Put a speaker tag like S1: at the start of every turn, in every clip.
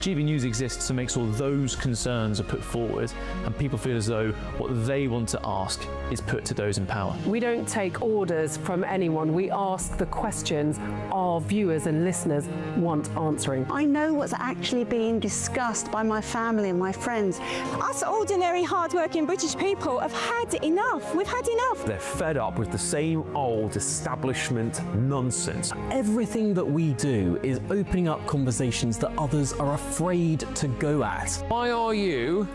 S1: GB News exists to make sure those concerns are put forward and people feel as though what they want to ask is put to those in power.
S2: We don't take orders from anyone. We ask the questions our viewers and listeners want answering.
S3: I know what's actually being discussed by my family and my friends.
S4: Us ordinary, hard-working British people have had enough. We've had enough.
S5: They're fed up with the same old establishment nonsense. Everything that we do is opening up conversations that others are afraid to go at.
S6: Why are you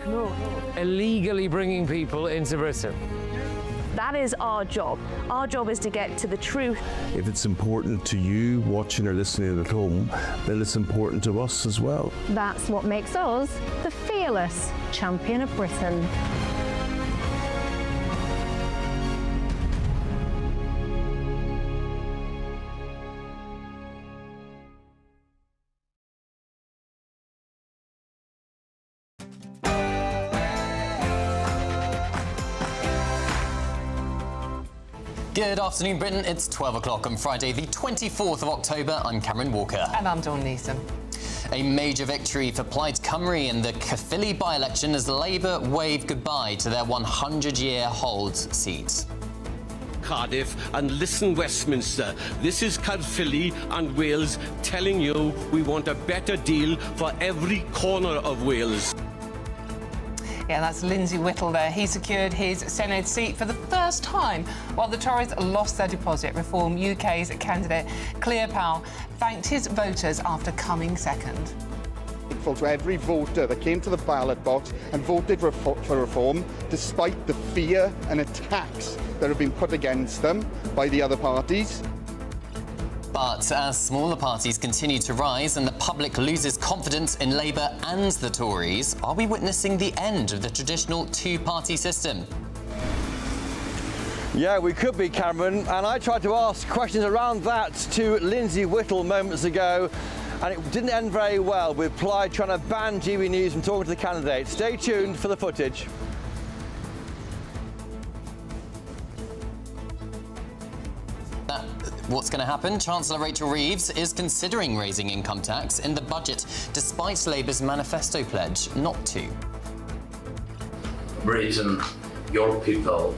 S6: illegally bringing people into Britain?
S7: That is our job. Our job is to get to the truth.
S8: If it's important to you watching or listening at home, then it's important to us as well.
S9: That's what makes us the fearless champion of Britain.
S10: Good afternoon, Britain. It's 12 o'clock on Friday, the 24th of October. I'm Cameron Walker.
S11: And I'm Dawn Neeson.
S10: A major victory for Plaid Cymru in the Caerphilly by-election as Labour wave goodbye to their 100-year hold seat.
S12: Cardiff and listen, Westminster. This is Caerphilly and Wales telling you we want a better deal for every corner of Wales.
S11: Yeah, that's Lindsay Whittle there. He secured his Senate seat for the first time while the Tories lost their deposit. Reform UK's candidate Cleo Powell thanked his voters after coming second.
S13: Thankful to every voter that came to the ballot box and voted for reform, despite the fear and attacks that have been put against them by the other parties.
S10: But as smaller parties continue to rise and the public loses confidence in Labour and the Tories, are we witnessing the end of the traditional two-party system?
S14: Yeah, we could be, Cameron, and I tried to ask questions around that to Lindsay Whittle moments ago, and it didn't end very well, with Plaid trying to ban GB News from talking to the candidates. Stay tuned for the footage.
S10: What's going to happen? Chancellor Rachel Reeves is considering raising income tax in the budget, despite Labour's manifesto pledge not to.
S15: Britain, your people,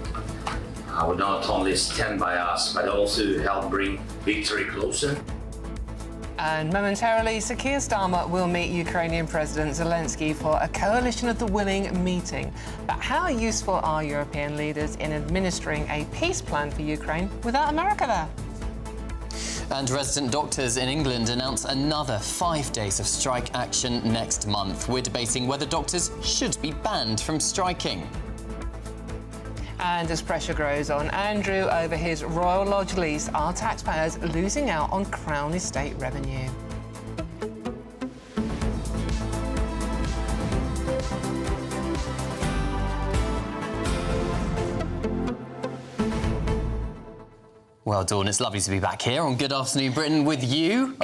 S15: will not only stand by us, but also help bring victory closer.
S11: And momentarily, Sir Keir Starmer will meet Ukrainian President Zelensky for a coalition of the willing meeting. But how useful are European leaders in administering a peace plan for Ukraine without America there?
S10: And resident doctors in England announce another 5 days of strike action next month. We're debating whether doctors should be banned from striking.
S11: And as pressure grows on Andrew over his Royal Lodge lease, are taxpayers losing out on Crown Estate revenue?
S10: Well, Dawn, it's lovely to be back here on Good Afternoon Britain with you.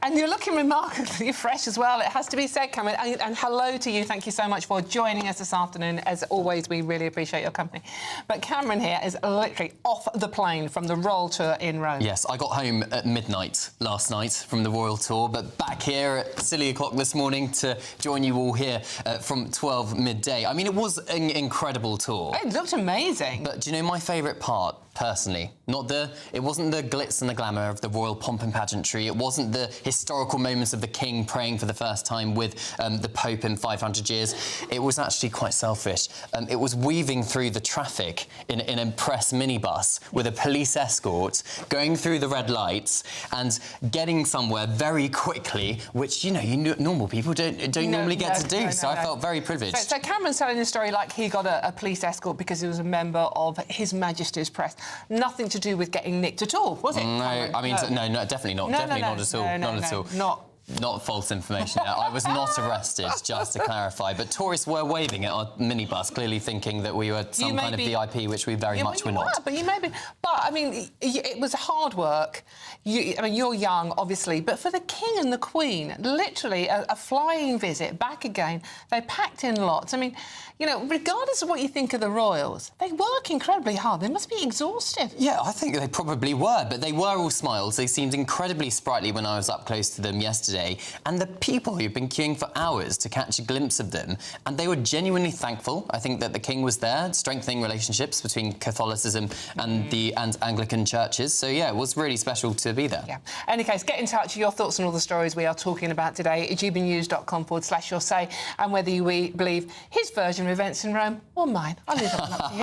S11: And you're looking remarkably fresh as well, it has to be said, Cameron. And hello to you. Thank you so much for joining us this afternoon. As always, we really appreciate your company. But Cameron here is literally off the plane from the Royal Tour in Rome.
S10: Yes, I got home at midnight last night from the Royal Tour, but back here at silly o'clock this morning to join you all here from 12 midday. I mean, it was an incredible tour.
S11: It looked amazing.
S10: But do you know my favourite part? Personally, it wasn't the glitz and the glamour of the royal pomp and pageantry. It wasn't the historical moments of the king praying for the first time with the Pope in 500 years. It was actually quite selfish. It was weaving through the traffic in a press minibus with a police escort, going through the red lights and getting somewhere very quickly, which, you know, normal people don't normally get to do. So I felt very privileged.
S11: So Cameron's telling the story like he got a police escort because he was a member of His Majesty's press. Nothing to do with getting nicked at all, was it?
S10: No, I mean, no, definitely not. Definitely not at all. Not at all. Not false information. I was not arrested, just to clarify. But tourists were waving at our minibus, clearly thinking that we were some kind of VIP, which we very much were not.
S11: But you may be. But I mean, it was hard work. I mean, you're young, obviously, but for the King and the Queen, literally a flying visit back again. They packed in lots. I mean, you know, regardless of what you think of the royals, they work incredibly hard. They must be exhausted.
S10: Yeah, I think they probably were, but they were all smiles. They seemed incredibly sprightly when I was up close to them yesterday. today, and the people who've been queuing for hours to catch a glimpse of them, and they were genuinely thankful. I think that the King was there, strengthening relationships between Catholicism and the Anglican churches. So yeah, it was really special to be there.
S11: Yeah. In any case, get in touch with your thoughts on all the stories we are talking about today at gbnews.com/your say, and whether you believe his version of events in Rome or mine. I'll leave that one up to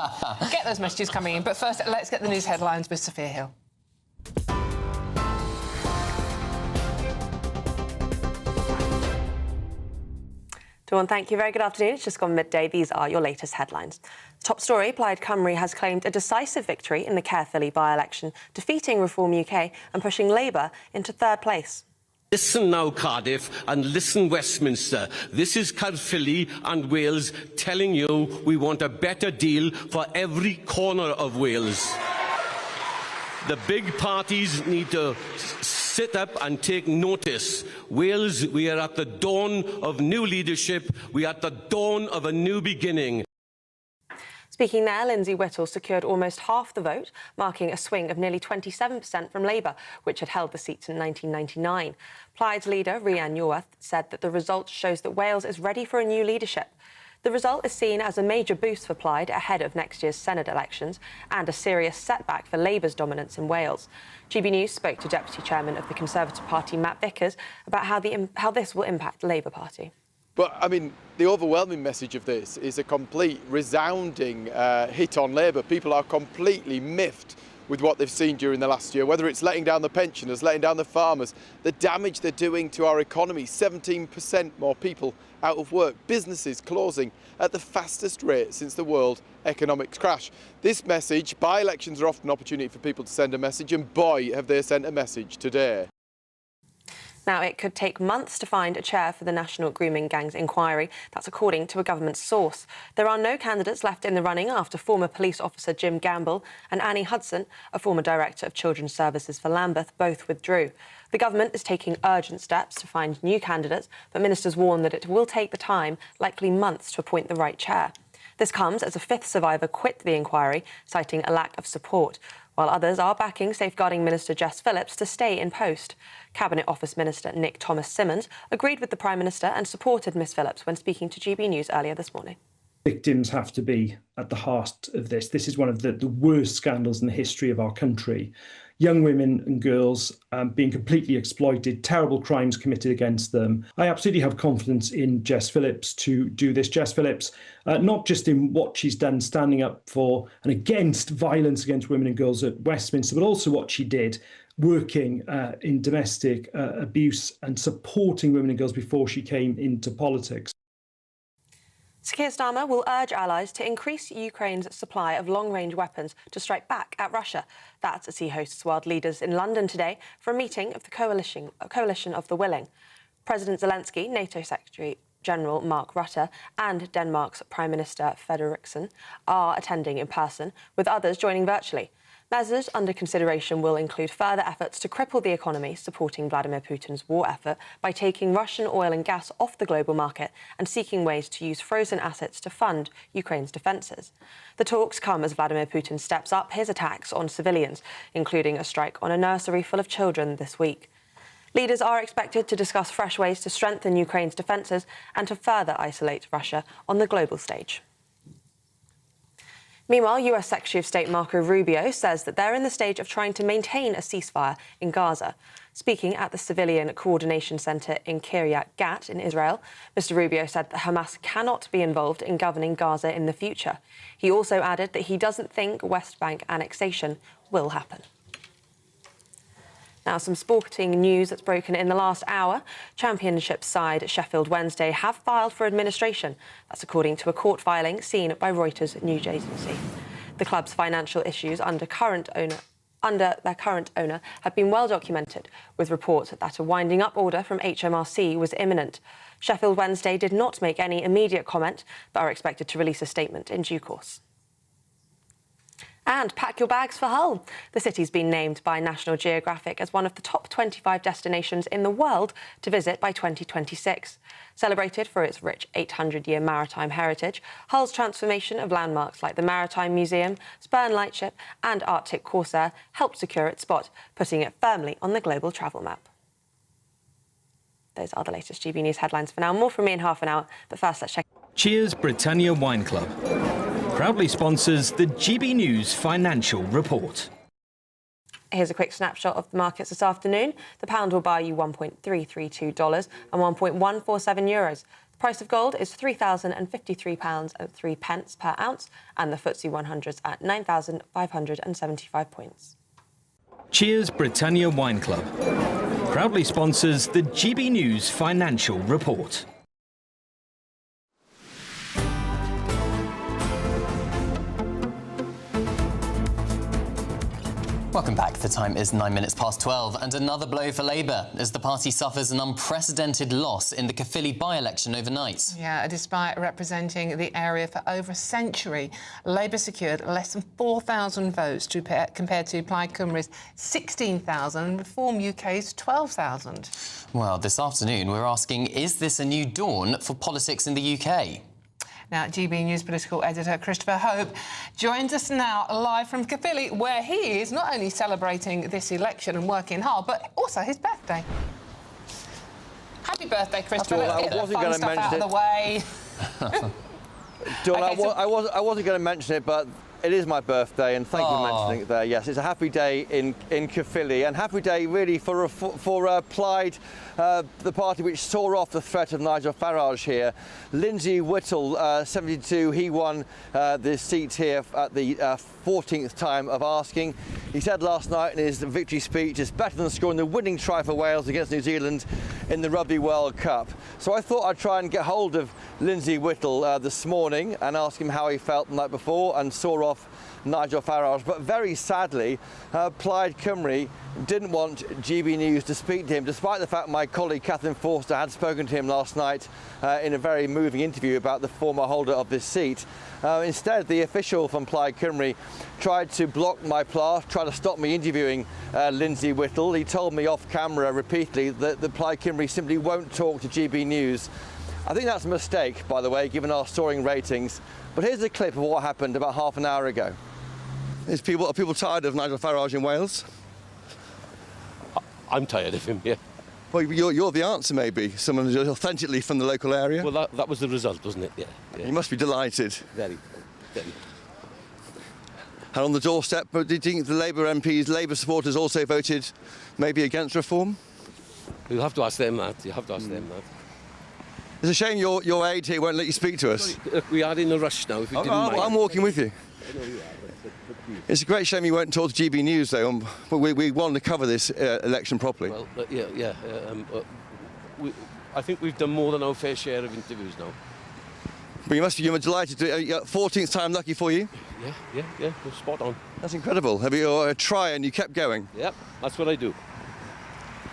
S11: you. Get those messages coming in. But first, let's get the news headlines with Sophia Hill.
S16: Dawn, thank you. Very good afternoon. It's just gone midday. These are your latest headlines. Top story, Plaid Cymru has claimed a decisive victory in the Caerphilly by-election, defeating Reform UK and pushing Labour into third place.
S12: Listen now, Cardiff, and listen, Westminster. This is Caerphilly and Wales telling you we want a better deal for every corner of Wales. The big parties need to sit up and take notice. Wales, we are at the dawn of new leadership. We are at the dawn of a new beginning.
S16: Speaking there, Lindsay Whittle secured almost half the vote, marking a swing of nearly 27% from Labour, which had held the seat since 1999. Plaid's leader, Rhian Iorwerth, said that the result shows that Wales is ready for a new leadership. The result is seen as a major boost for Plaid ahead of next year's Senate elections and a serious setback for Labour's dominance in Wales. GB News spoke to Deputy Chairman of the Conservative Party, Matt Vickers, about how this will impact the Labour Party.
S17: But, I mean, the overwhelming message of this is a complete, resounding hit on Labour. People are completely miffed with what they've seen during the last year, whether it's letting down the pensioners, letting down the farmers, the damage they're doing to our economy, 17% more people out of work, businesses closing at the fastest rate since the world economic crash. This message, by-elections are often an opportunity for people to send a message, and boy, have they sent a message today.
S16: Now, it could take months to find a chair for the National Grooming Gangs inquiry. That's according to a government source. There are no candidates left in the running after former police officer Jim Gamble and Annie Hudson, a former director of Children's Services for Lambeth, both withdrew. The government is taking urgent steps to find new candidates, but ministers warn that it will take the time, likely months, to appoint the right chair. This comes as a fifth survivor quit the inquiry, citing a lack of support, while others are backing Safeguarding Minister Jess Phillips to stay in post. Cabinet Office Minister Nick Thomas-Symonds agreed with the Prime Minister and supported Miss Phillips when speaking to GB News earlier this morning.
S18: Victims have to be at the heart of this. This is one of the worst scandals in the history of our country. Young women and girls being completely exploited, terrible crimes committed against them. I absolutely have confidence in Jess Phillips to do this. Jess Phillips, not just in what she's done standing up for and against violence against women and girls at Westminster, but also what she did working in domestic abuse and supporting women and girls before she came into politics.
S16: Sir Keir Starmer will urge allies to increase Ukraine's supply of long-range weapons to strike back at Russia. That's as he hosts world leaders in London today for a meeting of the Coalition of the Willing. President Zelensky, NATO Secretary General Mark Rutte and Denmark's Prime Minister Frederiksen are attending in person, with others joining virtually. Measures under consideration will include further efforts to cripple the economy, supporting Vladimir Putin's war effort by taking Russian oil and gas off the global market and seeking ways to use frozen assets to fund Ukraine's defences. The talks come as Vladimir Putin steps up his attacks on civilians, including a strike on a nursery full of children this week. Leaders are expected to discuss fresh ways to strengthen Ukraine's defences and to further isolate Russia on the global stage. Meanwhile, US Secretary of State Marco Rubio says that they're in the stage of trying to maintain a ceasefire in Gaza. Speaking at the Civilian Coordination Centre in Kiryat Gat in Israel, Mr Rubio said that Hamas cannot be involved in governing Gaza in the future. He also added that he doesn't think West Bank annexation will happen. Now, some sporting news that's broken in the last hour. Championship side Sheffield Wednesday have filed for administration. That's according to a court filing seen by Reuters news agency. The club's financial issues under their current owner have been well documented, with reports that a winding up order from HMRC was imminent. Sheffield Wednesday did not make any immediate comment, but are expected to release a statement in due course. And pack your bags for Hull. The city's been named by National Geographic as one of the top 25 destinations in the world to visit by 2026. Celebrated for its rich 800-year maritime heritage, Hull's transformation of landmarks like the Maritime Museum, Spurn Lightship and Arctic Corsair helped secure its spot, putting it firmly on the global travel map. Those are the latest GB News headlines for now. More from me in half an hour, but first let's check.
S19: Cheers Britannia Wine Club proudly sponsors the GB News Financial Report.
S16: Here's a quick snapshot of the markets this afternoon. The pound will buy you $1.332 and €1.147. The price of gold is £3,053.03 per ounce, and the FTSE 100's at 9,575 points.
S19: Cheers Britannia Wine Club proudly sponsors the GB News Financial Report.
S10: Welcome back. The time is 9 minutes past 12, and another blow for Labour as the party suffers an unprecedented loss in the Caerphilly by-election overnight.
S11: Yeah, despite representing the area for over a century, Labour secured less than 4,000 votes compared to Plaid Cymru's 16,000 and Reform UK's 12,000.
S10: Well, this afternoon we're asking, is this a new dawn for politics in the UK?
S11: Now, GB News political editor Christopher Hope joins us now live from Caerphilly, where he is not only celebrating this election and working hard, but also his birthday. Happy birthday, Christopher. Let's get the fun stuff out of the way.
S14: Dawn, I wasn't going to mention it, but it is my birthday, and thank you for mentioning it there. Yes, it's a happy day in Caerphilly, and happy day really for Plaid, the party which saw off the threat of Nigel Farage here. Lindsay Whittle, 72, he won the seat here at the 14th time of asking. He said last night in his victory speech, it's better than scoring the winning try for Wales against New Zealand in the Rugby World Cup. So I thought I'd try and get hold of Lindsay Whittle this morning and ask him how he felt the night before and saw off Nigel Farage. But very sadly, Plaid Cymru didn't want GB News to speak to him, despite the fact my colleague Catherine Forster had spoken to him last night in a very moving interview about the former holder of this seat. Instead, the official from Plaid Cymru tried to block my path, tried to stop me interviewing Lindsay Whittle. He told me off camera repeatedly that the Plaid Cymru simply won't talk to GB News. I think that's a mistake, by the way, given our soaring ratings. But here's a clip of what happened about half an hour ago. Are people tired of Nigel Farage in Wales?
S12: I'm tired of him, yeah.
S14: Well, you're the answer, maybe. Someone who's authentically from the local area.
S12: Well, that was the result, wasn't it? Yeah.
S14: You must be delighted.
S12: Very.
S14: And on the doorstep, do you think the Labour MPs, Labour supporters also voted maybe against reform?
S12: You have to ask them that. You have to ask them that.
S14: It's a shame your aide here won't let you speak to us.
S12: Sorry, we are in a rush now. If you didn't mind.
S14: I'm walking with you.
S12: I know you are,
S14: It's a great shame you won't talk to GB News, though. But we want to cover this election properly.
S12: Well, I think we've done more than our fair share of interviews now.
S14: But you're delighted. 14th time lucky for you?
S12: Yeah, we're spot on.
S14: That's incredible. Have you a try and you kept going?
S12: Yep, that's what I do.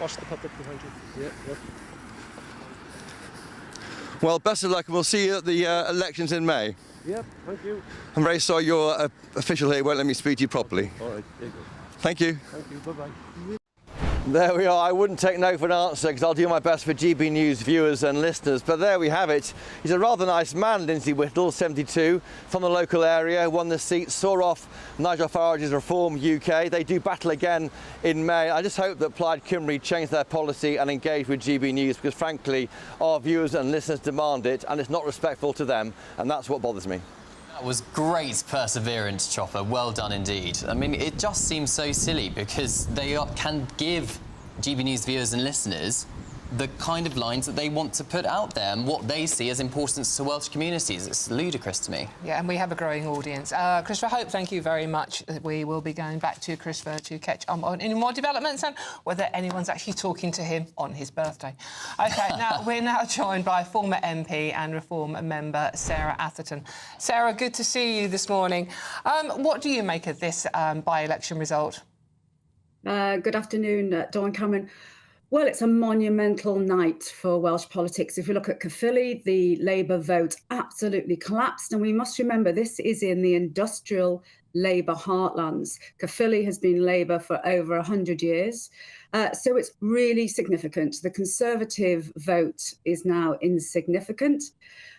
S12: Watch the puppet behind you. Yeah.
S14: Well, best of luck, and we'll see you at the elections in May.
S12: Yep, thank you.
S14: I'm very sorry your official here won't let me speak to you properly.
S12: All right, there you go.
S14: Thank you.
S12: Thank you, bye-bye.
S14: There we are. I wouldn't take no for an answer because I'll do my best for GB News viewers and listeners. But there we have it. He's a rather nice man, Lindsay Whittle, 72, from the local area, won the seat, saw off Nigel Farage's Reform UK. They do battle again in May. I just hope that Plaid Cymru change their policy and engage with GB News because, frankly, our viewers and listeners demand it and it's not respectful to them. And that's what bothers me.
S10: That was great perseverance, Chopper. Well done indeed. I mean, it just seems so silly because they can give GB News viewers and listeners the kind of lines that they want to put out there and what they see as importance to Welsh communities. It's ludicrous to me.
S11: Yeah, and we have a growing audience. Christopher Hope, thank you very much. We will be going back to Christopher to catch on any more developments and whether anyone's actually talking to him on his birthday. OK, now we're now joined by former MP and Reform member Sarah Atherton. Sarah, good to see you this morning. What do you make of this by-election result?
S20: Good afternoon, Dawn Cameron. Well, it's a monumental night for Welsh politics. If we look at Caerphilly, the Labour vote absolutely collapsed. And we must remember this is in the industrial Labour heartlands. Caerphilly has been Labour for over 100 years. So it's really significant. The Conservative vote is now insignificant.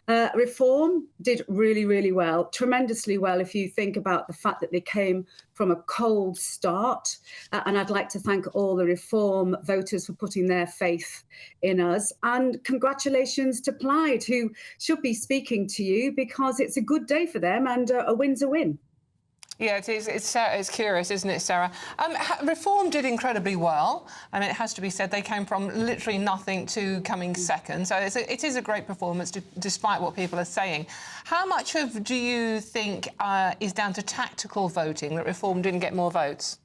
S20: Reform did really, really well, tremendously well, if you think about the fact that they came from a cold start. And I'd like to thank all the Reform voters for putting their faith in us. And congratulations to Plaid, who should be speaking to you, because it's a good day for them and a win's a win.
S11: Yeah, it is. It's curious, isn't it, Sarah? Reform did incredibly well. I mean, it has to be said, they came from literally nothing to coming second. So it is a great performance, despite what people are saying. How much do you think is down to tactical voting, that Reform didn't get more votes?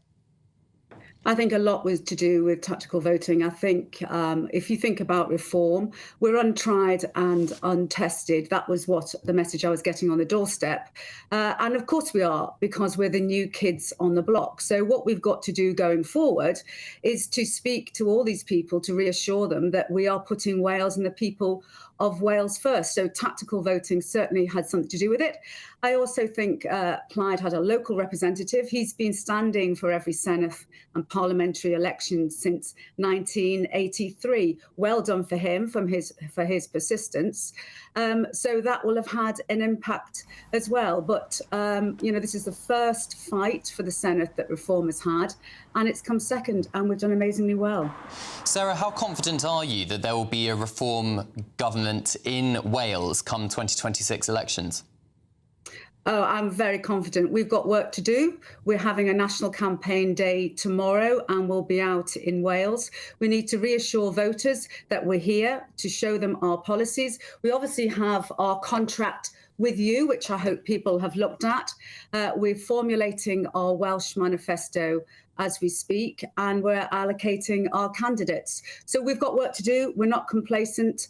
S20: I think a lot was to do with tactical voting. I think if you think about Reform, we're untried and untested. That was what the message I was getting on the doorstep. And of course we are, because we're the new kids on the block. So what we've got to do going forward is to speak to all these people, to reassure them that we are putting Wales and the people of Wales first. So tactical voting certainly had something to do with it. I also think Plaid had a local representative. He's been standing for every Senedd and parliamentary election since 1983. Well done for him for his persistence. So that will have had an impact as well. But, you know, this is the first fight for the Senedd that Reform has had, and it's come second, and we've done amazingly well.
S10: Sarah, how confident are you that there will be a Reform government in Wales come 2026 elections?
S20: Oh, I'm very confident. We've got work to do. We're having a national campaign day tomorrow and we'll be out in Wales. We need to reassure voters that we're here to show them our policies. We obviously have our contract with you, which I hope people have looked at. We're formulating our Welsh manifesto as we speak, and we're allocating our candidates. So we've got work to do. We're not complacent.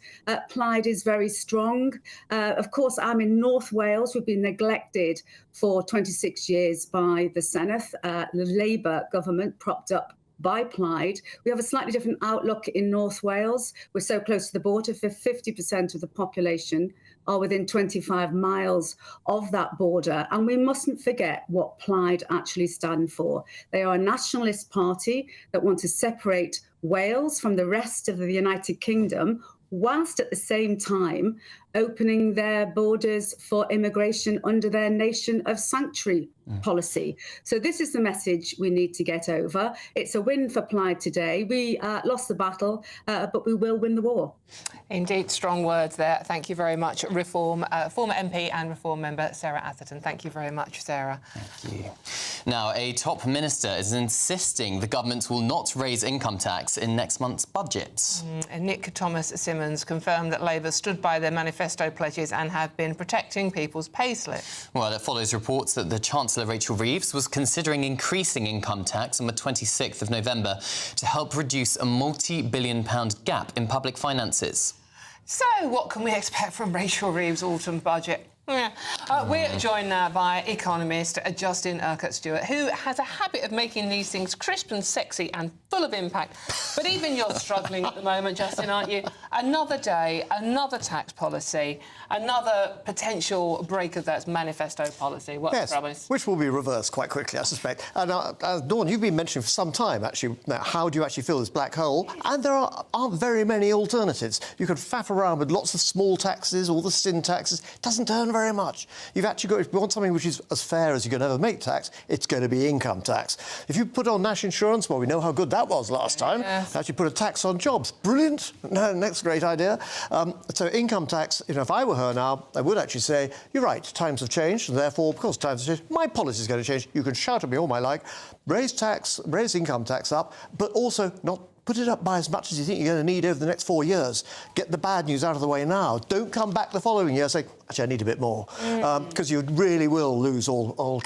S20: Plaid is very strong. Of course, I'm in North Wales. We've been neglected for 26 years by the Senedd, the Labour government propped up by Plaid. We have a slightly different outlook in North Wales. We're so close to the border, 50% of the population are within 25 miles of that border. And we mustn't forget what Plaid actually stand for. They are a nationalist party that want to separate Wales from the rest of the United Kingdom, whilst at the same time opening their borders for immigration under their nation of sanctuary policy. So this is the message we need to get over. It's a win for Plaid today. We lost the battle, but we will win the war.
S11: Indeed, strong words there. Thank you very much, Reform, former MP and Reform member Sarah Atherton. Thank you very much, Sarah.
S10: Thank you. Now, a top minister is insisting the government will not raise income tax in next month's budget.
S11: And Nick Thomas-Symonds confirmed that Labour stood by their manifesto pledges and have been protecting people's payslip.
S10: Well, it follows reports that the Chancellor Rachel Reeves was considering increasing income tax on the 26th of November to help reduce a multi-billion-pound gap in public finances.
S11: So, what can we expect from Rachel Reeves' autumn budget? We're joined now by economist Justin Urquhart-Stewart, who has a habit of making these things crisp and sexy and full of impact. But even you're struggling at the moment, Justin, aren't you? Another day, another tax policy, another potential break of that manifesto policy. What's the promise?
S21: Which will be reversed quite quickly, I suspect. And Dawn, you've been mentioning for some time, actually, how do you actually fill this black hole? And there aren't very many alternatives. You could faff around with lots of small taxes, all the sin taxes. It doesn't earn very much. You've actually got, if you want something which is as fair as you can ever make tax, it's going to be income tax. If you put on national insurance, well, we know how good that was last time.
S11: Yes.
S21: Actually put a tax on jobs. Brilliant. No, next great idea. So income tax, you know, if I were her now, I would actually say, you're right, times have changed, and therefore, of course, times have changed. My policy is going to change. You can shout at me all my like. Raise income tax up, but also not put it up by as much as you think you're going to need over the next 4 years. Get the bad news out of the way now. Don't come back the following year and say, actually, I need a bit more, because you really will lose all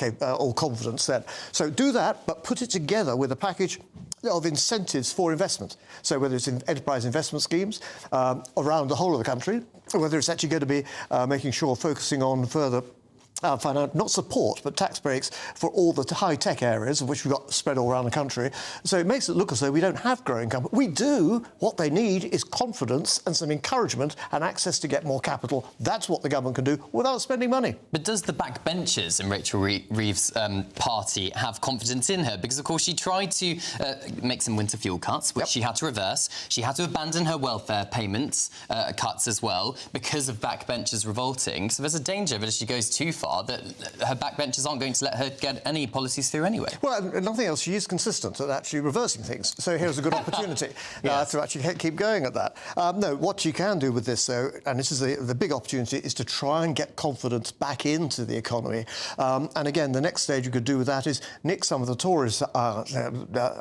S21: confidence then. So do that, but put it together with a package of incentives for investment. So whether it's in enterprise investment schemes around the whole of the country, or whether it's actually going to be making sure focusing on further not support, but tax breaks for all the high-tech areas, of which we've got spread all around the country. So it makes it look as though we don't have growing companies. We do. What they need is confidence and some encouragement and access to get more capital. That's what the government can do without spending money.
S10: But does the backbenchers in Rachel Reeves' party have confidence in her? Because, of course, she tried to make some winter fuel cuts, which she had to reverse. She had to abandon her welfare payments cuts as well because of backbenchers revolting. So there's a danger that if she goes too far, that her backbenchers aren't going to let her get any policies through anyway.
S21: Well, and nothing else, she is consistent at actually reversing things. So here's a good opportunity to actually keep going at that. No, what you can do with this, though, and this is the big opportunity, is to try and get confidence back into the economy. And again, the next stage you could do with that is nick some of the Tories'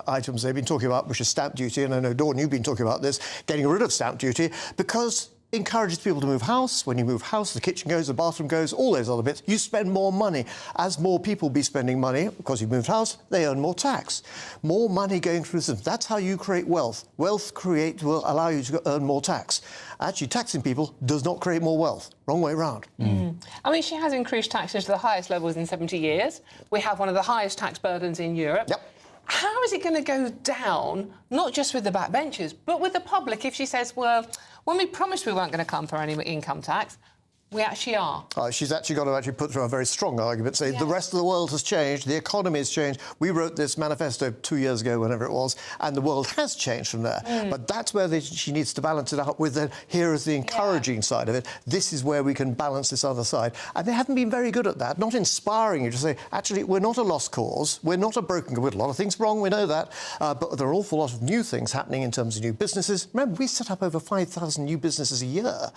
S21: items they've been talking about, which is stamp duty. And I know, Dawn, you've been talking about this, getting rid of stamp duty, because encourages people to move house. When you move house, the kitchen goes, the bathroom goes, all those other bits. You spend more money. As more people be spending money, because you moved house, they earn more tax. More money going through the system. That's how you create wealth. Wealth will allow you to earn more tax. Actually, taxing people does not create more wealth. Wrong way round.
S11: I mean, she has increased taxes to the highest levels in 70 years. We have one of the highest tax burdens in Europe. How is it going to go down, not just with the backbenchers, but with the public, if she says, well, when we promised we weren't going to come for any income tax, we actually are?
S21: She's actually got to put through a very strong argument, say the rest of the world has changed, the economy has changed. We wrote this manifesto 2 years ago, whenever it was, and the world has changed from there. But that's where she needs to balance it out with here is the encouraging side of it. This is where we can balance this other side. And they haven't been very good at that, not inspiring you to say, actually, we're not a lost cause, we're not a broken cause. A lot of things wrong, we know that, but there are an awful lot of new things happening in terms of new businesses. Remember, we set up over 5,000 new businesses a year.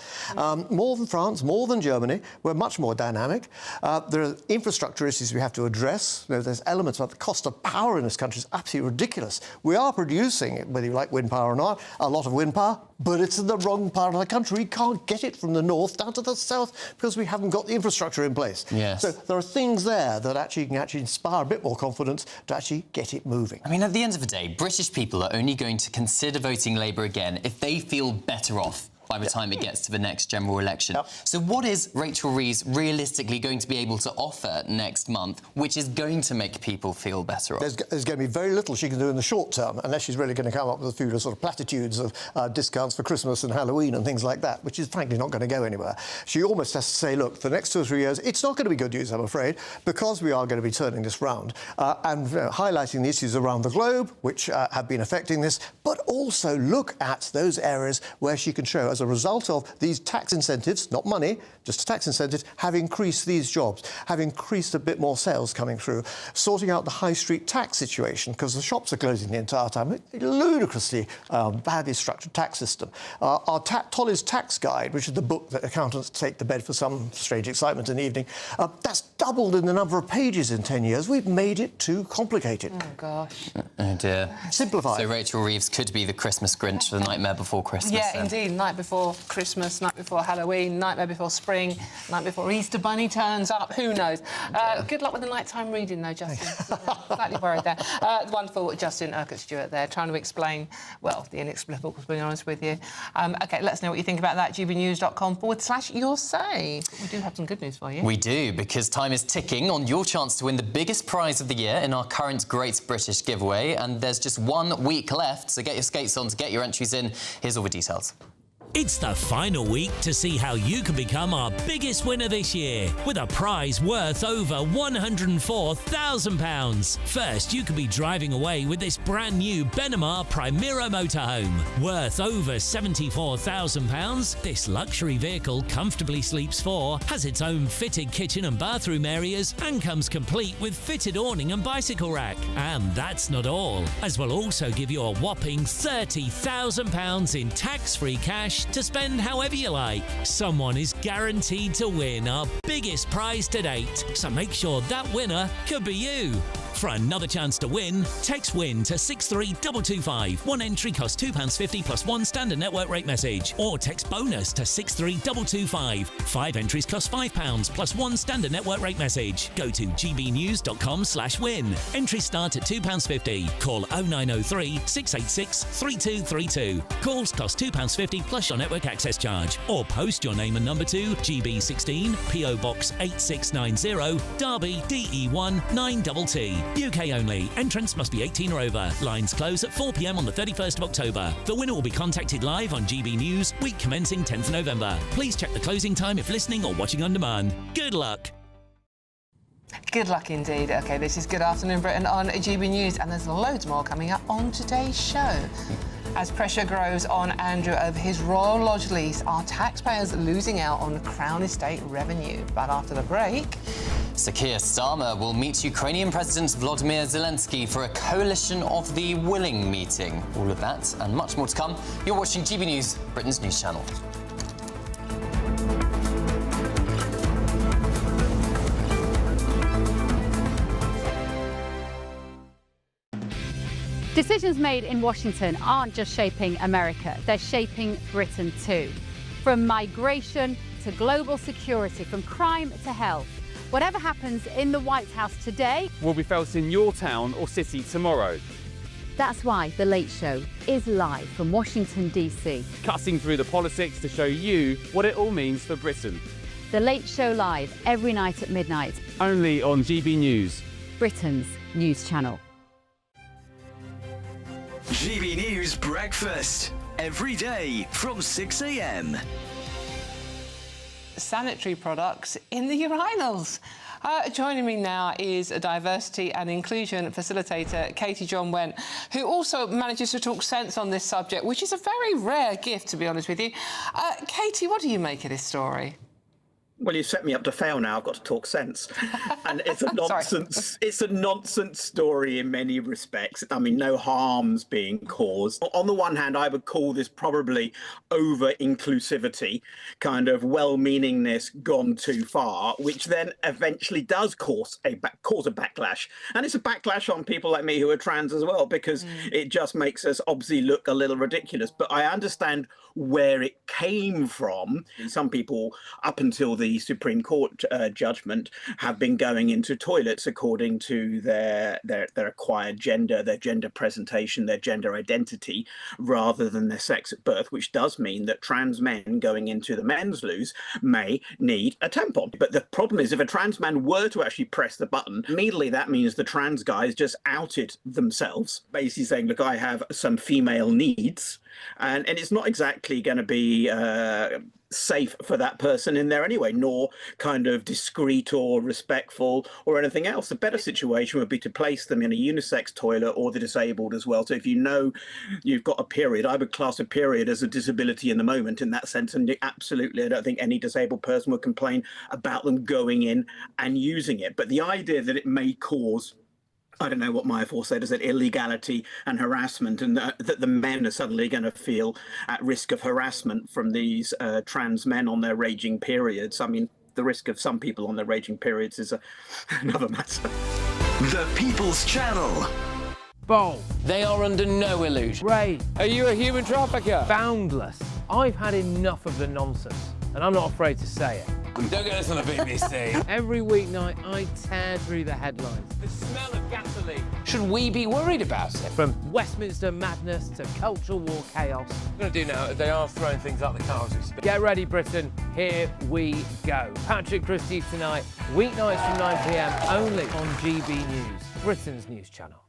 S21: More than France, more than Germany. We're much more dynamic. There are infrastructure issues we have to address. There's elements about the cost of power in this country is absolutely ridiculous. We are producing, whether you like wind power or not, a lot of wind power, but it's in the wrong part of the country. We can't get it from the north down to the south because we haven't got the infrastructure in place. So there are things there that actually can inspire a bit more confidence to actually get it moving.
S10: I mean, at the end of the day, British people are only going to consider voting Labour again if they feel better off by the time it gets to the next general election. So what is Rachel Reeves realistically going to be able to offer next month, which is going to make people feel better off?
S21: There's going to be very little she can do in the short term, unless she's really going to come up with a few sort of platitudes of discounts for Christmas and Halloween and things like that, which is frankly not going to go anywhere. She almost has to say, look, for the next 2 or 3 years, it's not going to be good news, I'm afraid, because we are going to be turning this round and highlighting the issues around the globe, which have been affecting this, but also look at those areas where she can show, as a result of these tax incentives, not money, just tax incentives, have increased these jobs, have increased a bit more sales coming through, sorting out the high street tax situation, because the shops are closing the entire time. A ludicrously badly structured tax system. Our Tolly's Tax Guide, which is the book that accountants take to bed for some strange excitement in the evening, that's doubled in the number of pages in 10 years. We've made it too complicated.
S11: Oh, gosh.
S10: Oh, dear.
S21: Simplify.
S10: So Rachel Reeves could be the Christmas Grinch for the Nightmare Before Christmas.
S11: Yeah, indeed. Night before Christmas, night before Halloween, nightmare before spring, night before Easter Bunny turns up. Who knows? Good luck with the nighttime reading, though, Justin. Slightly worried there. Wonderful Justin Urquhart-Stewart there, trying to explain, well, the inexplicable, to be honest with you. OK, let us know what you think about that. gbnews.com/your say. We do have some good news for you.
S10: We do, because time is ticking on your chance to win the biggest prize of the year in our current Great British giveaway, and there's just 1 week left, so get your skates on to get your entries in. Here's all the details.
S1: It's the final week to see how you can become our biggest winner this year with a prize worth over £104,000. First, you could be driving away with this brand new Benamar Primera motorhome. Worth over £74,000, this luxury vehicle comfortably sleeps 4, has its own fitted kitchen and bathroom areas, and comes complete with fitted awning and bicycle rack. And that's not all, as we'll also give you a whopping £30,000 in tax-free cash to spend however you like. Someone is guaranteed to win our biggest prize to date, so make sure that winner could be you. For another chance to win, text WIN to 63225. One entry costs £2.50 plus one standard network rate message. Or text BONUS to 63225. 5 entries cost £5 plus one standard network rate message. Go to gbnews.com/win. Entries start at £2.50. Call 0903 686 3232. Calls cost £2.50 plus your network access charge. Or post your name and number to GB16 PO Box 8690 Derby DE1 9TT. UK only. Entrants must be 18 or over. Lines close at 4 p.m. on the 31st of October. The winner will be contacted live on GB News, week commencing 10th November. Please check the closing time if listening or watching on demand. Good luck.
S11: Good luck indeed. OK, this is Good Afternoon Britain on GB News, and there's loads more coming up on today's show. As pressure grows on Andrew over his Royal Lodge lease, are taxpayers losing out on Crown Estate revenue? But after the break...
S10: Sir Keir Starmer will meet Ukrainian President Volodymyr Zelensky for a Coalition of the Willing meeting. All of that and much more to come. You're watching GB News, Britain's news channel.
S2: Decisions made in Washington aren't just shaping America, they're shaping Britain too. From migration to global security, from crime to health. Whatever happens in the White House today
S22: will be felt in your town or city tomorrow.
S2: That's why The Late Show is live from Washington, D.C.
S22: Cutting through the politics to show you what it all means for Britain.
S2: The Late Show live every night at midnight.
S22: Only on GB News,
S2: Britain's news channel.
S23: GB News Breakfast, every day from 6 a.m.
S11: Sanitary products in the urinals. Joining me now is a diversity and inclusion facilitator, Katie John Went, who also manages to talk sense on this subject, which is a very rare gift, to be honest with you. Katie, what do you make of this story?
S24: Well, you've set me up to fail now. I've got to talk sense. And it's a nonsense. It's a nonsense story in many respects. I mean, no harm's being caused. On the one hand, I would call this probably over-inclusivity, kind of well-meaningness gone too far, which then eventually does cause a backlash. And it's a backlash on people like me who are trans as well, because it just makes us obviously look a little ridiculous. But I understand where it came from. Some people, up until the Supreme Court judgment, have been going into toilets according to their acquired gender, their gender presentation, their gender identity, rather than their sex at birth, which does mean that trans men going into the men's loos may need a tampon. But the problem is, if a trans man were to actually press the button, immediately that means the trans guys just outed themselves, basically saying, look, I have some female needs. And it's not exactly going to be safe for that person in there anyway, nor kind of discreet or respectful or anything else. The better situation would be to place them in a unisex toilet, or the disabled as well. So if you know you've got a period, I would class a period as a disability in the moment in that sense. And absolutely, I don't think any disabled person would complain about them going in and using it. But the idea that it may cause, I don't know what Maya Fore said, is that illegality and harassment, and that the men are suddenly going to feel at risk of harassment from these trans men on their raging periods. I mean, the risk of some people on their raging periods is another matter.
S23: The People's Channel.
S6: Bold. They are under no illusion. Ray, are you a human trafficker? Boundless. I've had enough of the nonsense, and I'm not afraid to say it. Don't get us on the BBC. Every weeknight, I tear through the headlines. The smell of gasoline. Should we be worried about it? From Westminster madness to cultural war chaos. What we're going to do now is they are throwing things up the car as we speak. Get ready, Britain. Here we go. Patrick Christie tonight, weeknights from 9 p.m, only on GB News, Britain's news channel.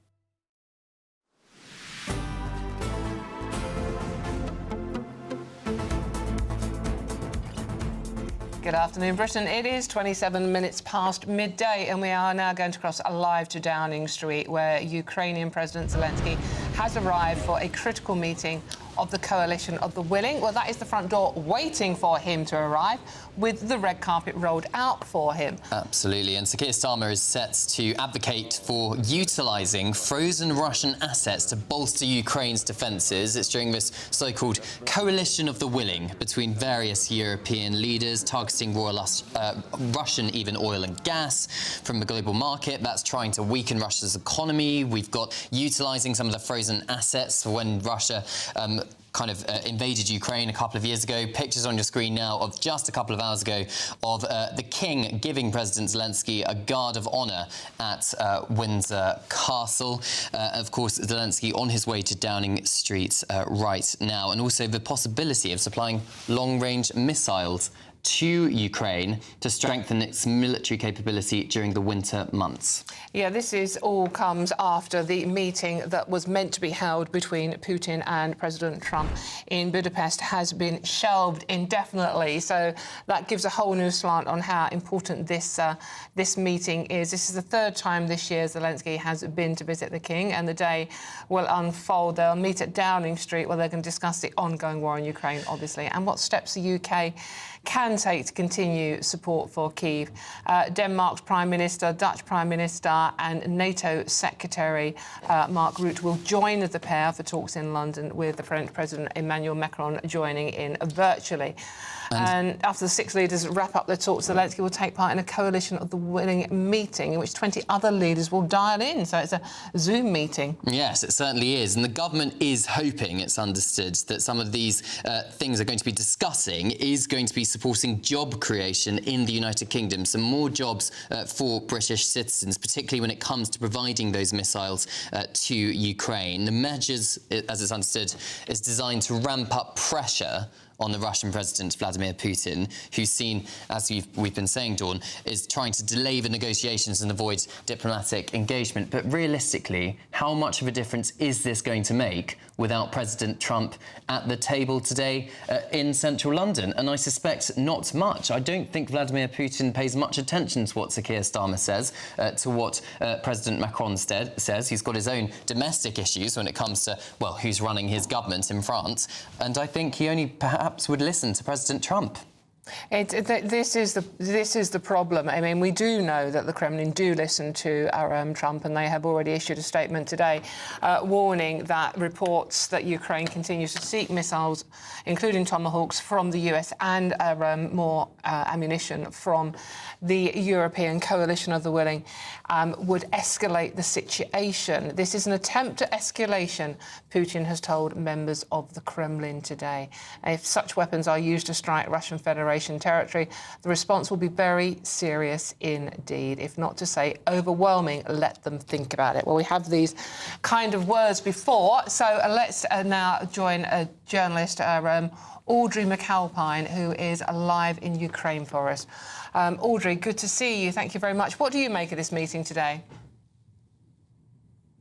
S11: Good afternoon, Britain. It is 27 minutes past midday, and we are now going to cross live to Downing Street, where Ukrainian President Zelensky has arrived for a critical meeting of the coalition of the willing. Well, that is the front door waiting for him to arrive, with the red carpet rolled out for him.
S10: Absolutely, and Sir Keir Starmer is set to advocate for utilising frozen Russian assets to bolster Ukraine's defences. It's during this so-called coalition of the willing between various European leaders targeting Russian even oil and gas from the global market. That's trying to weaken Russia's economy. We've got utilising some of the frozen assets when Russia invaded Ukraine a couple of years ago. Pictures on your screen now of just a couple of hours ago of the King giving President Zelensky a guard of honour at Windsor Castle. Of course, Zelensky on his way to Downing Street right now, and also the possibility of supplying long-range missiles to Ukraine to strengthen its military capability during the winter months.
S11: Yeah, this all comes after the meeting that was meant to be held between Putin and President Trump in Budapest has been shelved indefinitely. So that gives a whole new slant on how important this meeting is. This is the third time this year Zelensky has been to visit the King, and the day will unfold. They'll meet at Downing Street, where they're going to discuss the ongoing war in Ukraine, obviously, and what steps the UK can take to continue support for Kyiv. Denmark's Prime Minister, Dutch Prime Minister and NATO Secretary Mark Rutte will join the pair for talks in London, with the French President Emmanuel Macron joining in virtually. And after the six leaders wrap up their talks, Zelensky will take part in a coalition of the willing meeting in which 20 other leaders will dial in. So it's a Zoom meeting.
S10: Yes, it certainly is. And the government is hoping, it's understood, that some of these things are going to be discussing is going to be supporting job creation in the United Kingdom. Some more jobs for British citizens, particularly when it comes to providing those missiles to Ukraine. The measures, as it's understood, is designed to ramp up pressure on the Russian President Vladimir Putin, who's seen, as we've been saying, Dawn, is trying to delay the negotiations and avoid diplomatic engagement. But realistically, how much of a difference is this going to make without President Trump at the table today in central London? And I suspect not much. I don't think Vladimir Putin pays much attention to what Sir Keir Starmer says, to what President Macron says. He's got his own domestic issues when it comes to, well, who's running his government in France. And I think he only perhaps would listen to President Trump.
S11: This is the problem. I mean, we do know that the Kremlin do listen to Trump, and they have already issued a statement today warning that reports that Ukraine continues to seek missiles, including Tomahawks, from the US and more ammunition from the European coalition of the willing would escalate the situation. This is an attempt at escalation, Putin has told members of the Kremlin today. If such weapons are used to strike Russian Federation territory, the response will be very serious indeed, if not to say overwhelming. Let them think about it. Well, we have these kind of words before, so let's now join a journalist, Audrey McAlpine, who is live in Ukraine for us. Audrey, good to see you. Thank you very much. What do you make of this meeting today?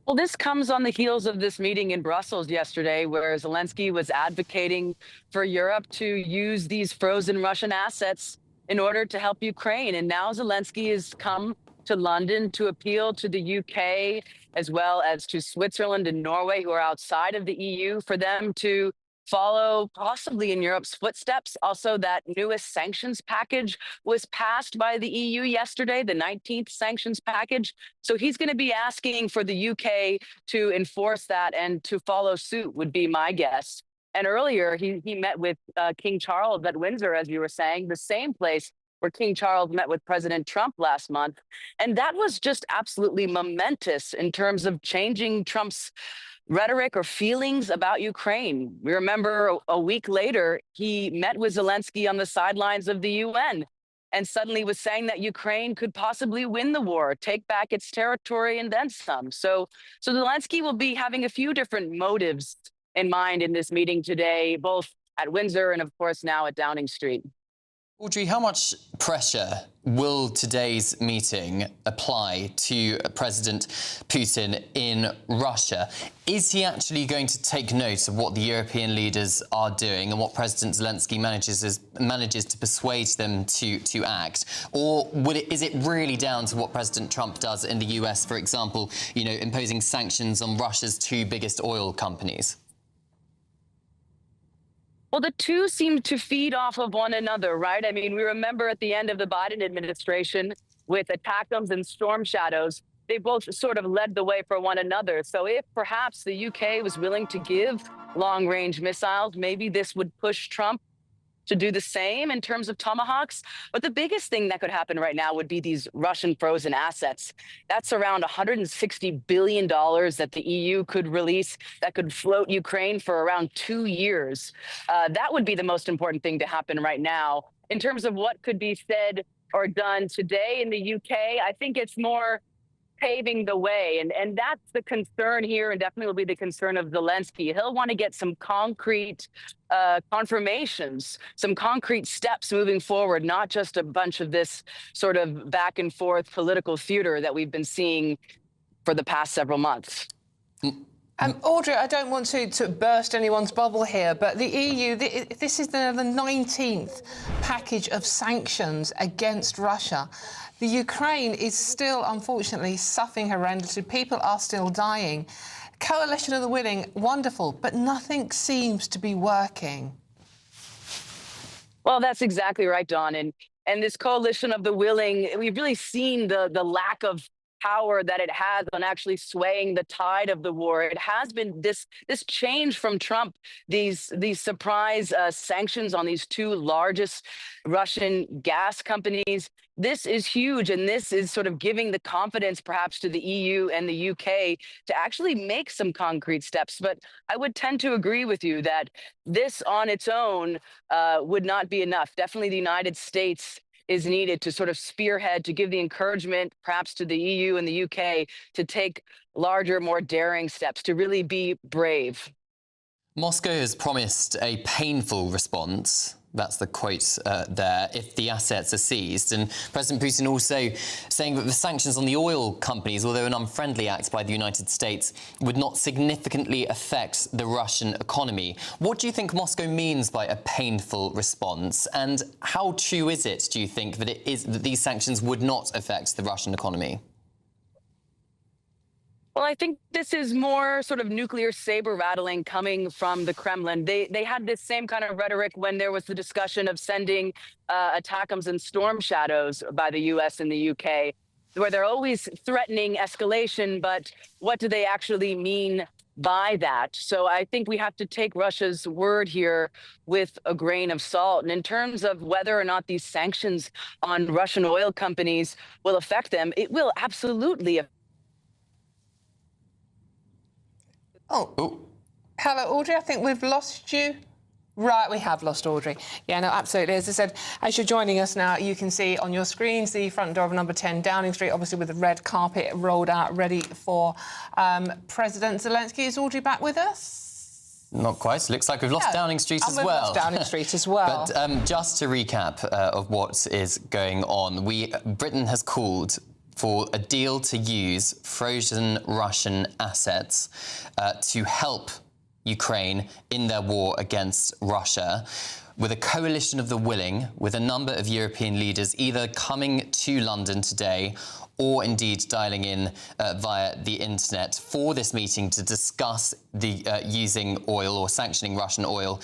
S3: Well, this comes on the heels of this meeting in Brussels yesterday, where Zelensky was advocating for Europe to use these frozen Russian assets in order to help Ukraine. And now Zelensky has come to London to appeal to the UK, as well as to Switzerland and Norway, who are outside of the EU, for them to follow possibly in Europe's footsteps. Also, that newest sanctions package was passed by the EU yesterday, the 19th sanctions package. So he's going to be asking for the UK to enforce that and to follow suit, would be my guess. And earlier, he met with King Charles at Windsor, as you were saying, the same place where King Charles met with President Trump last month. And that was just absolutely momentous in terms of changing Trump's rhetoric or feelings about Ukraine. We remember a week later, he met with Zelensky on the sidelines of the UN and suddenly was saying that Ukraine could possibly win the war, take back its territory, and then some. So Zelensky will be having a few different motives in mind in this meeting today, both at Windsor and, of course, now at Downing Street.
S10: Audrey, how much pressure will today's meeting apply to President Putin in Russia? Is he actually going to take note of what the European leaders are doing and what President Zelensky manages to persuade them to act? Or is it really down to what President Trump does in the US, for example, imposing sanctions on Russia's two biggest oil companies?
S3: Well, the two seem to feed off of one another, right? I mean, we remember at the end of the Biden administration with ATACMS and Storm Shadows, they both sort of led the way for one another. So if perhaps the UK was willing to give long-range missiles, maybe this would push Trump to do the same in terms of Tomahawks. But the biggest thing that could happen right now would be these Russian frozen assets. That's around $160 billion that the EU could release that could float Ukraine for around 2 years. That would be the most important thing to happen right now. In terms of what could be said or done today in the UK, I think it's more paving the way. And that's the concern here, and definitely will be the concern of Zelensky. He'll want to get some concrete confirmations, some concrete steps moving forward, not just a bunch of this sort of back and forth political theater that we've been seeing for the past several months.
S11: Audrey, I don't want to burst anyone's bubble here, but the EU, this is the 19th package of sanctions against Russia. The Ukraine is still, unfortunately, suffering horrendously. People are still dying. Coalition of the willing, wonderful, but nothing seems to be working.
S3: Well, that's exactly right, Dawn. And this coalition of the willing, we've really seen the lack of power that it has on actually swaying the tide of the war. It has been this change from Trump, these surprise sanctions on these two largest Russian gas companies. This is huge, and this is sort of giving the confidence perhaps to the EU and the UK to actually make some concrete steps. But I would tend to agree with you that this on its own would not be enough. Definitely the United States is needed to sort of spearhead, to give the encouragement perhaps to the EU and the UK to take larger, more daring steps, to really be brave.
S10: Moscow has promised a painful response. That's the quote there, if the assets are seized. And President Putin also saying that the sanctions on the oil companies, although an unfriendly act by the United States, would not significantly affect the Russian economy. What do you think Moscow means by a painful response? And how true is it, do you think, that these sanctions would not affect the Russian economy?
S3: Well, I think this is more sort of nuclear saber rattling coming from the Kremlin. They had this same kind of rhetoric when there was the discussion of sending ATACMS and Storm Shadows by the US and the UK, where they're always threatening escalation, but what do they actually mean by that? So I think we have to take Russia's word here with a grain of salt. And in terms of whether or not these sanctions on Russian oil companies will affect them, it will absolutely affect.
S11: Oh, hello, Audrey. I think we've lost you. Right, we have lost Audrey. Yeah, no, absolutely. As I said, as you're joining us now, you can see on your screens the front door of number 10 Downing Street, obviously with the red carpet rolled out, ready for President Zelensky. Is Audrey back with us?
S10: Not quite. Looks like we've lost Downing Street as well.
S11: We've lost Downing Street as well.
S10: But just to recap of what is going on, Britain has called for a deal to use frozen Russian assets to help Ukraine in their war against Russia, with a coalition of the willing, with a number of European leaders either coming to London today or indeed dialing in via the internet for this meeting to discuss the using oil or sanctioning Russian oil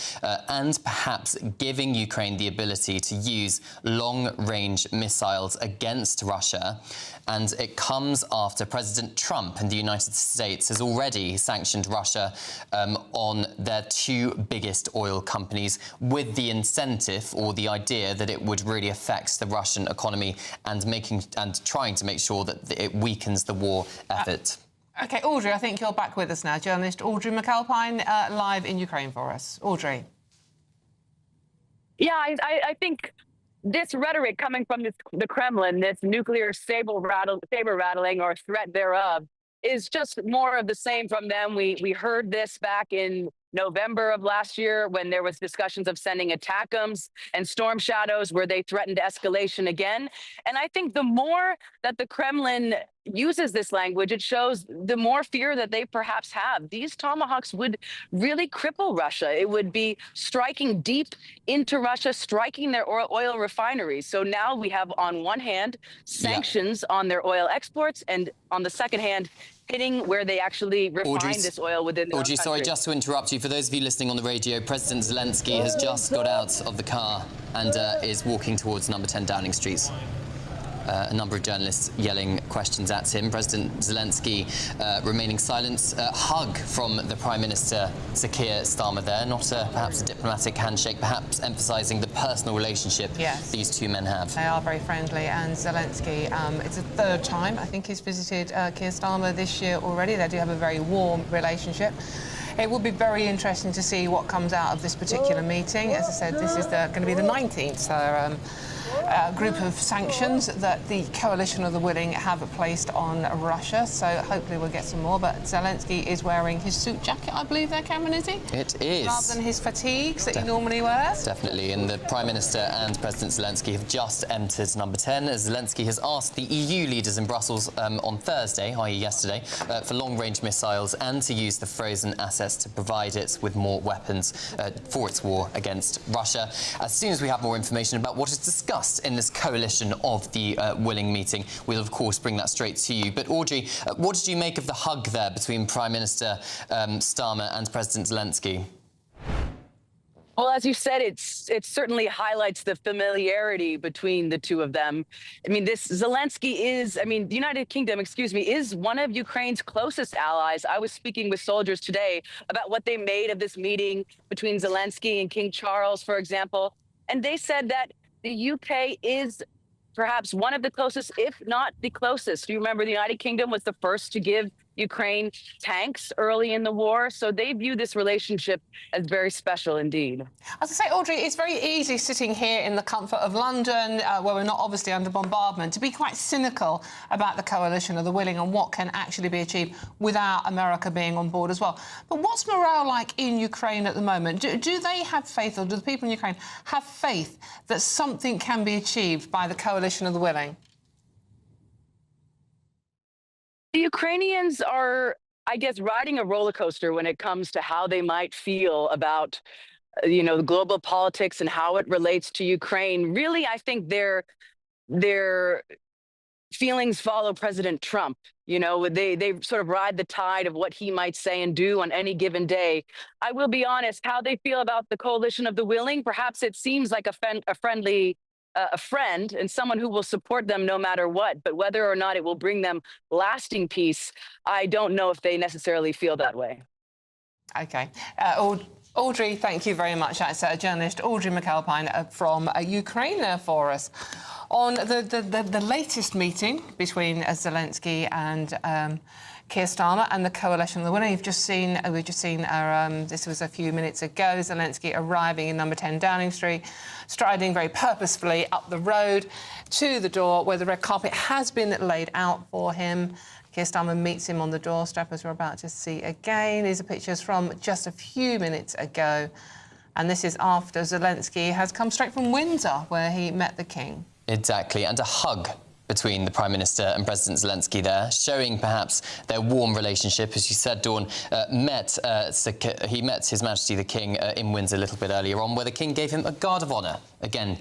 S10: and perhaps giving Ukraine the ability to use long-range missiles against Russia. And it comes after President Trump and the United States has already sanctioned Russia on their two biggest oil companies, with the incentive or the idea that it would really affect the Russian economy and trying to make sure that it weakens the war effort.
S11: OK, Audrey, I think you're back with us now. Journalist Audrey McAlpine, live in Ukraine for us. Audrey.
S3: Yeah, I think this rhetoric coming from the Kremlin, this nuclear saber rattling or threat thereof, is just more of the same from them. We heard this back in November of last year when there was discussions of sending ATACMS and Storm Shadows where they threatened escalation again. And I think the more that the Kremlin uses this language, it shows the more fear that they perhaps have. These tomahawks would really cripple Russia. It would be striking deep into Russia, striking their oil refineries. So now we have, on one hand, sanctions on their oil exports, and on the second hand, hitting where they actually refine this oil within their own country.
S10: Sorry, just to interrupt you, for those of you listening on the radio, President Zelensky has just got out of the car and is walking towards number 10 Downing Street. A number of journalists yelling questions at him. President Zelensky remaining silent. Hug from the Prime Minister, Sir Keir Starmer there. Not perhaps a diplomatic handshake, perhaps emphasising the personal relationship these two men have.
S11: They are very friendly, and Zelensky, it's the third time, I think, he's visited Keir Starmer this year already. They do have a very warm relationship. It will be very interesting to see what comes out of this particular meeting. As I said, this is going to be the 19th. So, group of sanctions that the coalition of the willing have placed on Russia, so hopefully we'll get some more. But Zelensky is wearing his suit jacket, I believe there, Cameron, is he?
S10: It is.
S11: Rather than his fatigues that he normally wears.
S10: Definitely, and the Prime Minister and President Zelensky have just entered number 10, as Zelensky has asked the EU leaders in Brussels on Thursday, i.e. yesterday, for long-range missiles and to use the frozen assets to provide it with more weapons for its war against Russia. As soon as we have more information about what is discussed in this coalition of the willing meeting, we'll of course bring that straight to you. But Audrey, what did you make of the hug there between Prime Minister Starmer and President Zelensky?
S3: Well, as you said, it certainly highlights the familiarity between the two of them. I mean, the United Kingdom, is one of Ukraine's closest allies. I was speaking with soldiers today about what they made of this meeting between Zelensky and King Charles, for example, and they said that the UK is perhaps one of the closest, if not the closest. Do you remember the United Kingdom was the first to give Ukraine tanks early in the war? So they view this relationship as very special indeed.
S11: As I say, Audrey, it's very easy sitting here in the comfort of London, where we're not obviously under bombardment, to be quite cynical about the coalition of the willing and what can actually be achieved without America being on board as well. But what's morale like in Ukraine at the moment? Do they have faith, or do the people in Ukraine have faith that something can be achieved by the coalition of the willing?
S3: The Ukrainians are, I guess, riding a roller coaster when it comes to how they might feel about, the global politics and how it relates to Ukraine. Really, I think their feelings follow President Trump. They sort of ride the tide of what he might say and do on any given day. I will be honest, how they feel about the coalition of the willing, perhaps it seems like a friend and someone who will support them no matter what, but whether or not it will bring them lasting peace, I don't know if they necessarily feel that way.
S11: Okay. Audrey, thank you very much. That's journalist Audrey McAlpine from Ukraine for us. On the latest meeting between Zelensky and Keir Starmer and the coalition of the willing, we've just seen this was a few minutes ago, Zelensky arriving in number 10 Downing Street, striding very purposefully up the road to the door where the red carpet has been laid out for him. Keir Starmer meets him on the doorstep, as we're about to see again. These are pictures from just a few minutes ago. And this is after Zelensky has come straight from Windsor, where he met the King.
S10: Exactly, and a hug between the Prime Minister and President Zelensky there, showing perhaps their warm relationship. As you said, Dawn, he met His Majesty the King in Windsor a little bit earlier on, where the King gave him a Guard of Honour. Again,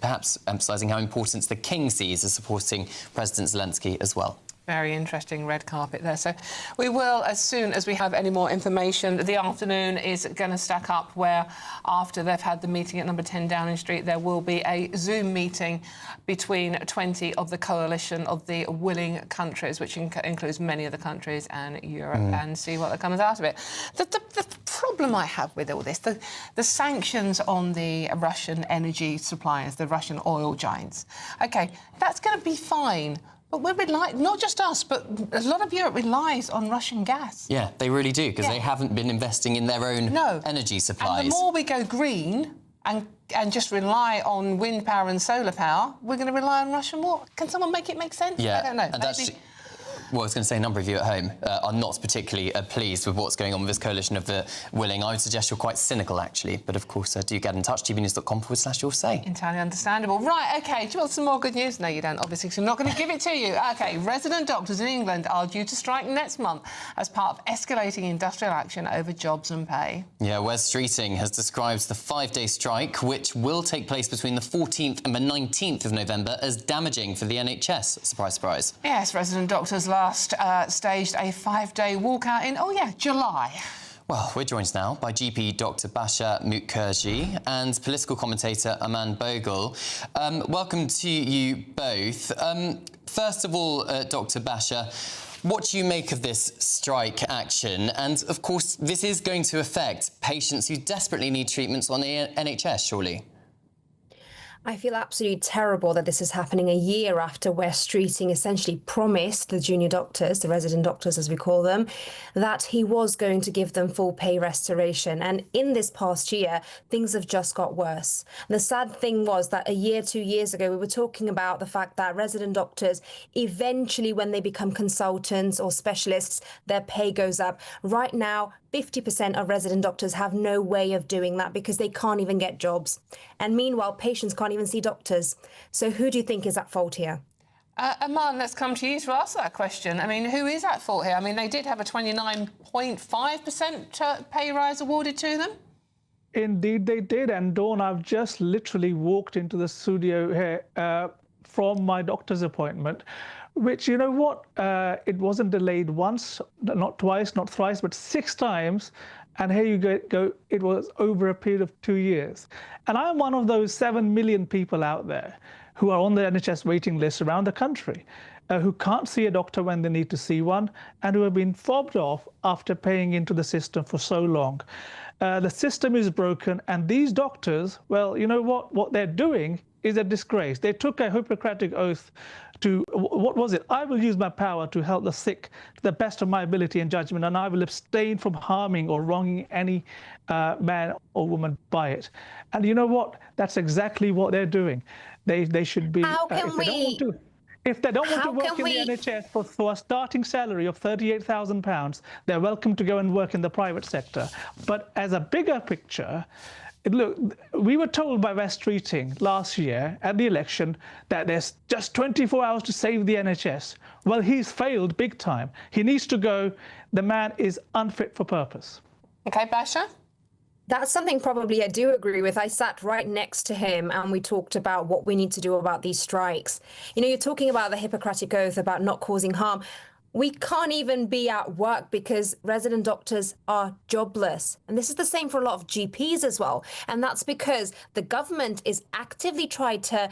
S10: perhaps emphasising how important the King sees as supporting President Zelensky as well.
S11: Very interesting red carpet there. So we will, as soon as we have any more information, the afternoon is going to stack up where, after they've had the meeting at number 10 Downing Street, there will be a Zoom meeting between 20 of the coalition of the willing countries, which includes many of the countries and Europe, and see what comes out of it. The problem I have with all this, the sanctions on the Russian energy suppliers, the Russian oil giants, OK, that's going to be fine. But we rely, not just us, but a lot of Europe relies on Russian gas.
S10: Yeah, they really do, because they haven't been investing in their own energy supplies.
S11: And the more we go green and just rely on wind power and solar power, we're going to rely on Russian water. Can someone make it make sense?
S10: Yeah,
S11: I don't know.
S10: and Well, I was going to say a number of you at home are not particularly pleased with what's going on with this coalition of the willing. I would suggest you're quite cynical, actually. But, of course, do get in touch, gbnews.com/your say.
S11: Entirely understandable. Right, OK, do you want some more good news? No, you don't, obviously, because I'm not going to give it to you. OK, resident doctors in England are due to strike next month as part of escalating industrial action over jobs and pay.
S10: Yeah, Wes Streeting has described the 5-day strike, which will take place between the 14th and the 19th of November, as damaging for the NHS. Surprise, surprise.
S11: Yes, resident doctors last staged a 5-day walkout in, July.
S10: Well, we're joined now by GP Dr Basha Mukherjee and political commentator Aman Bogle. Welcome to you both. First of all, Dr Basha, what do you make of this strike action? And, of course, this is going to affect patients who desperately need treatments on the NHS, surely?
S4: I feel absolutely terrible that this is happening a year after Wes Streeting essentially promised the junior doctors, the resident doctors as we call them, that he was going to give them full pay restoration. And in this past year, things have just got worse. And the sad thing was that a year, 2 years ago, we were talking about the fact that resident doctors, eventually when they become consultants or specialists, their pay goes up. Right now, 50% of resident doctors have no way of doing that because they can't even get jobs. And meanwhile, patients can't even see doctors. So who do you think is at fault here?
S11: Aman, let's come to you to ask that question. I mean, who is at fault here? I mean, they did have a 29.5% pay rise awarded to them.
S5: Indeed, they did. And Dawn, I've just literally walked into the studio here from my doctor's appointment, which, you know what, it wasn't delayed once, not twice, not thrice, but 6 times. And here you go, it was over a period of 2 years. And I'm one of those 7 million people out there who are on the NHS waiting list around the country, who can't see a doctor when they need to see one, and who have been fobbed off after paying into the system for so long. The system is broken, and these doctors, well, you know what they're doing is a disgrace. They took a Hippocratic oath to, what was it? I will use my power to help the sick to the best of my ability and judgment, and I will abstain from harming or wronging any man or woman by it. And you know what? That's exactly what they're doing. They should be... If they don't want to work in the NHS for a starting salary of £38,000, they're welcome to go and work in the private sector. But as a bigger picture, look, we were told by Wes Streeting last year at the election that there's just 24 hours to save the NHS. Well, he's failed big time. He needs to go. The man is unfit for purpose.
S11: OK, Basha?
S4: That's something probably I do agree with. I sat right next to him and we talked about what we need to do about these strikes. You know, you're talking about the Hippocratic Oath, about not causing harm. We can't even be at work because resident doctors are jobless. And this is the same for a lot of GPs as well. And that's because the government is actively trying to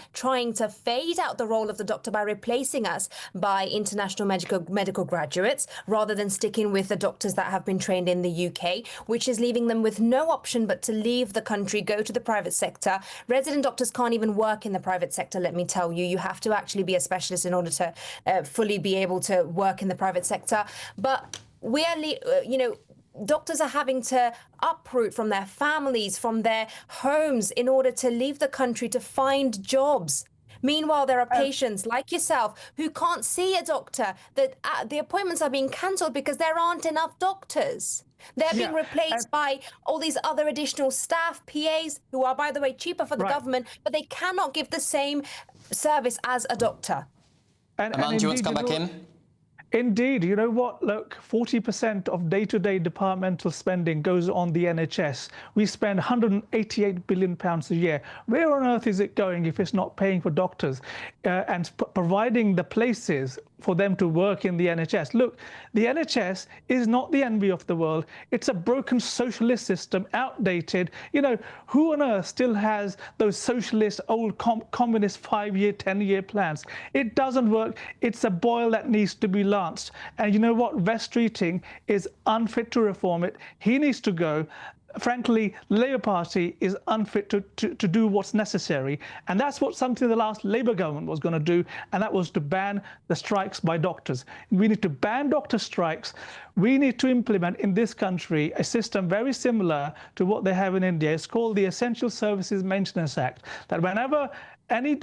S4: fade out the role of the doctor by replacing us by international medical graduates rather than sticking with the doctors that have been trained in the UK, which is leaving them with no option but to leave the country, go to the private sector. Resident doctors can't even work in the private sector, let me tell you. You have to actually be a specialist in order to fully be able to work in the private sector. But we are, doctors are having to uproot from their families, from their homes in order to leave the country to find jobs. Meanwhile, there are patients like yourself who can't see a doctor, that the appointments are being cancelled because there aren't enough doctors. They're being replaced by all these other additional staff, PAs, who are, by the way, cheaper for the government, but they cannot give the same service as a doctor.
S10: Aman, do you want to come back in?
S5: Indeed. You know what? Look, 40% of day-to-day departmental spending goes on the NHS. We spend £188 billion a year. Where on earth is it going if it's not paying for doctors and providing the places for them to work in the NHS? Look, the NHS is not the envy of the world. It's a broken socialist system, outdated. You know, who on earth still has those socialist, old communist 5-year, 10-year plans? It doesn't work. It's a boil that needs to be lanced. And you know what? Wes Streeting is unfit to reform it. He needs to go. Frankly, the Labour Party is unfit to do what's necessary. And that's what something the last Labour government was going to do, and that was to ban the strikes by doctors. We need to ban doctor strikes. We need to implement in this country a system very similar to what they have in India. It's called the Essential Services Maintenance Act, that whenever any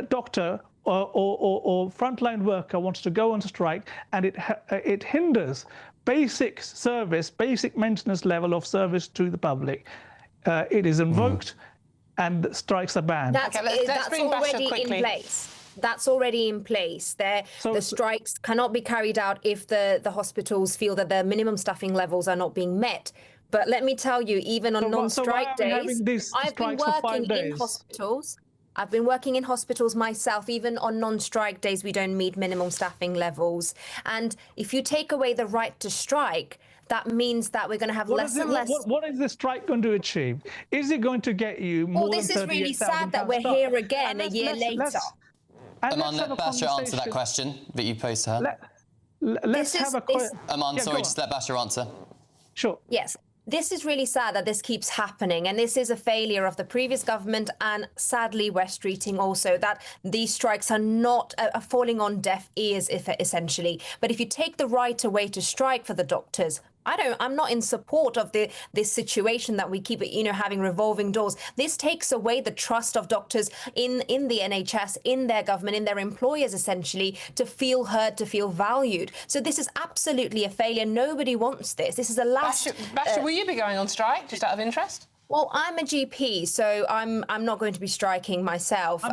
S5: doctor or frontline worker wants to go on strike, and it hinders basic service, basic maintenance level of service to the public, it is invoked, and strikes are banned.
S4: That's already in place. That's already in place. The strikes cannot be carried out if the hospitals feel that the minimum staffing levels are not being met. But let me tell you, even on non-strike days, I've been working in hospitals. I've been working in hospitals myself. Even on non-strike days, we don't meet minimum staffing levels. And if you take away the right to strike, that means that we're going to have less and less.
S5: What is the strike going to achieve? Is it going to get you more than 38,000
S4: This is really sad that we're here again a year later.
S10: Aman, let Basha answer that question that you posed to her.
S5: Let's have a question.
S10: Aman, sorry, just let Basha answer.
S5: Sure.
S4: Yes. This is really sad that this keeps happening, and this is a failure of the previous government, and sadly West Streeting also, that these strikes are not falling on deaf ears, essentially. But if you take the right away to strike for the doctors, I'm not in support of this situation that we keep, having revolving doors. This takes away the trust of doctors in the NHS, in their government, in their employers, essentially, to feel heard, to feel valued. So this is absolutely a failure. Nobody wants this. This is a last...
S11: Basha, will you be going on strike, just out of interest?
S4: Well, I'm a GP, so I'm not going to be striking myself.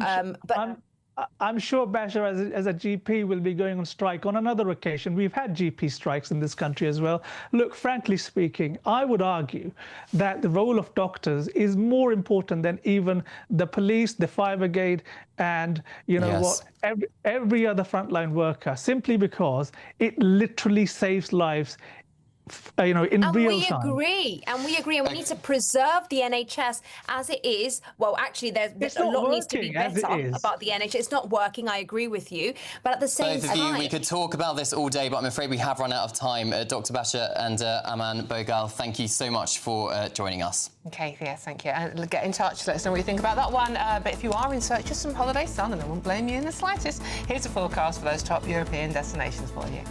S5: I'm sure Basha, as a GP, will be going on strike on another occasion. We've had GP strikes in this country as well. Look, frankly speaking, I would argue that the role of doctors is more important than even the police, the fire brigade, and every other frontline worker, simply because it literally saves lives. In real time.
S4: And we agree, and we need to preserve the NHS as it is. Well, actually, there's a lot needs to be better about the NHS. It's not working, I agree with you, but at the same time...
S10: Both of you, we could talk about this all day, but I'm afraid we have run out of time. Dr. Basha and Aman Bogal, thank you so much for joining us.
S11: OK, yes, thank you. And get in touch, let us know what you think about that one. But if you are in search of some holiday sun, and I won't blame you in the slightest, here's a forecast for those top European destinations for you.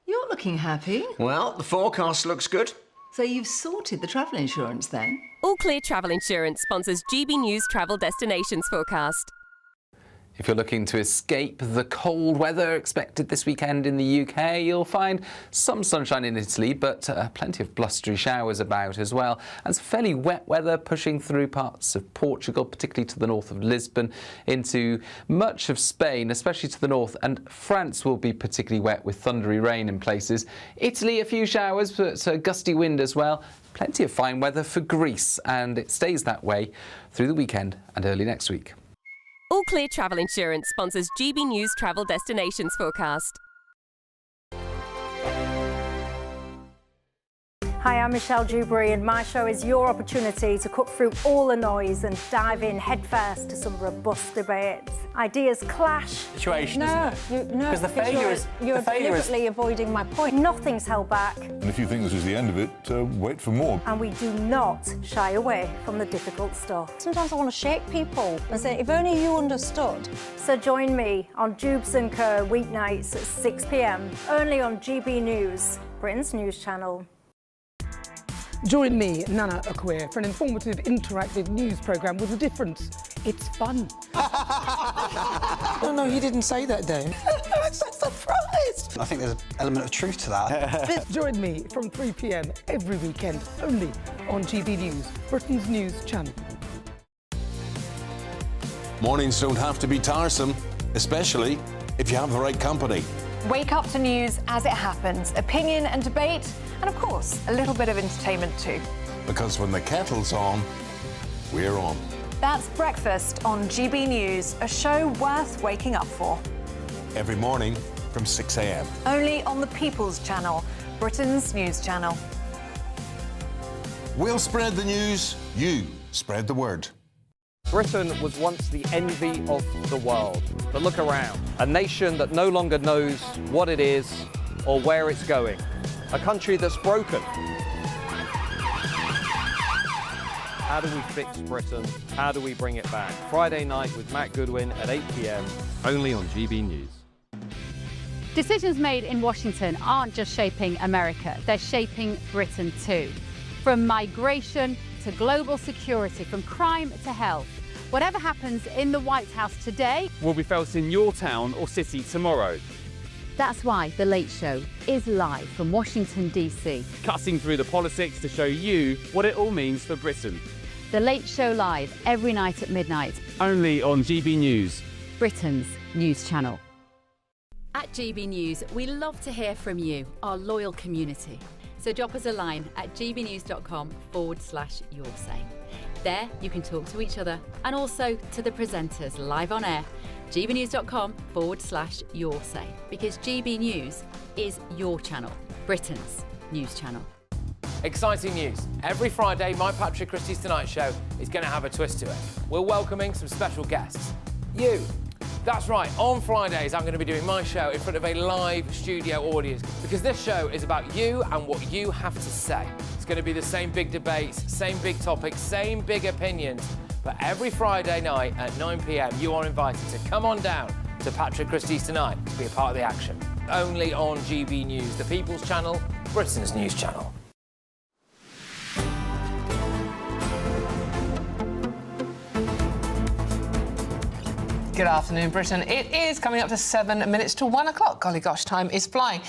S7: You're looking happy.
S8: Well, the forecast looks good.
S7: So you've sorted the travel insurance then?
S9: All Clear Travel Insurance sponsors GB News Travel Destinations Forecast.
S13: If you're looking to escape the cold weather expected this weekend in the UK, you'll find some sunshine in Italy, but plenty of blustery showers about as well. And some fairly wet weather pushing through parts of Portugal, particularly to the north of Lisbon, into much of Spain, especially to the north. And France will be particularly wet with thundery rain in places. Italy, a few showers, but gusty wind as well. Plenty of fine weather for Greece, and it stays that way through the weekend and early next week.
S9: All Clear Travel Insurance sponsors GB News Travel Destinations Forecast.
S25: Hi, I'm Michelle Dewberry, and my show is your opportunity to cut through all the noise and dive in headfirst to some robust debates. Ideas clash.
S26: Situation, isn't it?
S25: Because
S26: the failure is
S25: you're deliberately avoiding my point. Nothing's held back.
S27: And if you think this is the end of it, wait for more.
S25: And we do not shy away from the difficult stuff.
S28: Sometimes I want to shake people and say, if only you understood.
S25: So join me on Jubes & Co. weeknights at 6 p.m. only on GB News, Britain's news channel.
S29: Join me, Nana Akua, for an informative, interactive news programme with a difference. It's fun.
S30: No, he didn't say that, Dave.
S29: I'm so surprised.
S30: I think there's an element of truth to that.
S29: Join me from 3 p.m. every weekend, only on GB News, Britain's news channel.
S31: Mornings don't have to be tiresome, especially if you have the right company.
S32: Wake up to news as it happens, opinion and debate, and of course, a little bit of entertainment too.
S31: Because when the kettle's on, we're on.
S32: That's Breakfast on GB News, a show worth waking up for.
S31: Every morning from 6 a.m.
S32: Only on the People's Channel, Britain's news channel.
S31: We'll spread the news, you spread the word.
S33: Britain was once the envy of the world. But look around. A nation that no longer knows what it is or where it's going. A country that's broken. How do we fix Britain? How do we bring it back? Friday night with Matt Goodwin at 8 p.m. only on GB News.
S2: Decisions made in Washington aren't just shaping America, they're shaping Britain too. From migration to global security, from crime to health. Whatever happens in the White House today
S1: will be felt in your town or city tomorrow.
S2: That's why The Late Show is live from Washington, D.C.
S1: Cutting through the politics to show you what it all means for Britain.
S2: The Late Show live every night at midnight.
S1: Only on GB News,
S2: Britain's news channel. At GB News, we love to hear from you, our loyal community. So drop us a line at gbnews.com/yoursay. There you can talk to each other and also to the presenters live on air. gbnews.com/yoursay, because GB News is your channel, Britain's news channel.
S6: Exciting news. Every Friday, my Patrick Christie's Tonight Show is going to have a twist to it. We're welcoming some special guests. You. That's right, on Fridays I'm going to be doing my show in front of a live studio audience, because this show is about you and what you have to say. It's going to be the same big debates, same big topics, same big opinions, but every Friday night at 9 p.m. you are invited to come on down to Patrick Christie's Tonight to be a part of the action. Only on GB News, the People's Channel, Britain's news channel.
S11: Good afternoon, Britain. It is coming up to 7 minutes to 1 o'clock. Golly gosh, time is flying.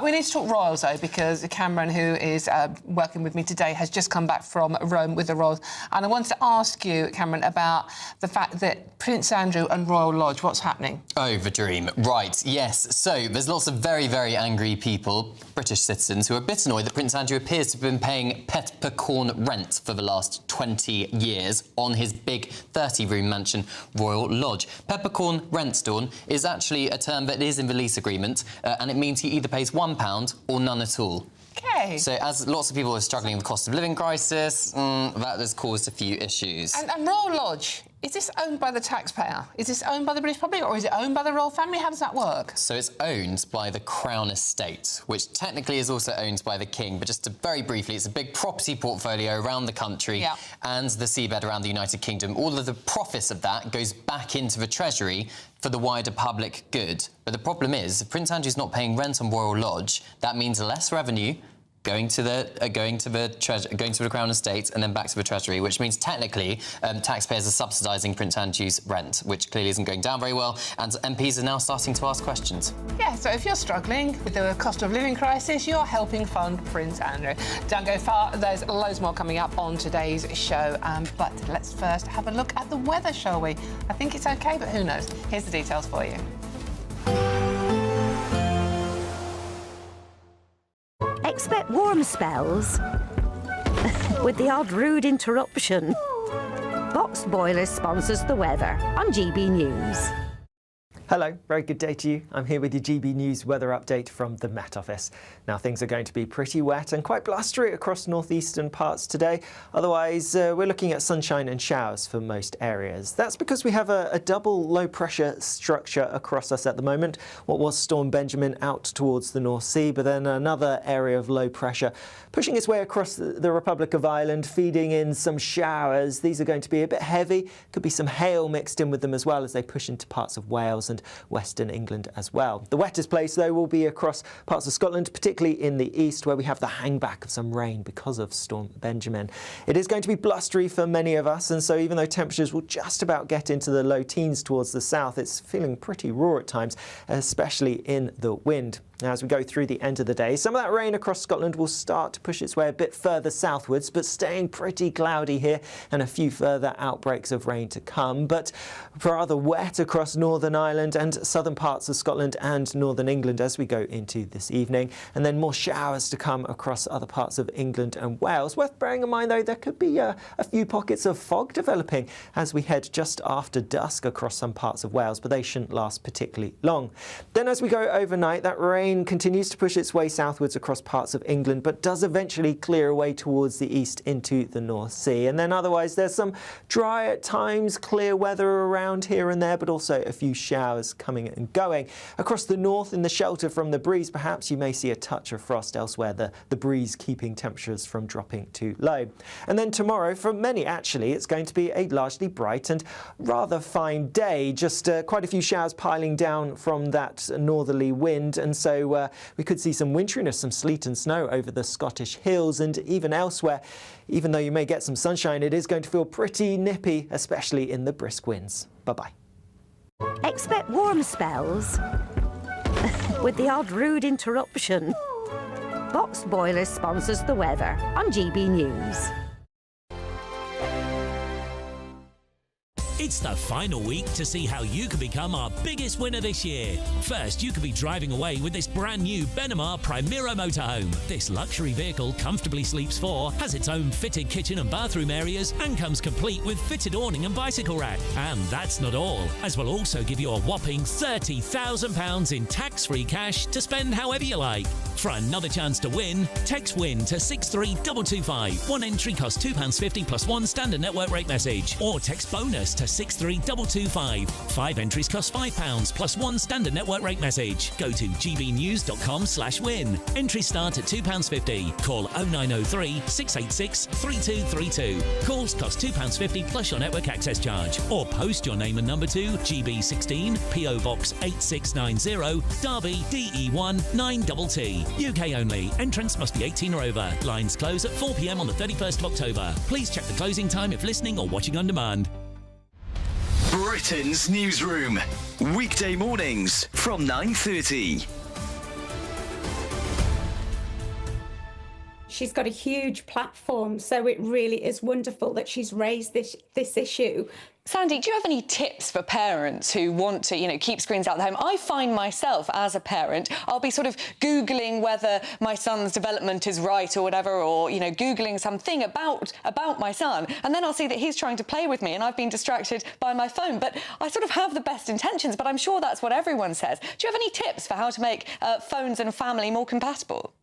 S11: We need to talk royals, though, because Cameron, who is working with me today, has just come back from Rome with the royals. And I wanted to ask you, Cameron, about the fact that Prince Andrew and Royal Lodge, what's happening?
S10: Oh, the dream. Right, yes. So there's lots of very, very angry people, British citizens, who are a bit annoyed that Prince Andrew appears to have been paying peppercorn rent for the last 20 years on his big 30-room mansion, Royal Lodge. Peppercorn rent, Dawn, is actually a term that is in the lease agreement, and it means he either pays £1 or none at all.
S11: Okay.
S10: So as lots of people are struggling with the cost of living crisis, that has caused a few issues.
S11: And Royal Lodge, is this owned by the taxpayer? Is this owned by the British public, or is it owned by the royal family? How does that work?
S10: So it's owned by the Crown Estate, which technically is also owned by the King. But just to very briefly, it's a big property portfolio around the country and the seabed around the United Kingdom. All of the profits of that goes back into the Treasury for the wider public good. But the problem is, if Prince Andrew's not paying rent on Royal Lodge, that means less revenue going to the Crown Estate and then back to the Treasury, which means technically taxpayers are subsidising Prince Andrew's rent, which clearly isn't going down very well, and MPs are now starting to ask questions.
S11: Yeah, so if you're struggling with the cost of living crisis, you're helping fund Prince Andrew. Don't go far, there's loads more coming up on today's show, but let's first have a look at the weather, shall we? I think it's OK, but who knows? Here's the details for you.
S12: Expect warm spells with the odd rude interruption. Boxed Boilers sponsors the weather on GB News.
S14: Hello, very good day to you. I'm here with your GB News weather update from the Met Office. Now, things are going to be pretty wet and quite blustery across northeastern parts today. Otherwise, we're looking at sunshine and showers for most areas. That's because we have a double low-pressure structure across us at the moment. What was Storm Benjamin out towards the North Sea, but then another area of low pressure pushing its way across the Republic of Ireland, feeding in some showers. These are going to be a bit heavy. Could be some hail mixed in with them as well as they push into parts of Wales and Western England as well. The wettest place, though, will be across parts of Scotland, particularly in the east, where we have the hangback of some rain because of Storm Benjamin. It is going to be blustery for many of us, and so even though temperatures will just about get into the low teens towards the south, it's feeling pretty raw at times, especially in the wind. Now, as we go through the end of the day, some of that rain across Scotland will start to push its way a bit further southwards, but staying pretty cloudy here, and a few further outbreaks of rain to come. But rather wet across Northern Ireland and southern parts of Scotland and Northern England as we go into this evening. And then more showers to come across other parts of England and Wales. Worth bearing in mind, though, there could be a few pockets of fog developing as we head just after dusk across some parts of Wales, but they shouldn't last particularly long. Then as we go overnight, that rain continues to push its way southwards across parts of England, but does eventually clear away towards the east into the North Sea. And then otherwise there's some dry at times, clear weather around here and there, but also a few showers coming and going. Across the north, in the shelter from the breeze, perhaps you may see a touch of frost elsewhere, the breeze keeping temperatures from dropping too low. And then tomorrow, for many actually, it's going to be a largely bright and rather fine day, just quite a few showers piling down from that northerly wind, and so so we could see some winteriness, some sleet and snow over the Scottish hills and even elsewhere. Even though you may get some sunshine, it is going to feel pretty nippy, especially in the brisk winds. Bye-bye.
S12: Expect warm spells with the odd rude interruption. Box Boilers sponsors the weather on GB News.
S3: It's the final week to see how you can become our biggest winner this year. First, you could be driving away with this brand new Benamar Primera motorhome. This luxury vehicle comfortably sleeps 4, has its own fitted kitchen and bathroom areas, and comes complete with fitted awning and bicycle rack. And that's not all, as we'll also give you a whopping £30,000 in tax-free cash to spend however you like. For another chance to win, text WIN to 63225. One entry costs £2.50 plus one standard network rate message. Or text BONUS to 63225. 5 entries cost £5 plus one standard network rate message. Go to gbnews.com/win. Entries start at £2.50. Call 0903 686 3232. Calls cost £2.50 plus your network access charge. Or post your name and number to GB16 PO Box 8690 Derby DE1 9TT. UK only. Entrance must be 18 or over. Lines close at 4 p.m. on the 31st of October. Please check the closing time if listening or watching on demand.
S4: Britain's Newsroom. Weekday mornings from 9:30.
S5: She's got a huge platform, so it really is wonderful that she's raised this issue.
S15: Sandy, do you have any tips for parents who want to, keep screens out of the home? I find myself, as a parent, I'll be sort of Googling whether my son's development is right or whatever, or, Googling something about my son, and then I'll see that he's trying to play with me and I've been distracted by my phone. But I sort of have the best intentions, but I'm sure that's what everyone says. Do you have any tips for how to make phones and family more compatible?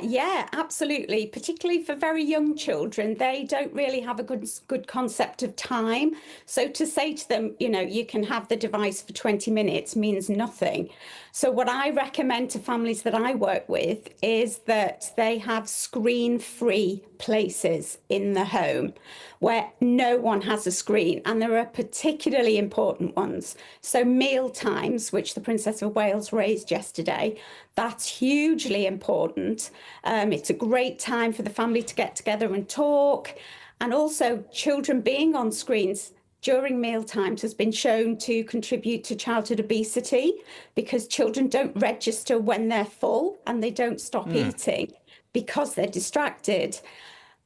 S5: Yeah, absolutely. Particularly for very young children, they don't really have a good concept of time. So to say to them, you can have the device for 20 minutes means nothing. So what I recommend to families that I work with is that they have screen-free places in the home where no one has a screen, and there are particularly important ones. So meal times, which the Princess of Wales raised yesterday, that's hugely important. It's a great time for the family to get together and talk. And also children being on screens during meal times has been shown to contribute to childhood obesity, because children don't register when they're full and they don't stop eating because they're distracted.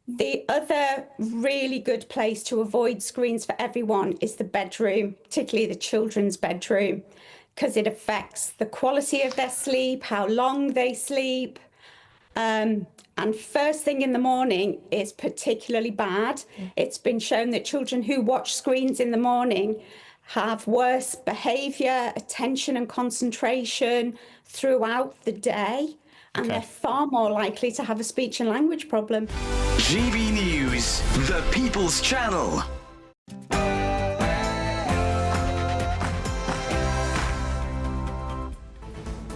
S5: The other really good place to avoid screens for everyone is the bedroom, particularly the children's bedroom, because it affects the quality of their sleep, how long they sleep. And first thing in the morning is particularly bad. It's been shown that children who watch screens in the morning have worse behaviour, attention and concentration throughout the day. And they're far more likely to have a speech and language problem.
S4: GB News, the People's Channel.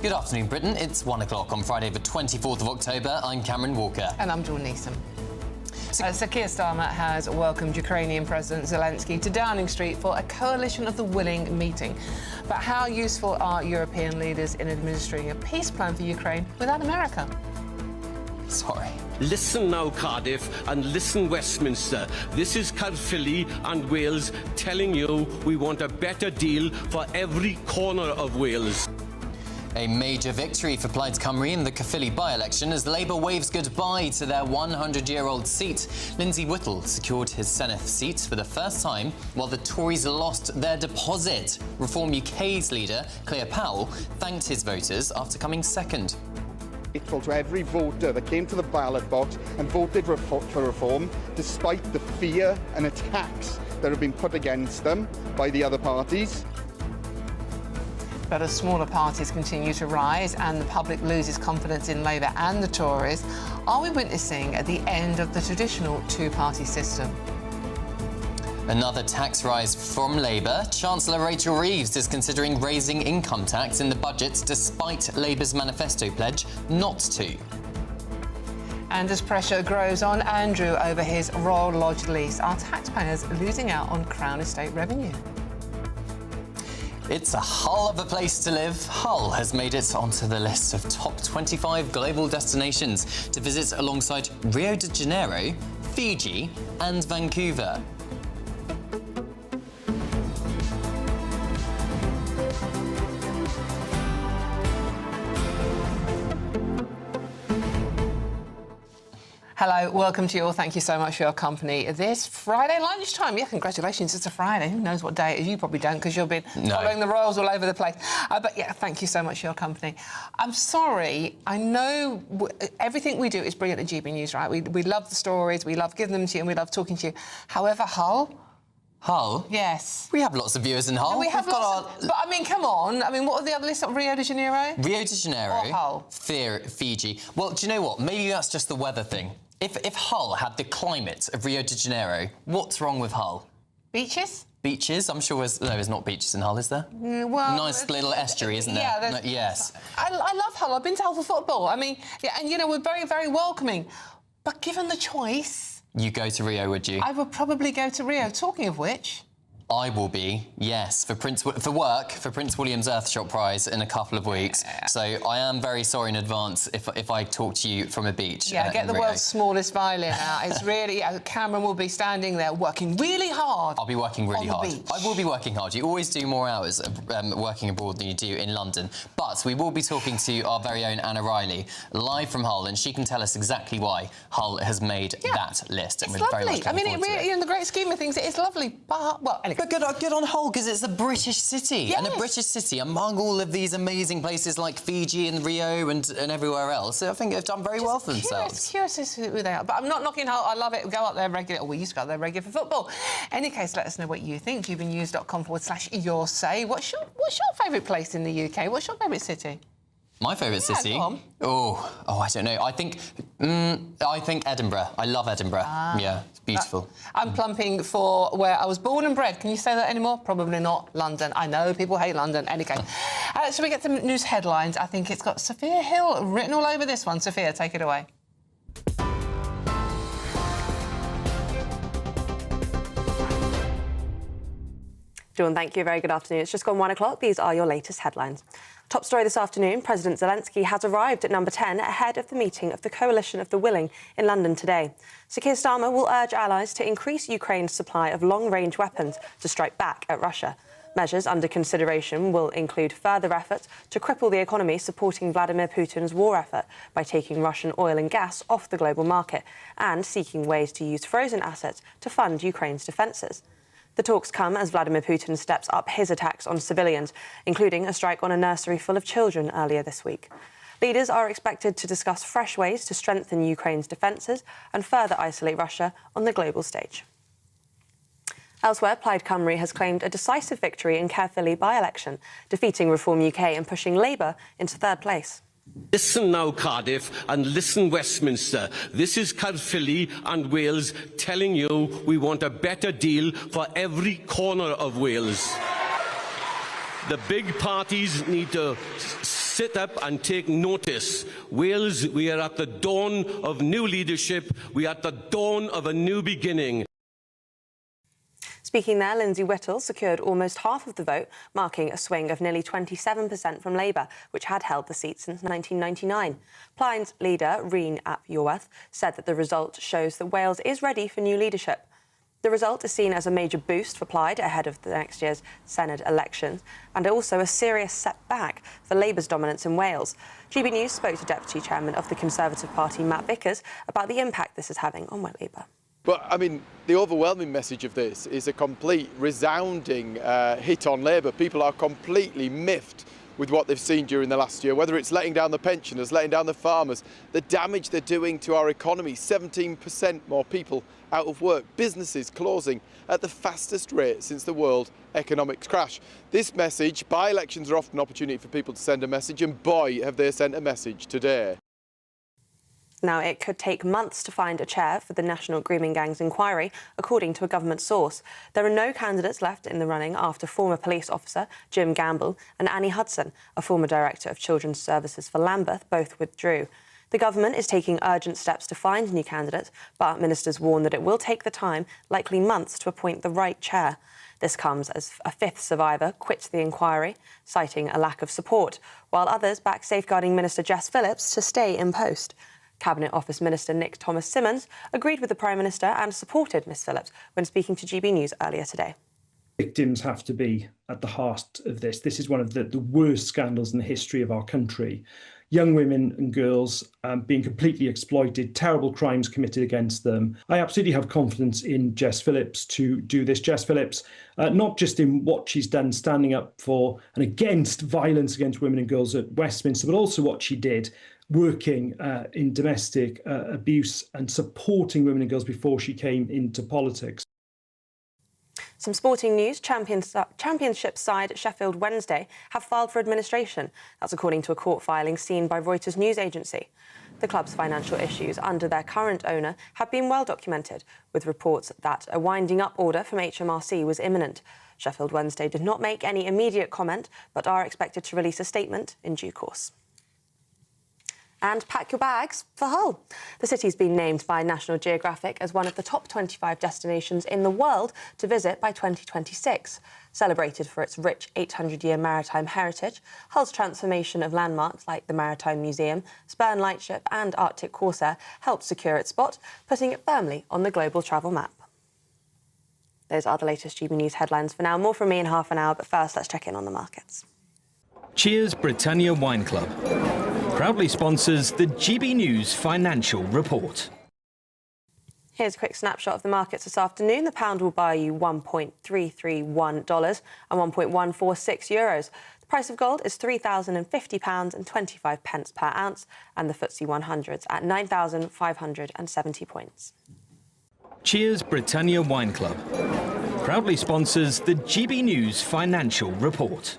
S10: Good afternoon, Britain. It's 1 o'clock on Friday, the 24th of October. I'm Cameron Walker.
S11: And I'm Dawn Neeson. Sir Keir Starmer has welcomed Ukrainian President Zelensky to Downing Street for a coalition of the willing meeting. But how useful are European leaders in administering a peace plan for Ukraine without America?
S10: Sorry.
S16: Listen now, Cardiff, and listen, Westminster. This is Caerphilly and Wales telling you we want a better deal for every corner of Wales.
S10: A major victory for Plaid Cymru in the Caerphilly by-election as Labour waves goodbye to their 100-year-old seat. Lindsay Whittle secured his Senedd seat for the first time, while the Tories lost their deposit. Reform UK's leader, Claire Powell, thanked his voters after coming second.
S17: Grateful to every voter that came to the ballot box and voted for reform, despite the fear and attacks that have been put against them by the other parties.
S11: But as smaller parties continue to rise and the public loses confidence in Labour and the Tories, are we witnessing the end of the traditional two-party system?
S10: Another tax rise from Labour. Chancellor Rachel Reeves is considering raising income tax in the budget despite Labour's manifesto pledge not to.
S11: And as pressure grows on Andrew over his Royal Lodge lease, are taxpayers losing out on Crown Estate revenue?
S10: It's a hull of a place to live. Hull has made it onto the list of top 25 global destinations to visit alongside Rio de Janeiro, Fiji and Vancouver.
S11: Hello, welcome to you all. Thank you so much for your company this Friday lunchtime. Yeah, congratulations, it's a Friday. Who knows what day it is? You probably don't, because you've been following the royals all over the place. But yeah, thank you so much for your company. I'm sorry, I know everything we do is brilliant at GB News, right? We love the stories, we love giving them to you, and we love talking to you. However,
S10: Hull?
S11: Yes.
S10: We have lots of viewers in Hull.
S11: No, we have lots of, but I mean, come on. I mean, what are the other lists? Rio de Janeiro?
S10: Rio de Janeiro.
S11: Or Hull?
S10: Fiji. Well, do you know what? Maybe that's just the weather thing. If Hull had the climate of Rio de Janeiro, what's wrong with Hull?
S11: Beaches?
S10: Beaches? I'm sure there's not beaches in Hull, is there?
S11: Well,
S10: nice little estuary, isn't there?
S11: Yeah,
S10: no, yes.
S11: I love Hull. I've been to Hull for football. I mean, yeah, and you know, we're very, very welcoming. But given the choice,
S10: you go to Rio, would you?
S11: I would probably go to Rio. Talking of which,
S10: I will be, yes, for Prince William's Earthshot Prize in a couple of weeks. So I am very sorry in advance if I talk to you from a beach.
S11: Yeah, get the
S10: Rio.
S11: world's smallest violin out. It's really, Cameron will be standing there working really hard.
S10: I'll be working really hard.
S11: Beach.
S10: I will be working hard. You always do more hours working abroad than you do in London. But we will be talking to our very own Anna Riley, live from Hull, and she can tell us exactly why Hull has made that list.
S11: It's lovely. I mean, it really, in the great scheme of things, it is lovely. But, well, anyway.
S10: But good on Hull, because it's a British city.
S11: Yes.
S10: And a British city among all of these amazing places like Fiji and Rio and everywhere else. So I think they've done very well for themselves.
S11: Curious as to who they are. But I'm not knocking Hull. I love it. We go up there regular. We used to go up there regular for football. Any case, let us know what you think. gbnews.com/your say. What's your favourite place in the UK? What's your favourite city?
S10: My favourite city?
S11: Go on.
S10: Oh, I don't know. I think Edinburgh. I love Edinburgh. Yeah, it's beautiful.
S11: I'm plumping for where I was born and bred. Can you say that anymore? Probably not. London. I know people hate London. Any case. Shall we get some news headlines? I think it's got Sophia Hill written all over this one. Sophia, take it away.
S7: Dawn, thank you. Very good afternoon. It's just gone 1 o'clock. These are your latest headlines. Top story this afternoon, President Zelensky has arrived at number 10 ahead of the meeting of the Coalition of the Willing in London today. Sir Keir Starmer will urge allies to increase Ukraine's supply of long-range weapons to strike back at Russia. Measures under consideration will include further efforts to cripple the economy supporting Vladimir Putin's war effort by taking Russian oil and gas off the global market and seeking ways to use frozen assets to fund Ukraine's defences. The talks come as Vladimir Putin steps up his attacks on civilians, including a strike on a nursery full of children earlier this week. Leaders are expected to discuss fresh ways to strengthen Ukraine's defences and further isolate Russia on the global stage. Elsewhere, Plaid Cymru has claimed a decisive victory in Caerphilly by-election, defeating Reform UK and pushing Labour into third place.
S16: Listen now, Cardiff, and listen, Westminster. This is Caerphilly and Wales telling you we want a better deal for every corner of Wales. The big parties need to sit up and take notice. Wales, we are at the dawn of new leadership. We are at the dawn of a new beginning.
S7: Speaking there, Lindsay Whittle secured almost half of the vote, marking a swing of nearly 27% from Labour, which had held the seat since 1999. Plaid's leader, Reen ap Iorwerth, said that the result shows that Wales is ready for new leadership. The result is seen as a major boost for Plaid ahead of the next year's Senedd elections and also a serious setback for Labour's dominance in Wales. GB News spoke to Deputy Chairman of the Conservative Party, Matt Vickers, about the impact this is having on Labour.
S8: But, I mean, the overwhelming message of this is a complete, resounding hit on Labour. People are completely miffed with what they've seen during the last year, whether it's letting down the pensioners, letting down the farmers, the damage they're doing to our economy, 17% more people out of work, businesses closing at the fastest rate since the world economic crash. This message, by-elections are often an opportunity for people to send a message, and boy, have they sent a message today.
S7: Now, it could take months to find a chair for the National Grooming Gangs inquiry, according to a government source. There are no candidates left in the running after former police officer Jim Gamble and Annie Hudson, a former director of Children's Services for Lambeth, both withdrew. The government is taking urgent steps to find new candidates, but ministers warn that it will take the time, likely months, to appoint the right chair. This comes as a fifth survivor quit the inquiry, citing a lack of support, while others back Safeguarding Minister Jess Phillips to stay in post. Cabinet Office Minister Nick Thomas-Symonds agreed with the Prime Minister and supported Ms Phillips when speaking to GB News earlier today.
S9: Victims have to be at the heart of this. This is one of the worst scandals in the history of our country. Young women and girls being completely exploited, terrible crimes committed against them. I absolutely have confidence in Jess Phillips to do this. Jess Phillips, not just in what she's done standing up for and against violence against women and girls at Westminster, but also what she did working in domestic abuse and supporting women and girls before she came into politics.
S7: Some sporting news. Championship side Sheffield Wednesday have filed for administration. That's according to a court filing seen by Reuters news agency. The club's financial issues under their current owner have been well documented, with reports that a winding up order from HMRC was imminent. Sheffield Wednesday did not make any immediate comment, but are expected to release a statement in due course. And pack your bags for Hull. The city's been named by National Geographic as one of the top 25 destinations in the world to visit by 2026. Celebrated for its rich 800-year maritime heritage, Hull's transformation of landmarks like the Maritime Museum, Spurn Lightship and Arctic Corsair helped secure its spot, putting it firmly on the global travel map. Those are the latest GB News headlines for now. More from me in half an hour, but first let's check in on the markets.
S13: Cheers Britannia Wine Club proudly sponsors the GB News Financial Report.
S7: Here's a quick snapshot of the markets this afternoon. The pound will buy you $1.331 and €1.146. The price of gold is £3,050 and 25 pence per ounce, and the FTSE 100's at 9,570 points.
S13: Cheers Britannia Wine Club proudly sponsors the GB News Financial Report.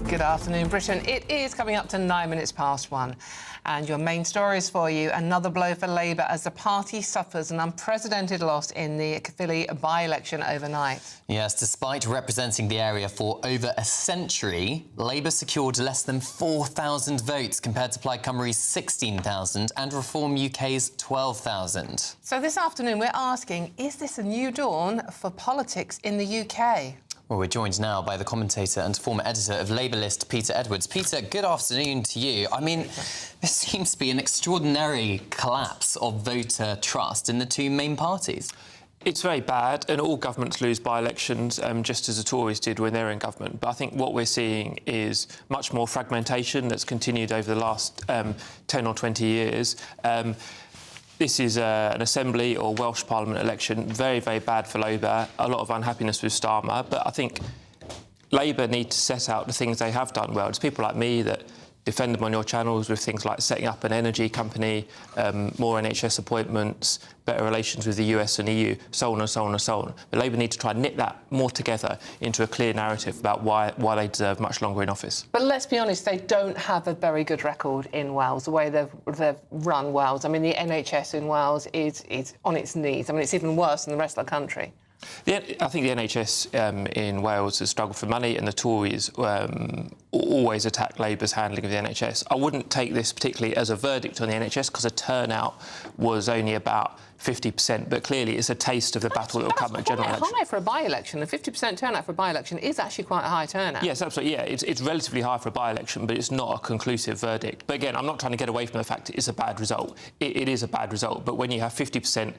S11: Good afternoon, Britain. It is coming up to 9 minutes past 1. And your main stories for you. Another blow for Labour as the party suffers an unprecedented loss in the Caerphilly by-election overnight.
S10: Yes, despite representing the area for over a century, Labour secured less than 4,000 votes compared to Plaid Cymru's 16,000 and Reform UK's 12,000.
S11: So this afternoon we're asking, is this a new dawn for politics in the UK?
S10: Well, we're joined now by the commentator and former editor of Labour List, Peter Edwards. Peter, good afternoon to you. I mean, there seems to be an extraordinary collapse of voter trust in the two main parties.
S18: It's very bad, and all governments lose by-elections, just as the Tories did when they were in government. But I think what we're seeing is much more fragmentation that's continued over the last 10 or 20 years. This is an Assembly or Welsh Parliament election, very, very bad for Labour, a lot of unhappiness with Starmer, but I think Labour need to set out the things they have done well. It's people like me that defend them on your channels with things like setting up an energy company, more NHS appointments, better relations with the US and EU, so on and so on and so on. But Labour need to try and knit that more together into a clear narrative about why they deserve much longer in office.
S11: But let's be honest, they don't have a very good record in Wales, the way they've run Wales. I mean, the NHS in Wales is on its knees. I mean, it's even worse than the rest of the country.
S18: I think the NHS in Wales has struggled for money, and the Tories always attack Labour's handling of the NHS. I wouldn't take this particularly as a verdict on the NHS because the turnout was only about 50%, but clearly it's a taste of the battle that will come at general election.
S11: High for a by-election. A 50% turnout for a by-election is actually quite a high turnout.
S18: Yes, absolutely. Yeah, it's relatively high for a by-election, but it's not a conclusive verdict. But again, I'm not trying to get away from the fact it's a bad result. It is a bad result, but when you have 50%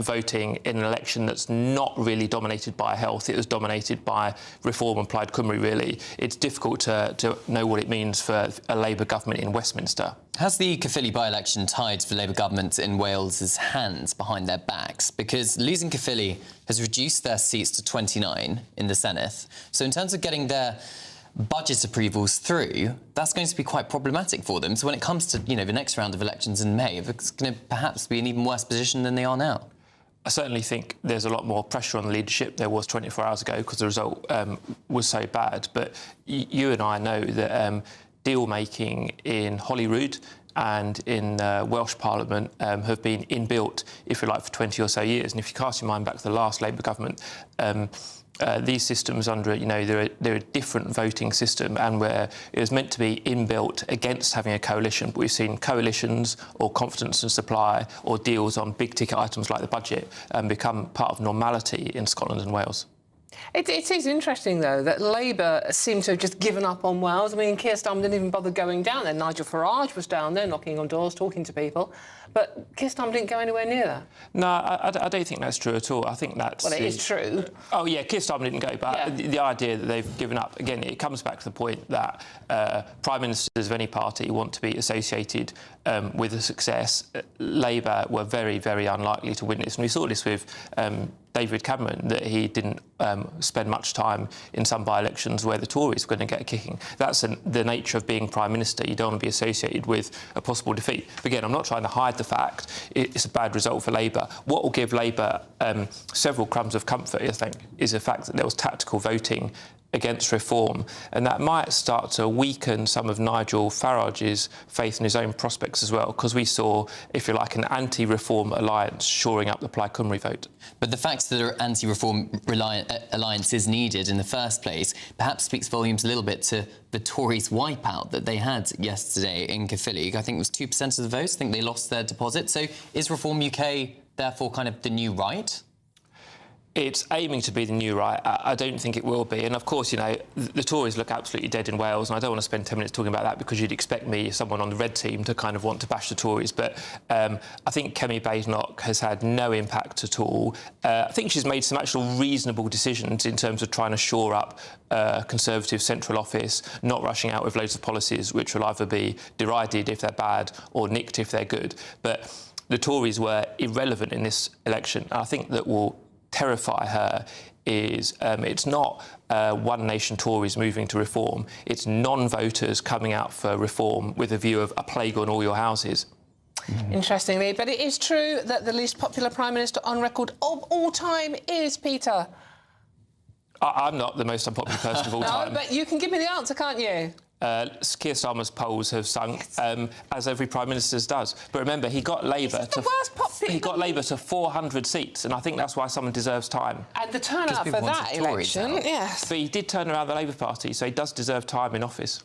S18: voting in an election that's not really dominated by health, it was dominated by Reform and Plaid Cymru, really, it's difficult to know what it means for a Labour government in Westminster.
S10: Has the Caerphilly by-election tied the Labour government in Wales's hands behind their backs? Because losing Caerphilly has reduced their seats to 29 in the Senedd. So in terms of getting their budget approvals through, that's going to be quite problematic for them. So when it comes to, the next round of elections in May, it's going to perhaps be an even worse position than they are now.
S18: I certainly think there's a lot more pressure on the leadership there was 24 hours ago because the result was so bad. But you and I know that deal-making in Holyrood and in Welsh Parliament have been inbuilt, if you like, for 20 or so years. And if you cast your mind back to the last Labour government, these systems under, they're a different voting system, and where it was meant to be inbuilt against having a coalition. But we've seen coalitions or confidence and supply or deals on big ticket items like the budget become part of normality in Scotland and Wales.
S11: It is interesting, though, that Labour seem to have just given up on Wales. I mean, Keir Starmer didn't even bother going down there. Nigel Farage was down there knocking on doors, talking to people. But Keir Starmer didn't go anywhere near that.
S18: No, I don't think that's true at all. I think that's...
S11: Well, it is true.
S18: Oh, yeah, Keir Starmer didn't go, but the idea that they've given up, again, it comes back to the point that Prime Ministers of any party want to be associated with a success. Labour were very, very unlikely to win this. And we saw this with David Cameron, that he didn't spend much time in some by-elections where the Tories were going to get a kicking. That's the nature of being Prime Minister. You don't want to be associated with a possible defeat. But again, I'm not trying to hide the fact it's a bad result for Labour. What will give Labour several crumbs of comfort, I think, is the fact that there was tactical voting against reform, and that might start to weaken some of Nigel Farage's faith in his own prospects as well, because we saw, if you like, an anti-reform alliance shoring up the Plaid Cymru vote.
S10: But the fact that an anti-reform alliance is needed in the first place perhaps speaks volumes a little bit to the Tories' wipeout that they had yesterday in Caerphilly. I think it was 2% of the votes. I think they lost their deposit. So is Reform UK therefore kind of the new right?
S18: It's aiming to be the new right. I don't think it will be. And of course, the Tories look absolutely dead in Wales, and I don't want to spend 10 minutes talking about that because you'd expect me, someone on the red team, to kind of want to bash the Tories. But I think Kemi Badenoch has had no impact at all. I think she's made some actual reasonable decisions in terms of trying to shore up Conservative central office, not rushing out with loads of policies which will either be derided if they're bad or nicked if they're good. But the Tories were irrelevant in this election. I think that will terrify her is it's not One Nation Tories moving to reform, it's non-voters coming out for reform with a view of a plague on all your houses.
S11: Interestingly, but it is true that the least popular Prime Minister on record of all time is Peter.
S18: I'm not the most unpopular person of all time.
S11: No, but you can give me the answer, can't you?
S18: Keir Starmer's polls have sunk, as every Prime Minister's does. But remember, he got Labour to 400 seats, and I think that's why someone deserves time.
S11: And the turnout for that election, yes.
S18: But he did turn around the Labour Party, so he does deserve time in office.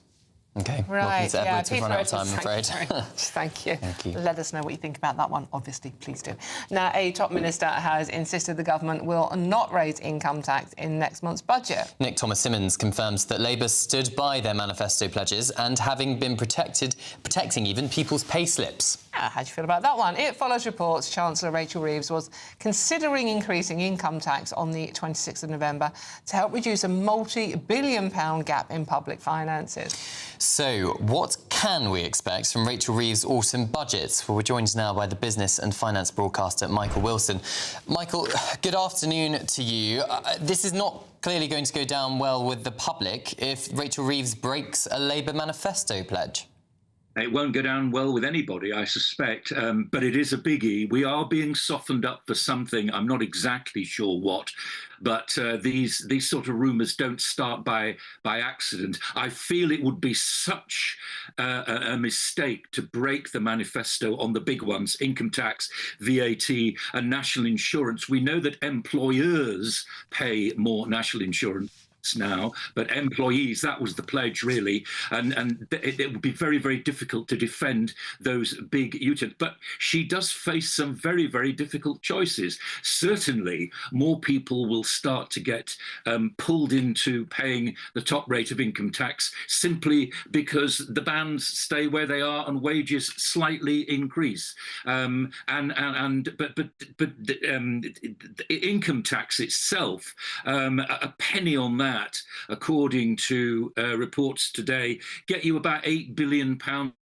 S10: OK,
S11: right,
S10: well, Peter Edwards,
S11: Peter
S10: we've run out of time,
S11: Edwards,
S10: I'm afraid.
S11: Thank you.
S10: Thank you.
S11: Let us know what you think about that one, obviously, please do. Now, a top minister has insisted the government will not raise income tax in next month's budget.
S10: Nick Thomas-Symonds confirms that Labour stood by their manifesto pledges and having been protecting even people's pay slips.
S11: How do you feel about that one? It follows reports Chancellor Rachel Reeves was considering increasing income tax on the 26th of November to help reduce a multi-billion-pound gap in public finances.
S10: So, what can we expect from Rachel Reeves' autumn budget? Well, we're joined now by the business and finance broadcaster, Michael Wilson. Michael, good afternoon to you. This is not clearly going to go down well with the public if Rachel Reeves breaks a Labour manifesto pledge.
S19: It won't go down well with anybody, I suspect, but it is a biggie. We are being softened up for something. I'm not exactly sure what, but these sort of rumours don't start by accident. I feel it would be such a mistake to break the manifesto on the big ones, income tax, VAT and national insurance. We know that employers pay more national insurance now, but employees, that was the pledge really, and it would be very, very difficult to defend those big U-turns. But she does face some very, very difficult choices. Certainly more people will start to get pulled into paying the top rate of income tax simply because the bands stay where they are and wages slightly increase. But income tax itself, a penny on that, according to reports today, get you about £8 billion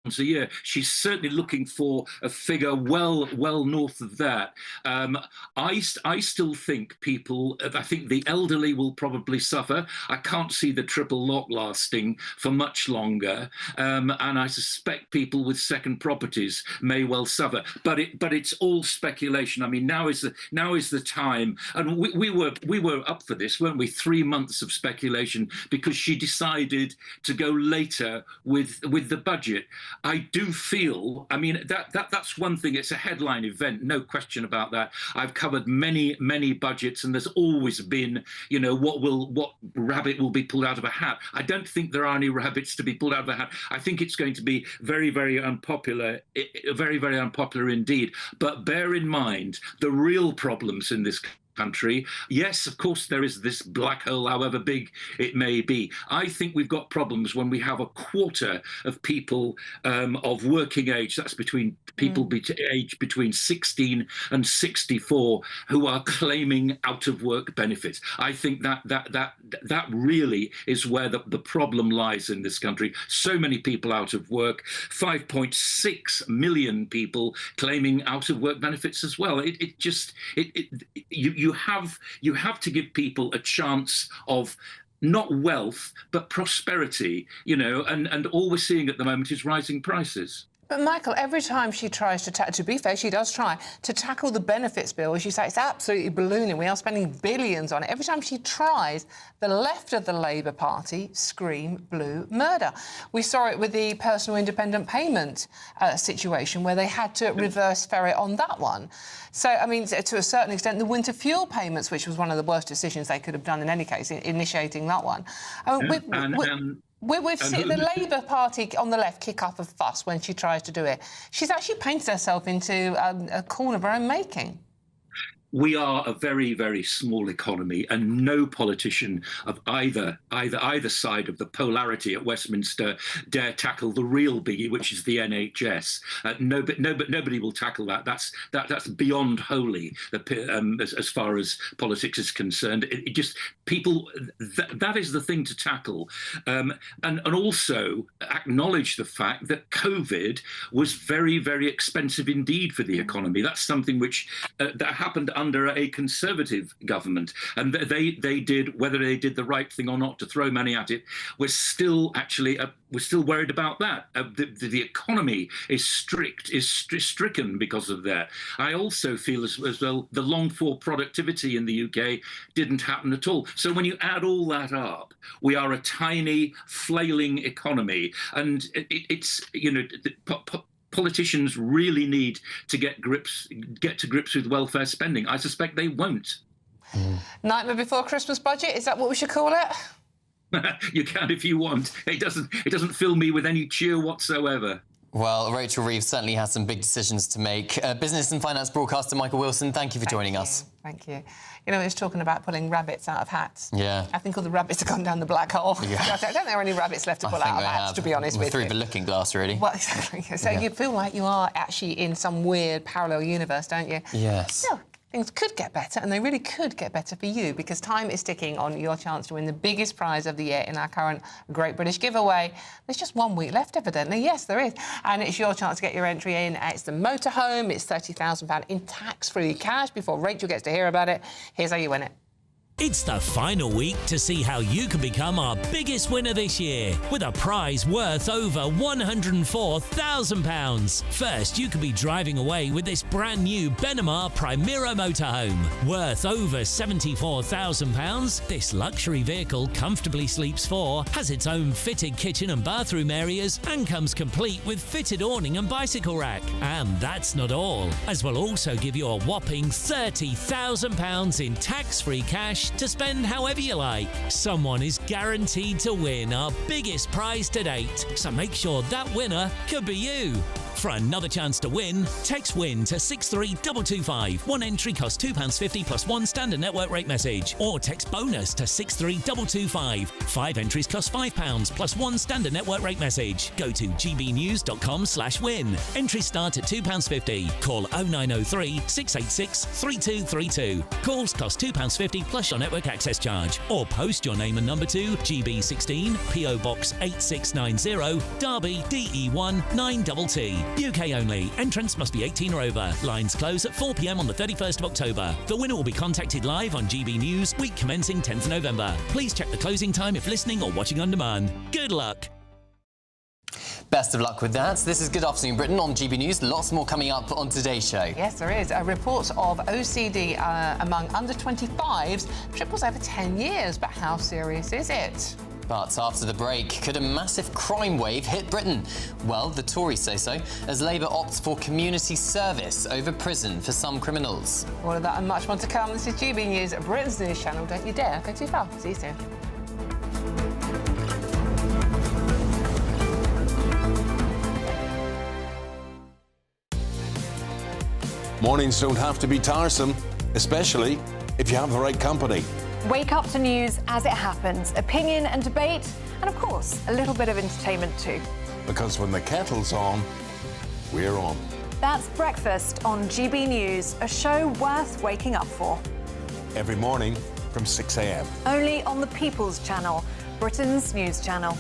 S19: a year. She's certainly looking for a figure well north of that. I still think I think the elderly will probably suffer. I can't see the triple lock lasting for much longer, and I suspect people with second properties may well suffer. But it's all speculation. I mean, now is the time, and we were up for this, weren't we? 3 months of speculation because she decided to go later with the budget. I do feel, I mean, that's one thing. It's a headline event, no question about that. I've covered many budgets, and there's always been, you know, what rabbit will be pulled out of a hat. I don't think there are any rabbits to be pulled out of a hat. I think it's going to be very unpopular, very unpopular indeed. But bear in mind the real problems in this country. Yes, of course, there is this black hole, however big it may be. I think we've got problems when we have a quarter of people of working age, that's between people aged between 16 and 64, who are claiming out of work benefits. I think that really is where the problem lies in this country. So many people out of work, 5.6 million people claiming out of work benefits as well. You have to give people a chance of not wealth, but prosperity, you know, and all we're seeing at the moment is rising prices.
S11: But, Michael, every time she tries to be fair, she does try to tackle the benefits bill, as you say, it's absolutely ballooning. We are spending billions on it. Every time she tries, the left of the Labour Party scream blue murder. We saw it with the personal independent payment situation, where they had to reverse ferret on that one. So, I mean, to a certain extent, the winter fuel payments, which was one of the worst decisions they could have done in any case, initiating that one. We've seen the Labour Party on the left kick up a fuss when she tries to do it. She's actually painted herself into a corner of her own making.
S19: We are a very small economy, and no politician of either side of the polarity at Westminster dare tackle the real biggie, which is the NHS. Nobody will tackle that. That's beyond holy as far as politics is concerned. It just people that is the thing to tackle, and also acknowledge the fact that COVID was very expensive indeed for the economy. That's something which that happened under a Conservative government, and they did, whether they did the right thing or not to throw money at it, we're still worried about that. The economy is stricken because of that. I also feel as well the longed for productivity in the UK didn't happen at all. So when you add all that up, we are a tiny flailing economy, and it's, you know, politicians really need to get to grips with welfare spending. I suspect they won't.
S11: Nightmare before Christmas budget, is that what we should call it?
S19: You can if you want. It doesn't fill me with any cheer whatsoever.
S10: Well, Rachel Reeves certainly has some big decisions to make. Business and finance broadcaster Michael Wilson, thank you for joining us.
S11: Thank you. You know, it's talking about pulling rabbits out of hats.
S10: Yeah.
S11: I think all the rabbits have gone down the black hole.
S10: Yeah.
S11: I don't think there are any rabbits left to pull out of hats, to be honest with you.
S10: Through the looking glass, really.
S11: Well, exactly. So you feel like you are actually in some weird parallel universe, don't you?
S10: Yes.
S11: So, things could get better, and they really could get better for you, because time is ticking on your chance to win the biggest prize of the year in our current Great British Giveaway. There's just 1 week left, evidently. Yes, there is. And it's your chance to get your entry in. It's the motorhome. It's £30,000 in tax-free cash. Before Rachel gets to hear about it, here's how you win it.
S3: It's the final week to see how you can become our biggest winner this year, with a prize worth over £104,000. First, you could be driving away with this brand new Benamar Primera motorhome. Worth over £74,000, this luxury vehicle comfortably sleeps 4, has its own fitted kitchen and bathroom areas, and comes complete with fitted awning and bicycle rack. And that's not all, as we'll also give you a whopping £30,000 in tax-free cash to spend however you like. Someone is guaranteed to win our biggest prize to date, so make sure that winner could be you. For another chance to win, text WIN to 63225. One entry costs £2.50 plus one standard network rate message, or text BONUS to 63225. 5 entries cost £5 plus one standard network rate message. Go to gbnews.com/win. Entries start at £2.50. Call 0903 686 3232. Calls cost £2.50 plus your network access charge, or post your name and number to GB16 PO Box 8690 Derby DE1 9TT. UK only. Entrants must be 18 or over. Lines close at 4 p.m. on the 31st of October. The winner will be contacted live on GB News, week commencing 10th November. Please check the closing time if listening or watching on demand. Good luck.
S10: Best of luck with that. This is Good Afternoon Britain on GB News. Lots more coming up on today's show.
S11: Yes, there is. Reports of OCD among under 25s triples over 10 years. But how serious is it?
S10: But after the break, could a massive crime wave hit Britain? Well, the Tories say so, as Labour opts for community service over prison for some criminals.
S11: All of that and much more to come. This is GB News, Britain's news channel. Don't you dare go too far. See you soon.
S20: Mornings don't have to be tiresome, especially if you have the right company.
S21: Wake up to news as it happens, opinion and debate, and of course, a little bit of entertainment too.
S20: Because when the kettle's on, we're on.
S21: That's Breakfast on GB News, a show worth waking up for.
S20: Every morning from 6 a.m.
S21: Only on the People's Channel, Britain's news channel.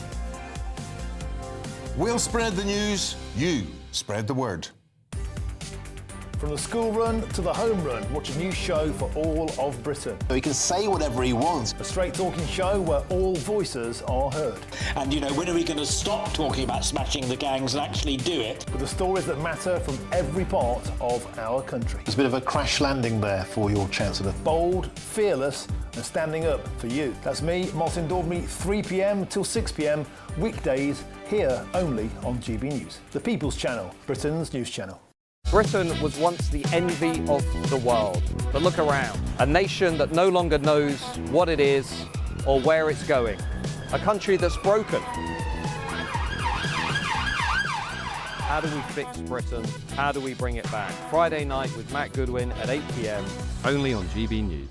S20: We'll spread the news, you spread the word.
S22: From the school run to the home run, watch a new show for all of Britain.
S23: He can say whatever he wants.
S22: A straight talking show where all voices are heard.
S24: And, you know, when are we going to stop talking about smashing the gangs and actually do it?
S22: With the stories that matter from every part of our country.
S23: There's a bit of a crash landing there for your Chancellor.
S22: Bold, fearless and standing up for you. That's me, Martin Daubney, 3 p.m. till 6 p.m, weekdays, here only on GB News. The People's Channel, Britain's news channel.
S33: Britain was once the envy of the world. But look around. A nation that no longer knows what it is or where it's going. A country that's broken. How do we fix Britain? How do we bring it back? Friday night with Matt Goodwin at 8 p.m, only on GB News.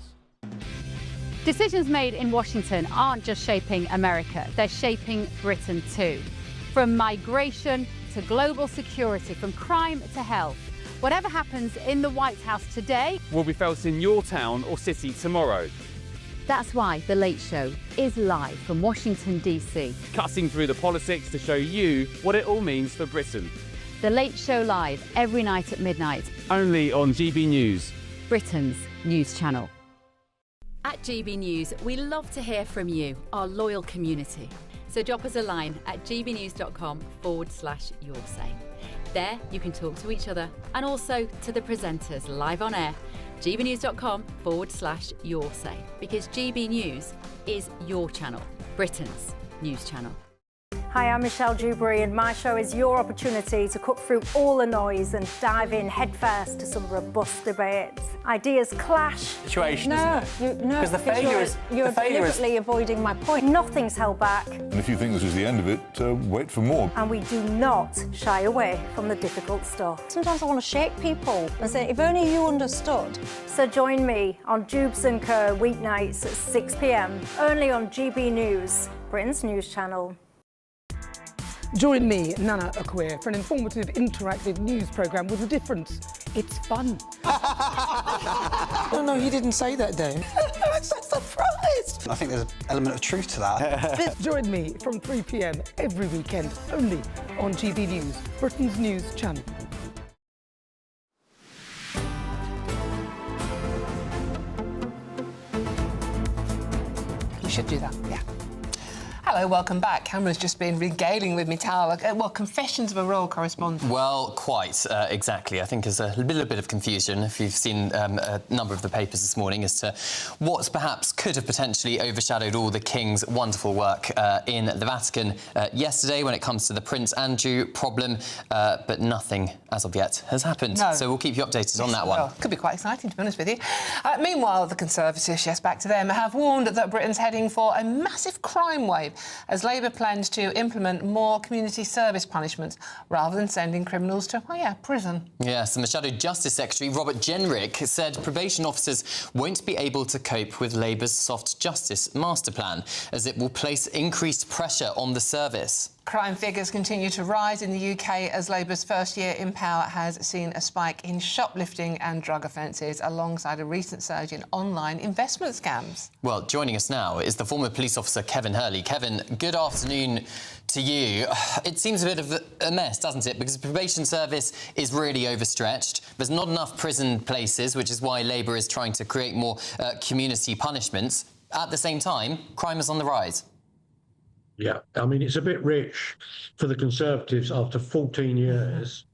S2: Decisions made in Washington aren't just shaping America, they're shaping Britain too. From migration to global security, from crime to health. Whatever happens in the White House today
S1: will be felt in your town or city tomorrow.
S2: That's why The Late Show is live from Washington, D.C.
S1: Cutting through the politics to show you what it all means for Britain.
S2: The Late Show live every night at midnight.
S1: Only on GB News,
S2: Britain's news channel. At GB News, we love to hear from you, our loyal community. So drop us a line at gbnews.com/yoursay. There you can talk to each other and also to the presenters live on air. gbnews.com/yoursay, because GB News is your channel, Britain's news channel.
S25: Hi, I'm Michelle Dewberry, and my show is your opportunity to cut through all the noise and dive in headfirst to some robust debates. Ideas clash.
S26: Situation,
S25: no,
S26: isn't it?
S25: No,
S26: because the failure is
S25: you're deliberately avoiding my point. Nothing's held back.
S27: And if you think this is the end of it, wait for more.
S25: And we do not shy away from the difficult stuff. Sometimes I want to shake people and say, if only you understood. So join me on Jubes and Kerr weeknights at 6 p.m, only on GB News, Britain's news channel.
S28: Join me, Nana Akua, for an informative, interactive news programme with a difference. It's fun.
S29: No, he didn't say that, Dave.
S28: I'm so surprised.
S29: I think there's an element of truth to that.
S28: Join me from 3 p.m. every weekend, only on GB News, Britain's news channel.
S11: You should do that, yeah. Hello, welcome back. Cameron's just been regaling with me, well, confessions of a royal correspondent.
S10: Well, quite exactly. I think there's a little bit of confusion, if you've seen a number of the papers this morning, as to what perhaps could have potentially overshadowed all the King's wonderful work in the Vatican yesterday when it comes to the Prince Andrew problem, but nothing as of yet has happened.
S11: No.
S10: So we'll keep you updated on that one.
S11: Well, could be quite exciting, to be honest with you. Meanwhile, the Conservatives, yes, back to them, have warned that Britain's heading for a massive crime wave as Labour plans to implement more community service punishments rather than sending criminals to, prison.
S10: Yes, and the Shadow Justice Secretary, Robert Jenrick, said probation officers won't be able to cope with Labour's soft justice master plan, as it will place increased pressure on the service.
S11: Crime figures continue to rise in the UK as Labour's first year in power has seen a spike in shoplifting and drug offences alongside a recent surge in online investment scams.
S10: Well, joining us now is the former police officer Kevin Hurley. Kevin, good afternoon to you. It seems a bit of a mess, doesn't it? Because the probation service is really overstretched. There's not enough prison places, which is why Labour is trying to create more community punishments. At the same time, crime is on the rise.
S30: Yeah, I mean, it's a bit rich for the Conservatives after 14 years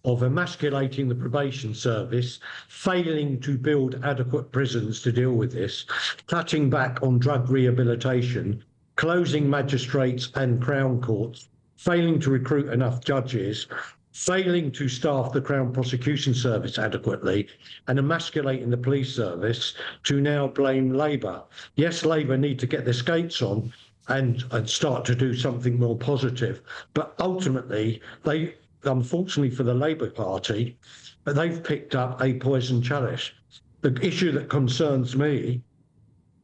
S30: of emasculating the probation service, failing to build adequate prisons to deal with this, cutting back on drug rehabilitation, closing magistrates and Crown courts, failing to recruit enough judges, failing to staff the Crown Prosecution Service adequately, and emasculating the police service, to now blame Labour. Yes, Labour need to get their skates on and start to do something more positive. But ultimately, they, unfortunately for the Labour Party, they've picked up a poison chalice. The issue that concerns me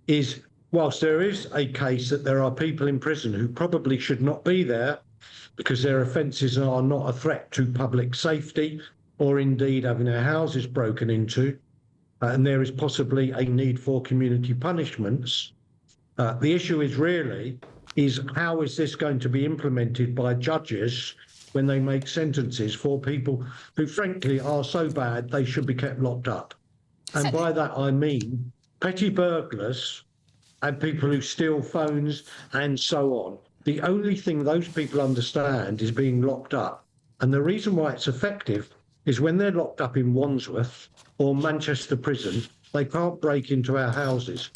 S30: is, whilst there is a case that there are people in prison who probably should not be there because their offences are not a threat to public safety or indeed having their houses broken into, and there is possibly a need for community punishments, the issue is how is this going to be implemented by judges when they make sentences for people who frankly are so bad they should be kept locked up. And by that I mean petty burglars and people who steal phones and so on. The only thing those people understand is being locked up. And the reason why it's effective is when they're locked up in Wandsworth or Manchester prison, they can't break into our houses.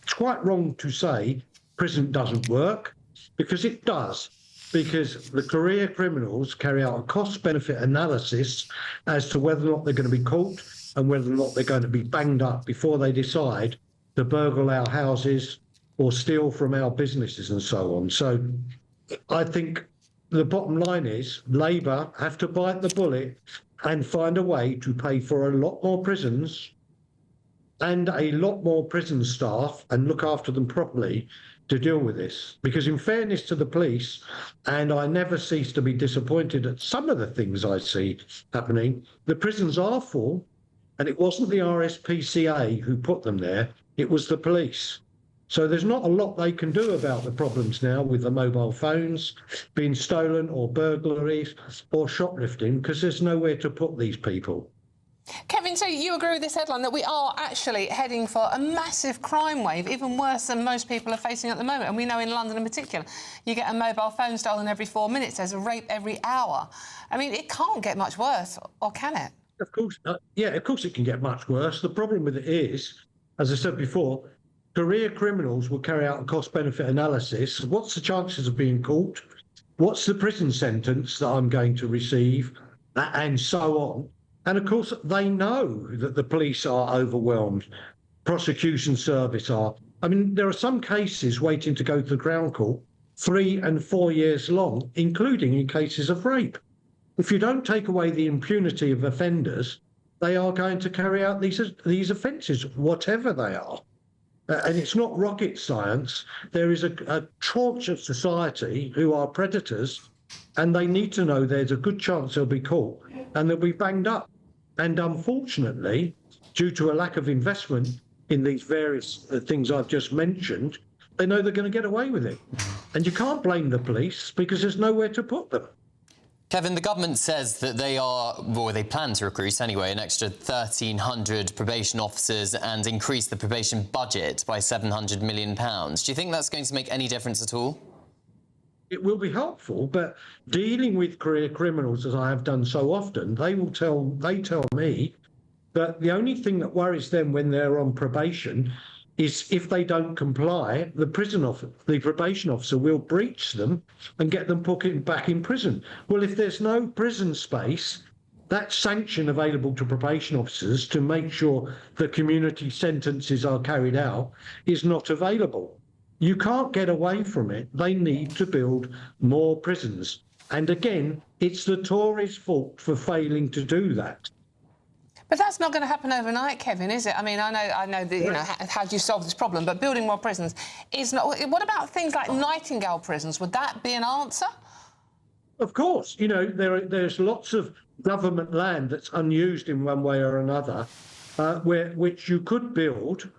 S30: It's quite wrong to say prison doesn't work, because it does. Because the career criminals carry out a cost-benefit analysis as to whether or not they're going to be caught and whether or not they're going to be banged up before they decide to burgle our houses or steal from our businesses and so on. So I think the bottom line is Labour have to bite the bullet and find a way to pay for a lot more prisons and a lot more prison staff and look after them properly to deal with this. Because in fairness to the police, and I never cease to be disappointed at some of the things I see happening, the prisons are full, and it wasn't the RSPCA who put them there, it was the police. So there's not a lot they can do about the problems now with the mobile phones being stolen or burglaries or shoplifting, because there's nowhere to put these people.
S11: Kevin, so you agree with this headline that we are actually heading for a massive crime wave, even worse than most people are facing at the moment? And we know in London in particular, you get a mobile phone stolen every 4 minutes, there's a rape every hour. I mean, it can't get much worse, or can it?
S30: Of course, yeah, of course it can get much worse. The problem with it is, as I said before, career criminals will carry out a cost-benefit analysis. What's the chances of being caught? What's the prison sentence that I'm going to receive? And so on. And of course, they know that the police are overwhelmed. Prosecution service are. I mean, there are some cases waiting to go to the Crown Court 3 and 4 years long, including in cases of rape. If you don't take away the impunity of offenders, they are going to carry out these offences, whatever they are. And it's not rocket science. There is a tranche of society who are predators, and they need to know there's a good chance they'll be caught and they'll be banged up. And unfortunately, due to a lack of investment in these various things I've just mentioned, they know they're going to get away with it. And you can't blame the police because there's nowhere to put them.
S10: Kevin, the government says that they plan to recruit anyway, an extra 1,300 probation officers and increase the probation budget by £700 million. Do you think that's going to make any difference at all?
S30: It will be helpful, but dealing with career criminals, as I have done so often, they tell me that the only thing that worries them when they're on probation is if they don't comply, the probation officer will breach them and get them put back in prison. Well, if there's no prison space, that sanction available to probation officers to make sure the community sentences are carried out is not available. You can't get away from it. They need to build more prisons. And again, it's the Tories' fault for failing to do that.
S11: But that's not going to happen overnight, Kevin, is it? I mean, I know that, you know, how do you solve this problem? But building more prisons is not... What about things like Nightingale prisons? Would that be an answer?
S30: Of course. You know, there's lots of government land that's unused in one way or another, which you could build...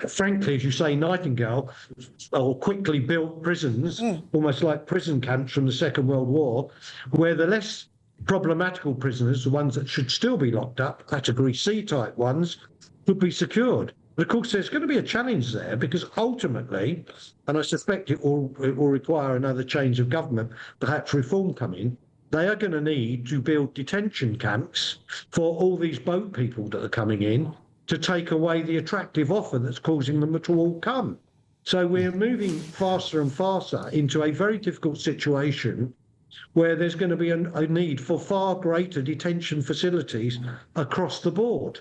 S30: frankly, as you say, Nightingale, or quickly built prisons, almost like prison camps from the Second World War, where the less problematical prisoners, the ones that should still be locked up, category C type ones, could be secured. But of course, there's going to be a challenge there because ultimately, and I suspect it will require another change of government, perhaps reform coming, they are going to need to build detention camps for all these boat people that are coming in to take away the attractive offer that's causing them to all come. So we're moving faster and faster into a very difficult situation where there's going to be a need for far greater detention facilities across the board.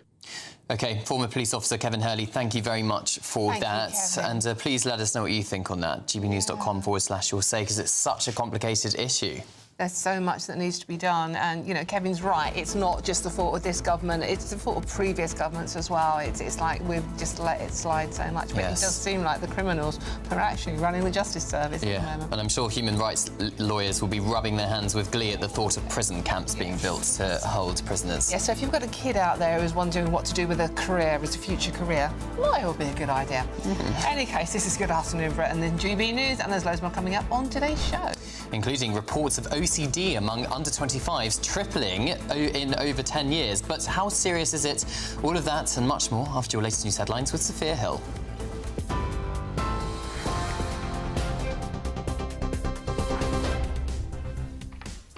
S10: OK, former police officer Kevin Hurley, thank you very much for that. And please let us know what you think on that, gbnews.com/you'll say, because it's such a complicated issue.
S11: There's so much that needs to be done, and, you know, Kevin's right. It's not just the fault of this government, it's the fault of previous governments as well. It's like we've just let it slide so much, but it does seem like the criminals are actually running the justice service at the moment.
S10: And I'm sure human rights lawyers will be rubbing their hands with glee at the thought of prison camps being built to hold prisoners.
S11: Yeah, so if you've got a kid out there who's wondering what to do with a career, as a future career, lawyer would be a good idea. In any case, this is Good Afternoon Britain, then GB News, and there's loads more coming up on today's show.
S10: Including reports of OCD among under-25s tripling in over 10 years. But how serious is it? All of that and much more after your latest news headlines with Sophia Hill.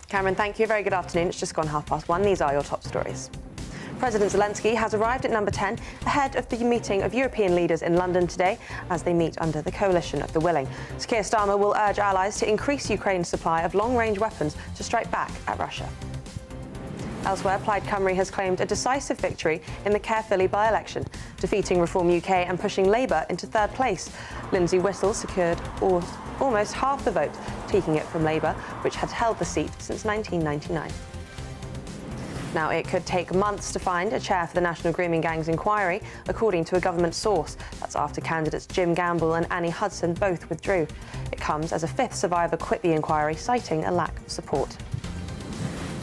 S7: Cameron, thank you. Very good afternoon. It's just gone 1:30. These are your top stories. President Zelensky has arrived at number 10 ahead of the meeting of European leaders in London today as they meet under the coalition of the willing. Keir Starmer will urge allies to increase Ukraine's supply of long-range weapons to strike back at Russia. Elsewhere, Plaid Cymru has claimed a decisive victory in the Caerphilly by-election, defeating Reform UK and pushing Labour into third place. Lindsay Whittle secured almost half the vote, taking it from Labour, which had held the seat since 1999. Now, it could take months to find a chair for the National Grooming Gangs inquiry, according to a government source. That's after candidates Jim Gamble and Annie Hudson both withdrew. It comes as a fifth survivor quit the inquiry, citing a lack of support.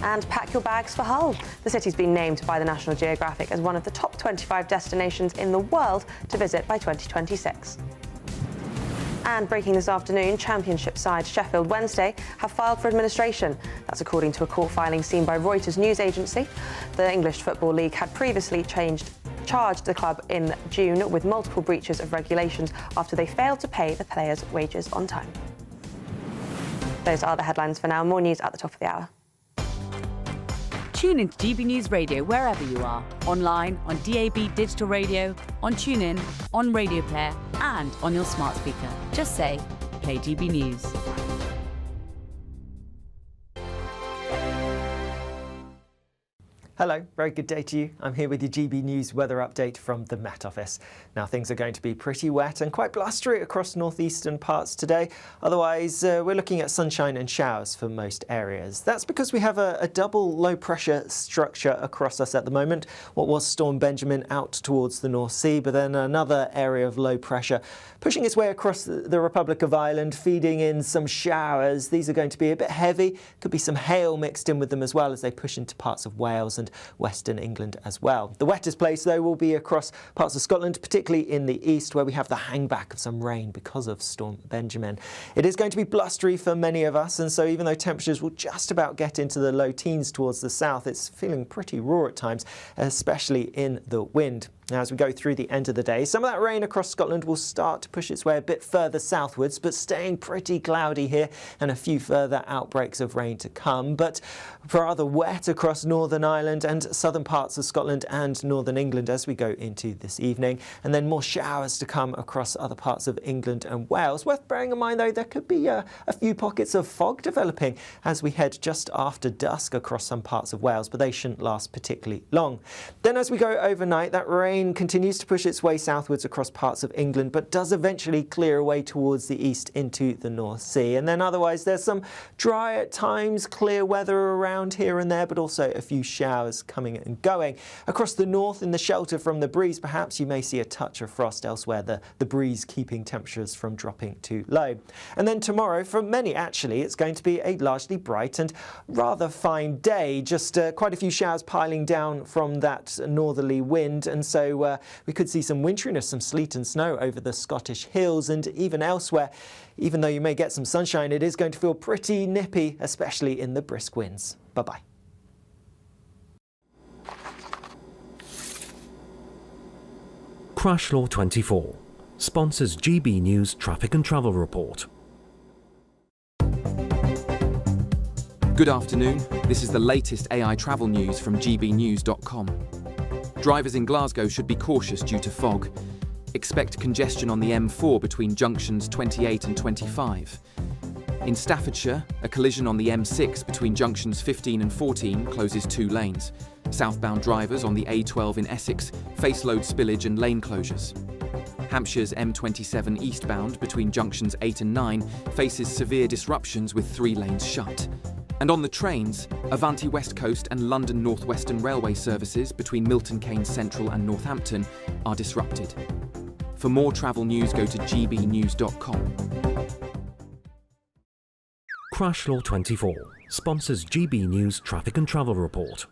S7: And pack your bags for Hull. The city's been named by the National Geographic as one of the top 25 destinations in the world to visit by 2026. And breaking this afternoon, Championship side Sheffield Wednesday have filed for administration. That's according to a court filing seen by Reuters news agency. The English Football League had previously charged the club in June with multiple breaches of regulations after they failed to pay the players' wages on time. Those are the headlines for now. More news at the top of the hour.
S4: Tune in to GB News Radio wherever you are. Online, on DAB digital radio, on TuneIn, on Radio Player, and on your smart speaker. Just say, play GB News.
S5: Hello, very good day to you. I'm here with your GB News weather update from the Met Office. Now, things are going to be pretty wet and quite blustery across northeastern parts today. Otherwise, we're looking at sunshine and showers for most areas. That's because we have a double low pressure structure across us at the moment. What was Storm Benjamin out towards the North Sea, but then another area of low pressure pushing its way across the Republic of Ireland, feeding in some showers. These are going to be a bit heavy. Could be some hail mixed in with them as well as they push into parts of Wales and Western England as well. The wettest place, though, will be across parts of Scotland, particularly in the east, where we have the hangback of some rain because of Storm Benjamin. It is going to be blustery for many of us, and so even though temperatures will just about get into the low teens towards the south, it's feeling pretty raw at times, especially in the wind. Now, as we go through the end of the day, some of that rain across Scotland will start to push its way a bit further southwards, but staying pretty cloudy here, and a few further outbreaks of rain to come. But rather wet across Northern Ireland and southern parts of Scotland and Northern England as we go into this evening. And then more showers to come across other parts of England and Wales. Worth bearing in mind, though, there could be a few pockets of fog developing as we head just after dusk across some parts of Wales, but they shouldn't last particularly long. Then as we go overnight, that rain continues to push its way southwards across parts of England, but does eventually clear away towards the east into the North Sea. And then otherwise there's some dry at times, clear weather around here and there, but also a few showers coming and going. Across the north, in the shelter from the breeze, perhaps you may see a touch of frost elsewhere, the breeze keeping temperatures from dropping too low. And then tomorrow, for many actually, it's going to be a largely bright and rather fine day, just quite a few showers piling down from that northerly wind, and so we could see some winteriness, some sleet and snow over the Scottish hills and even elsewhere. Even though you may get some sunshine, it is going to feel pretty nippy, especially in the brisk winds. Bye-bye.
S6: Crash Law 24 sponsors GB News Traffic and Travel Report.
S8: Good afternoon. This is the latest AI travel news from gbnews.com. Drivers in Glasgow should be cautious due to fog. expect congestion on the M4 between junctions 28 and 25. In Staffordshire, a collision on the M6 between junctions 15 and 14 closes 2 lanes. Southbound drivers on the A12 in Essex face load spillage and lane closures. Hampshire's M27 eastbound between junctions 8 and 9 faces severe disruptions with 3 lanes shut. And on the trains, Avanti West Coast and London North Western Railway services between Milton Keynes Central and Northampton are disrupted. For more travel news, go to gbnews.com.
S6: Crash Law 24 sponsors GB News Traffic and Travel Report.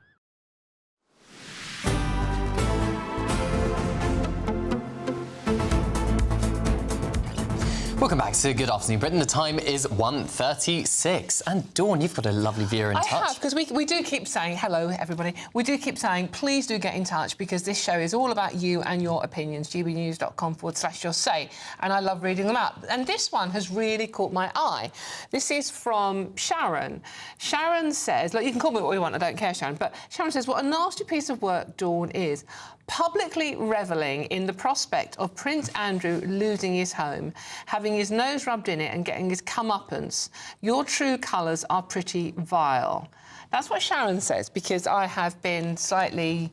S10: Welcome back to Good Afternoon Britain. The time is 1:36. And Dawn, you've got a lovely viewer in touch.
S11: I have, because we do keep saying, hello, everybody. We do keep saying, please do get in touch, because this show is all about you and your opinions. gbnews.com/your say. And I love reading them out. And this one has really caught my eye. This is from Sharon. Sharon says, look, you can call me what you want, I don't care, Sharon. But Sharon says, what a nasty piece of work Dawn is. Publicly revelling in the prospect of Prince Andrew losing his home, having his nose rubbed in it and getting his comeuppance. Your true colours are pretty vile. That's what Sharon says, because I have been slightly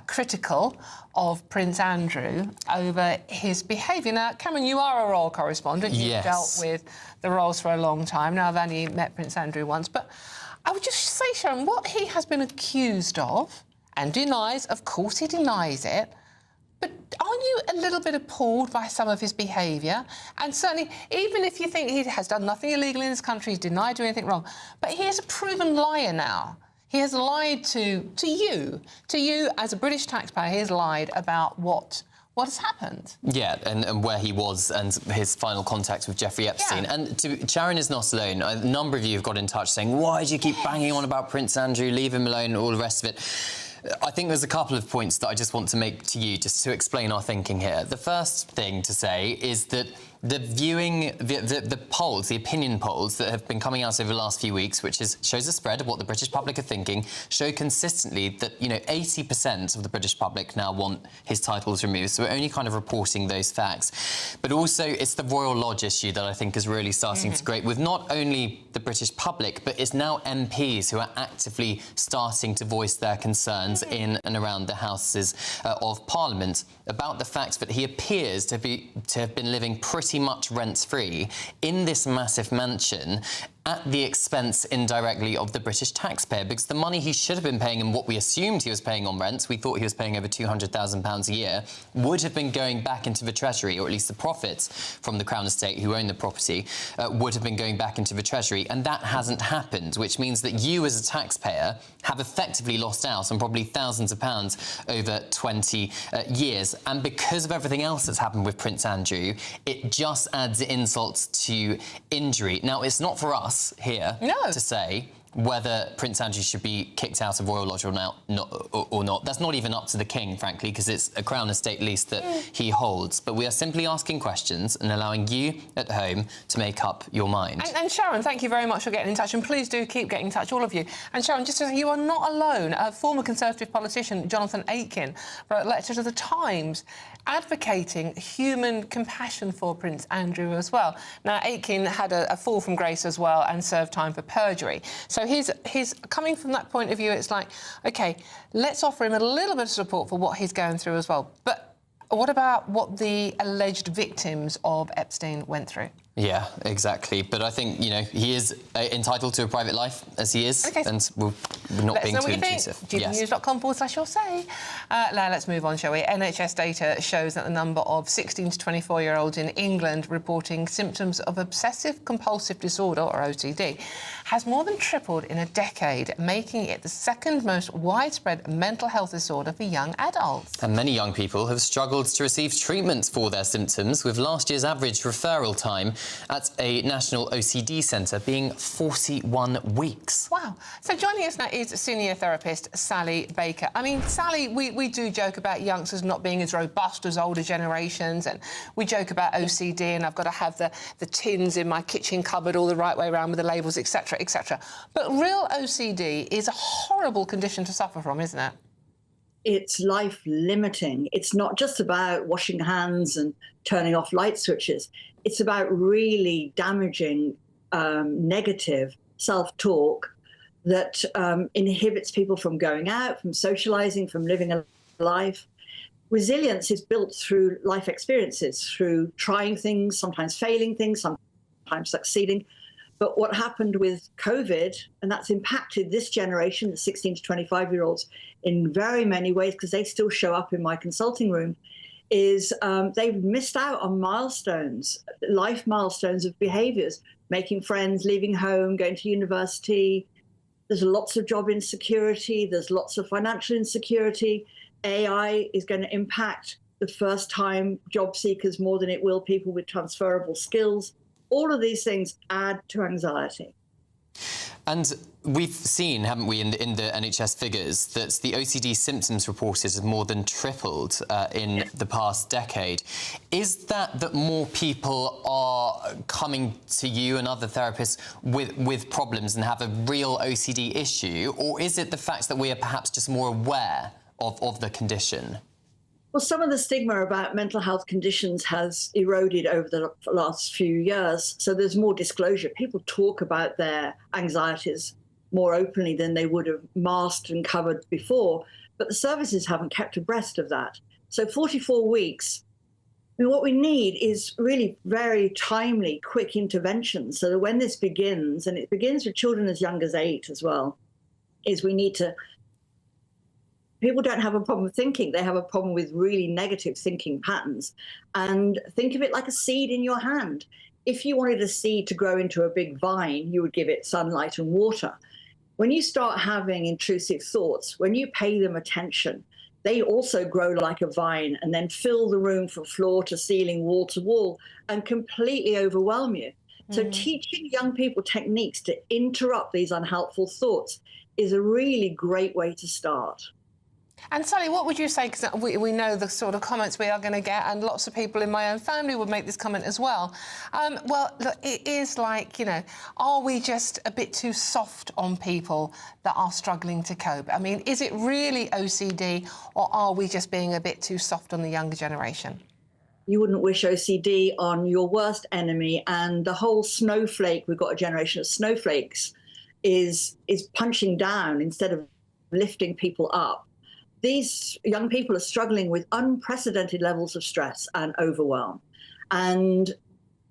S11: critical of Prince Andrew over his behaviour. Now, Cameron, you are a royal correspondent.
S10: Yes.
S11: You've dealt with the royals for a long time. Now, I've only met Prince Andrew once. But I would just say, Sharon, what he has been accused of and denies, of course he denies it, but aren't you a little bit appalled by some of his behaviour? And certainly, even if you think he has done nothing illegal in this country, he's denied doing anything wrong, but he is a proven liar now. He has lied to you as a British taxpayer. He has lied about what has happened.
S10: Yeah, and where he was and his final contact with Jeffrey Epstein.
S11: Yeah.
S10: And Sharon is not alone. A number of you have got in touch saying, why do you keep banging on about Prince Andrew, leave him alone, all the rest of it. I think there's a couple of points that I just want to make to you, just to explain our thinking here. The first thing to say is that the polls, the opinion polls that have been coming out over the last few weeks, which shows a spread of what the British public are thinking, show consistently that, 80% of the British public now want his titles removed. So we're only kind of reporting those facts. But also, it's the Royal Lodge issue that I think is really starting to grate with not only the British public, but it's now MPs who are actively starting to voice their concerns in and around the Houses of Parliament about the fact that he appears to have been living pretty much rent-free in this massive mansion at the expense indirectly of the British taxpayer, because the money he should have been paying and what we assumed he was paying on rent, we thought he was paying over £200,000 a year, would have been going back into the Treasury, or at least the profits from the Crown Estate who own the property would have been going back into the Treasury, and that hasn't happened, which means that you as a taxpayer have effectively lost out on probably thousands of pounds over 20 years. And because of everything else that's happened with Prince Andrew, it just adds insult to injury. Now, it's not for us here to say whether Prince Andrew should be kicked out of Royal Lodge or not. That's not even up to the King, frankly, because it's a Crown Estate lease that he holds. But we are simply asking questions and allowing you at home to make up your mind.
S11: And Sharon, thank you very much for getting in touch, and please do keep getting in touch, all of you. And Sharon, just to say, you are not alone. A former Conservative politician, Jonathan Aitken, wrote a letter to the Times advocating human compassion for Prince Andrew as well. Now, Aitken had a fall from grace as well and served time for perjury. So he's coming from that point of view, it's like, OK, let's offer him a little bit of support for what he's going through as well. But what about what the alleged victims of Epstein went through?
S10: Yeah, exactly. But I think, he is entitled to a private life, as he is, and we're not being too intrusive.
S11: gbnews.com/your say. Now, let's move on, shall we? NHS data shows that the number of 16 to 24-year-olds in England reporting symptoms of obsessive-compulsive disorder, or OCD, has more than tripled in a decade, making it the second most widespread mental health disorder for young adults.
S10: And many young people have struggled to receive treatment for their symptoms, with last year's average referral time at a national OCD centre being 41 weeks.
S11: Wow. So joining us now is senior therapist Sally Baker. I mean, Sally, we do joke about youngsters not being as robust as older generations, and we joke about OCD, and I've got to have the tins in my kitchen cupboard all the right way around with the labels, etc., etc. But real OCD is a horrible condition to suffer from, isn't it?
S3: it's life limiting. It's not just about washing hands and turning off light switches. It's about really damaging negative self-talk that inhibits people from going out, from socializing, from living a life. Resilience is built through life experiences, through trying things, sometimes failing things, sometimes succeeding. But what happened with COVID, and that's impacted this generation, the 16 to 25-year-olds, in very many ways, because they still show up in my consulting room, is they've missed out on milestones, life milestones of behaviors, making friends, leaving home, going to university. There's lots of job insecurity. There's lots of financial insecurity. AI is going to impact the first-time job seekers more than it will people with transferable skills. All of these things add to anxiety.
S10: And we've seen, haven't we, in the NHS figures, that the OCD symptoms reported have more than tripled in the past decade. Is that more people are coming to you and other therapists with problems and have a real OCD issue, or is it the fact that we are perhaps just more aware of the condition?
S3: Well, some of the stigma about mental health conditions has eroded over the last few years. So there's more disclosure. People talk about their anxieties more openly than they would have masked and covered before. But the services haven't kept abreast of that. So 44 weeks, I mean, what we need is really very timely, quick interventions so that when this begins, and it begins with children as young as 8 as well, is we need to... People don't have a problem with thinking. They have a problem with really negative thinking patterns. And think of it like a seed in your hand. If you wanted a seed to grow into a big vine, you would give it sunlight and water. When you start having intrusive thoughts, when you pay them attention, they also grow like a vine and then fill the room from floor to ceiling, wall to wall, and completely overwhelm you. So teaching young people techniques to interrupt these unhelpful thoughts is a really great way to start.
S11: And Sally, what would you say, because we know the sort of comments we are going to get, and lots of people in my own family would make this comment as well. Well, look, it is like, you know, are we just a bit too soft on people that are struggling to cope? I mean, is it really OCD, or are we just being a bit too soft on the younger generation?
S3: You wouldn't wish OCD on your worst enemy, and the whole snowflake, we've got a generation of snowflakes, is punching down instead of lifting people up. These young people are struggling with unprecedented levels of stress and overwhelm, and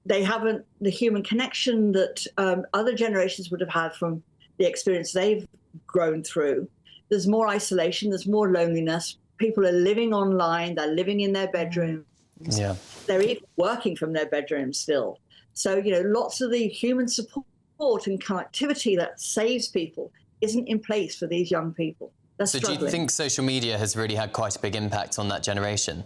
S3: they haven't the human connection that other generations would have had from the experience they've grown through. There's more isolation, there's more loneliness. People are living online, they're living in their bedrooms.
S10: Yeah.
S3: They're even working from their bedrooms still. So, you know, lots of the human support and connectivity that saves people isn't in place for these young people.
S10: So do you think social media has really had quite a big impact on that generation?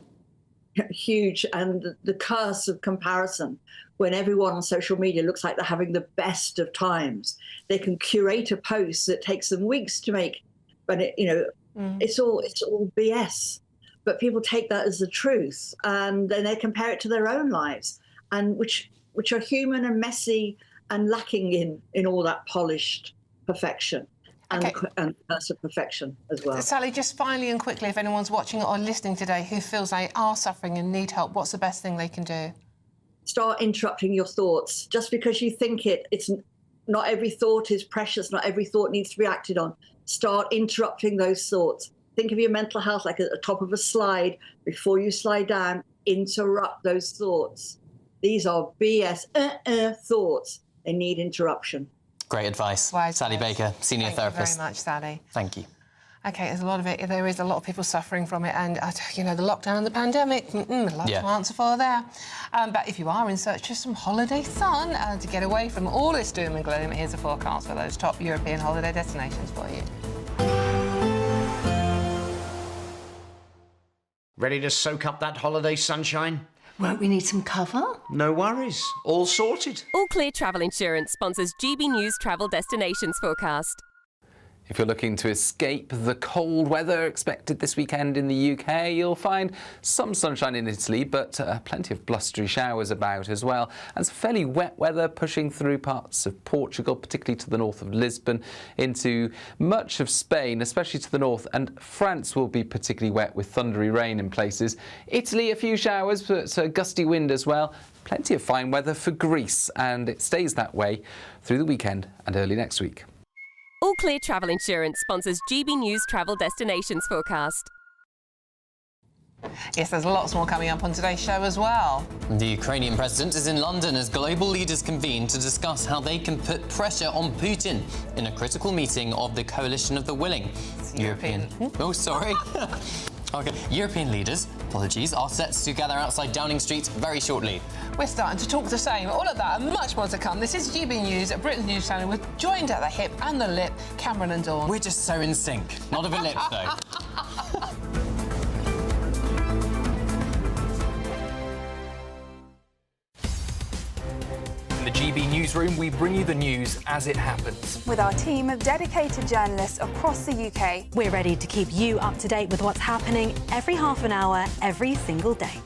S3: Huge, and the curse of comparison. When everyone on social media looks like they're having the best of times, they can curate a post that takes them weeks to make, but it's all BS. But people take that as the truth, and then they compare it to their own lives, and which are human and messy and lacking in all that polished perfection. And curse of perfection as well.
S11: Sally, just finally and quickly, if anyone's watching or listening today who feels they are suffering and need help, what's the best thing they can do?
S3: Start interrupting your thoughts. Just because you think it's not every thought is precious, not every thought needs to be acted on. Start interrupting those thoughts. Think of your mental health like at the top of a slide. Before you slide down, interrupt those thoughts. These are BS thoughts. They need interruption.
S10: Great advice. Sally Baker, Senior Therapist.
S11: Thank you very much, Sally.
S10: Thank you.
S11: OK, there's a lot of it. There is a lot of people suffering from it. And, you know, the lockdown and the pandemic, a lot to answer for there. But if you are in search of some holiday sun to get away from all this doom and gloom, here's a forecast for those top European holiday destinations for you.
S9: Ready to soak up that holiday sunshine?
S12: Won't we need some cover?
S9: No worries. All sorted.
S13: All Clear Travel Insurance sponsors GB News Travel Destinations Forecast.
S12: If you're looking to escape the cold weather expected this weekend in the UK, you'll find some sunshine in Italy, but plenty of blustery showers about as well. And some fairly wet weather pushing through parts of Portugal, particularly to the north of Lisbon, into much of Spain, especially to the north. And France will be particularly wet with thundery rain in places. Italy, a few showers, but a gusty wind as well. Plenty of fine weather for Greece, and it stays that way through the weekend and early next week.
S13: All Clear Travel Insurance sponsors GB News Travel Destinations Forecast.
S11: Yes, there's lots more coming up on today's show as well.
S10: The Ukrainian president is in London as global leaders convene to discuss how they can put pressure on Putin in a critical meeting of the Coalition of the Willing. European leaders, are set to gather outside Downing Street very shortly.
S11: We're starting to talk the same. All of that and much more to come. This is GB News at Britain's News Channel with joined at the hip and the lip, Cameron and Dawn.
S10: We're just so in sync. Not of a lip, though.
S14: In the GB Newsroom, we bring you the news as it happens.
S15: With our team of dedicated journalists across the UK,
S16: we're ready to keep you up to date with what's happening every half an hour, every single day.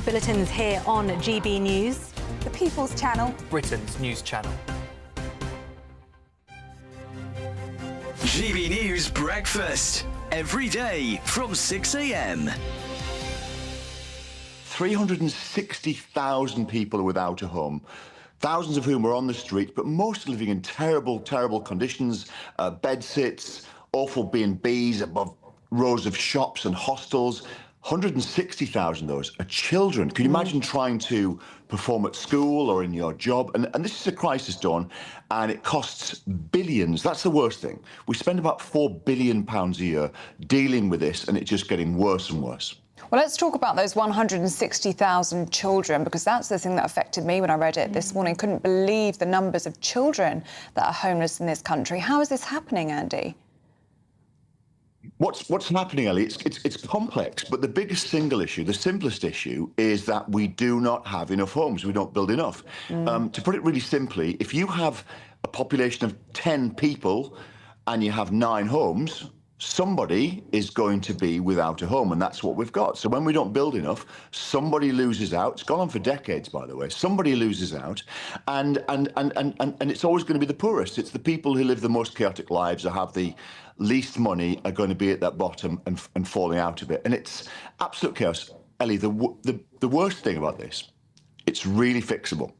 S16: Bulletins here on GB News,
S15: the People's Channel,
S14: Britain's news channel.
S17: GB News Breakfast, every day from 6 a.m.
S18: 360,000 people are without a home, thousands of whom are on the street, but most living in terrible, terrible conditions, bedsits, awful B&Bs above rows of shops and hostels. 160,000 of those are children. Can you imagine trying to perform at school or in your job? And this is a crisis, Dawn, and it costs billions. That's the worst thing. We spend about £4 billion a year dealing with this, and it's just getting worse and worse.
S19: Well, let's talk about those 160,000 children, because that's the thing that affected me when I read it this morning. Couldn't believe the numbers of children that are homeless in this country. How is this happening, Andy?
S18: What's happening, Ellie? It's complex, but the biggest single issue, the simplest issue, is that we do not have enough homes. We don't build enough. To put it really simply, if you have a population of 10 people and you have 9 homes, somebody is going to be without a home, and that's what we've got. So when we don't build enough, somebody loses out. It's gone on for decades, by the way. Somebody loses out, and it's always going to be the poorest. It's the people who live the most chaotic lives, or have the least money, are going to be at that bottom and falling out of it. And it's absolute chaos. Ellie, the worst thing about this, it's really fixable.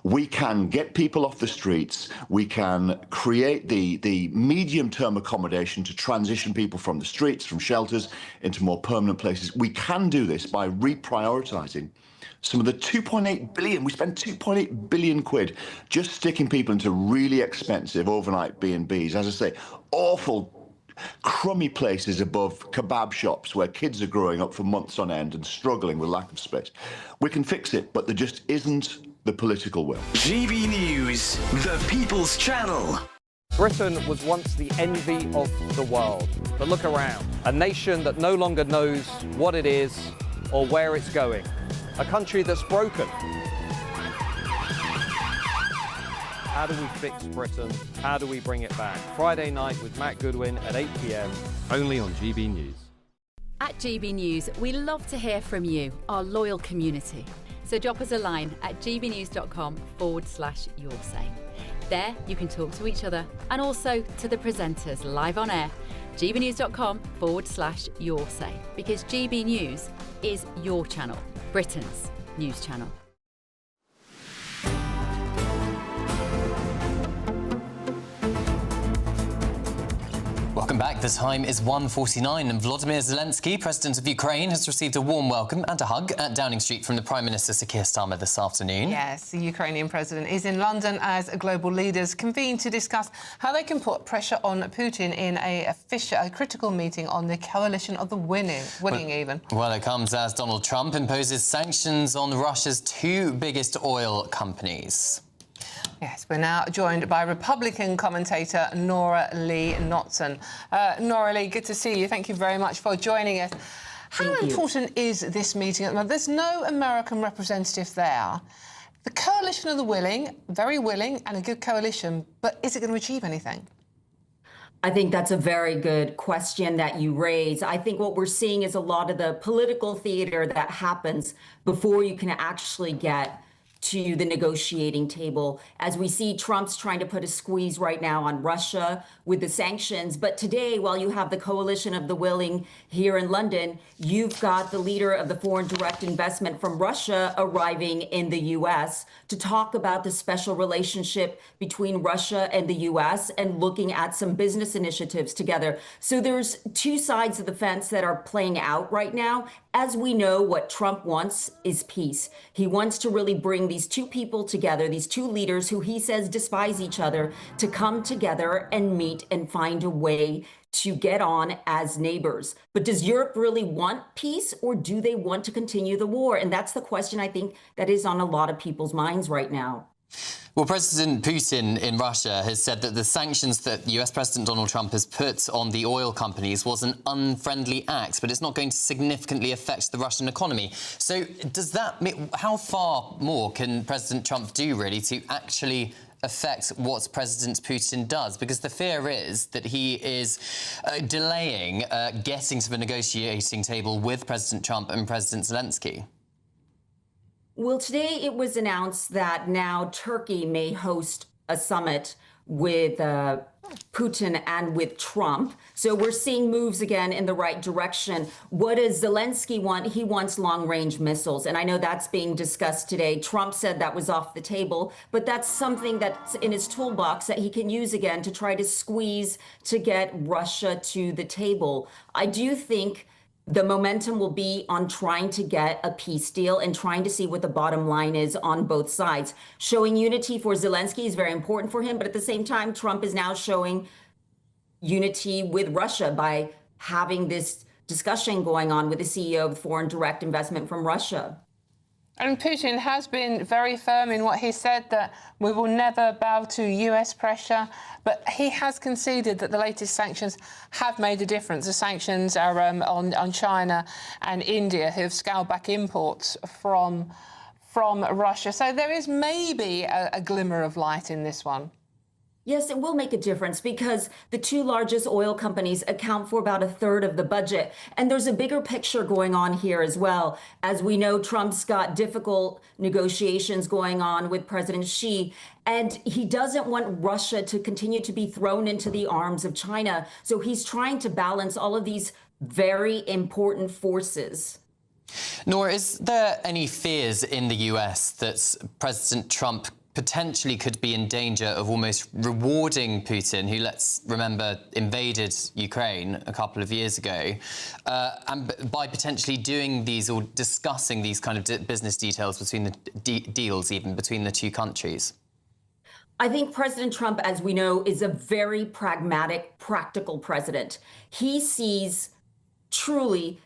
S18: We can get people off the streets. We can create the medium-term accommodation to transition people from the streets, from shelters, into more permanent places. We can do this by reprioritising some of the 2.8 billion. We spend 2.8 billion quid just sticking people into really expensive overnight B&Bs. As I say, awful, crummy places above kebab shops where kids are growing up for months on end and struggling with lack of space. We can fix it, but there just isn't the political will.
S17: GB News, the People's Channel.
S33: Britain was once the envy of the world. But look around. A nation that no longer knows what it is or where it's going. A country that's broken. How do we fix Britain? How do we bring it back? Friday night with Matt Goodwin at 8 p.m, only on GB News.
S2: At GB News, we love to hear from you, our loyal community. So drop us a line at gbnews.com/yoursay. There you can talk to each other and also to the presenters live on air. gbnews.com/yoursay, because GB News is your channel, Britain's news channel.
S10: Welcome back. The time is 1:49 and Volodymyr Zelensky, President of Ukraine, has received a warm welcome and a hug at Downing Street from the Prime Minister Sir Keir Starmer this afternoon.
S11: Yes, the Ukrainian president is in London as global leaders convene to discuss how they can put pressure on Putin in a critical meeting on the coalition of the winning.
S10: Well, it comes as Donald Trump imposes sanctions on Russia's 2 biggest oil companies.
S11: Yes, we're now joined by Republican commentator Nora Lee Knotson. Nora Lee, good to see you. Thank you very much for joining us. How important is this meeting at the moment? There's no American representative there. The coalition of the willing, very willing, and a good coalition, but is it going to achieve anything?
S1: I think that's a very good question that you raise. I think what we're seeing is a lot of the political theater that happens before you can actually get to the negotiating table. As we see, Trump's trying to put a squeeze right now on Russia with the sanctions. But today, while you have the coalition of the willing here in London, you've got the leader of the foreign direct investment from Russia arriving in the U.S. to talk about the special relationship between Russia and the U.S. and looking at some business initiatives together. So there's two sides of the fence that are playing out right now. As we know, what Trump wants is peace. He wants to really bring these two people together, these two leaders who he says despise each other, to come together and meet and find a way to get on as neighbors. But does Europe really want peace, or do they want to continue the war? And that's the question I think that is on a lot of people's minds right now.
S10: Well, President Putin in Russia has said that the sanctions that US President Donald Trump has put on the oil companies was an unfriendly act, but it's not going to significantly affect the Russian economy. So does that mean, how far more can President Trump do, really, to actually affect what President Putin does? Because the fear is that he is delaying getting to the negotiating table with President Trump and President Zelensky.
S1: Well, today it was announced that now Turkey may host a summit with Putin and with Trump. So we're seeing moves again in the right direction. What does Zelensky want? He wants long-range missiles. And I know that's being discussed today. Trump said that was off the table, but that's something that's in his toolbox that he can use again to try to squeeze to get Russia to the table. I do think the momentum will be on trying to get a peace deal and trying to see what the bottom line is on both sides. Showing unity for Zelensky is very important for him, but at the same time, Trump is now showing unity with Russia by having this discussion going on with the CEO of foreign direct investment from Russia.
S11: And Putin has been very firm in what he said, that we will never bow to US pressure. But he has conceded that the latest sanctions have made a difference. The sanctions are on China and India, who have scaled back imports from Russia. So there is maybe a glimmer of light in this one.
S1: Yes, it will make a difference because the two largest oil companies account for about a third of the budget. And there's a bigger picture going on here as well. As we know, Trump's got difficult negotiations going on with President Xi, and he doesn't want Russia to continue to be thrown into the arms of China. So he's trying to balance all of these very important forces.
S10: Nora, is there any fears in the US that President Trump potentially could be in danger of almost rewarding Putin, who, let's remember, invaded Ukraine a couple of years ago, and by potentially doing these or discussing these kind of business details between the deals, even between the two countries?
S1: I think President Trump, as we know, is a very pragmatic, practical president. He sees truly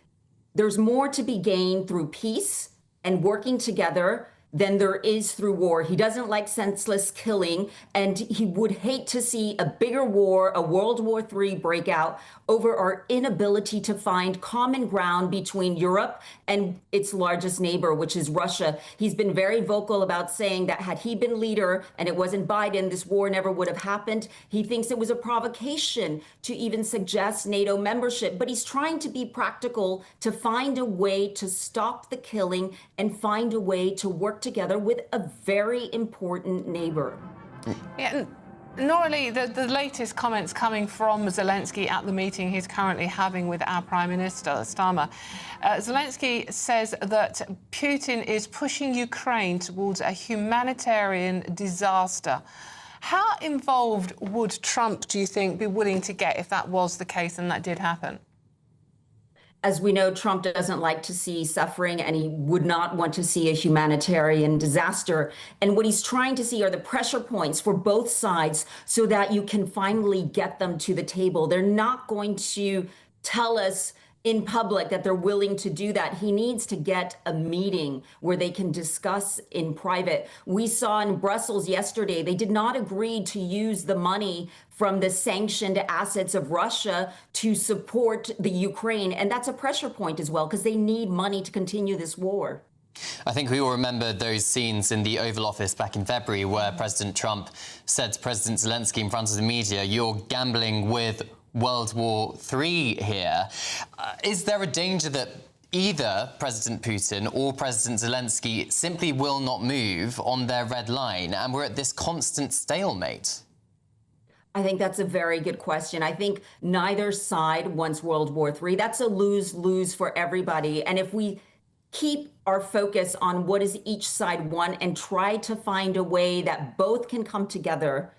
S1: there's more to be gained through peace and working together than there is through war. He doesn't like senseless killing, and he would hate to see a bigger war, a World War III break out over our inability to find common ground between Europe and its largest neighbor, which is Russia. He's been very vocal about saying that had he been leader and it wasn't Biden, this war never would have happened. He thinks it was a provocation to even suggest NATO membership, but he's trying to be practical to find a way to stop the killing and find a way to work together with a very important neighbor.
S11: Yeah, Nora Lee, the latest comments coming from Zelensky at the meeting he's currently having with our Prime Minister, Starmer. Zelensky says that Putin is pushing Ukraine towards a humanitarian disaster. How involved would Trump, do you think, be willing to get if that was the case and that did happen?
S1: As we know, Trump doesn't like to see suffering, and he would not want to see a humanitarian disaster. And what he's trying to see are the pressure points for both sides so that you can finally get them to the table. They're not going to tell us in public that they're willing to do that. He needs to get a meeting where they can discuss in private. We saw in Brussels yesterday, they did not agree to use the money from the sanctioned assets of Russia to support the Ukraine. And that's a pressure point as well, because they need money to continue this war.
S10: I think we all remember those scenes in the Oval Office back in February where President Trump said to President Zelensky in front of the media, "You're gambling with World War III here." Is there a danger that either President Putin or President Zelensky simply will not move on their red line and we're at this constant stalemate?
S1: I think that's a very good question. I think neither side wants World War III. That's a lose-lose for everybody. And if we keep our focus on what does each side want and try to find a way that both can come together,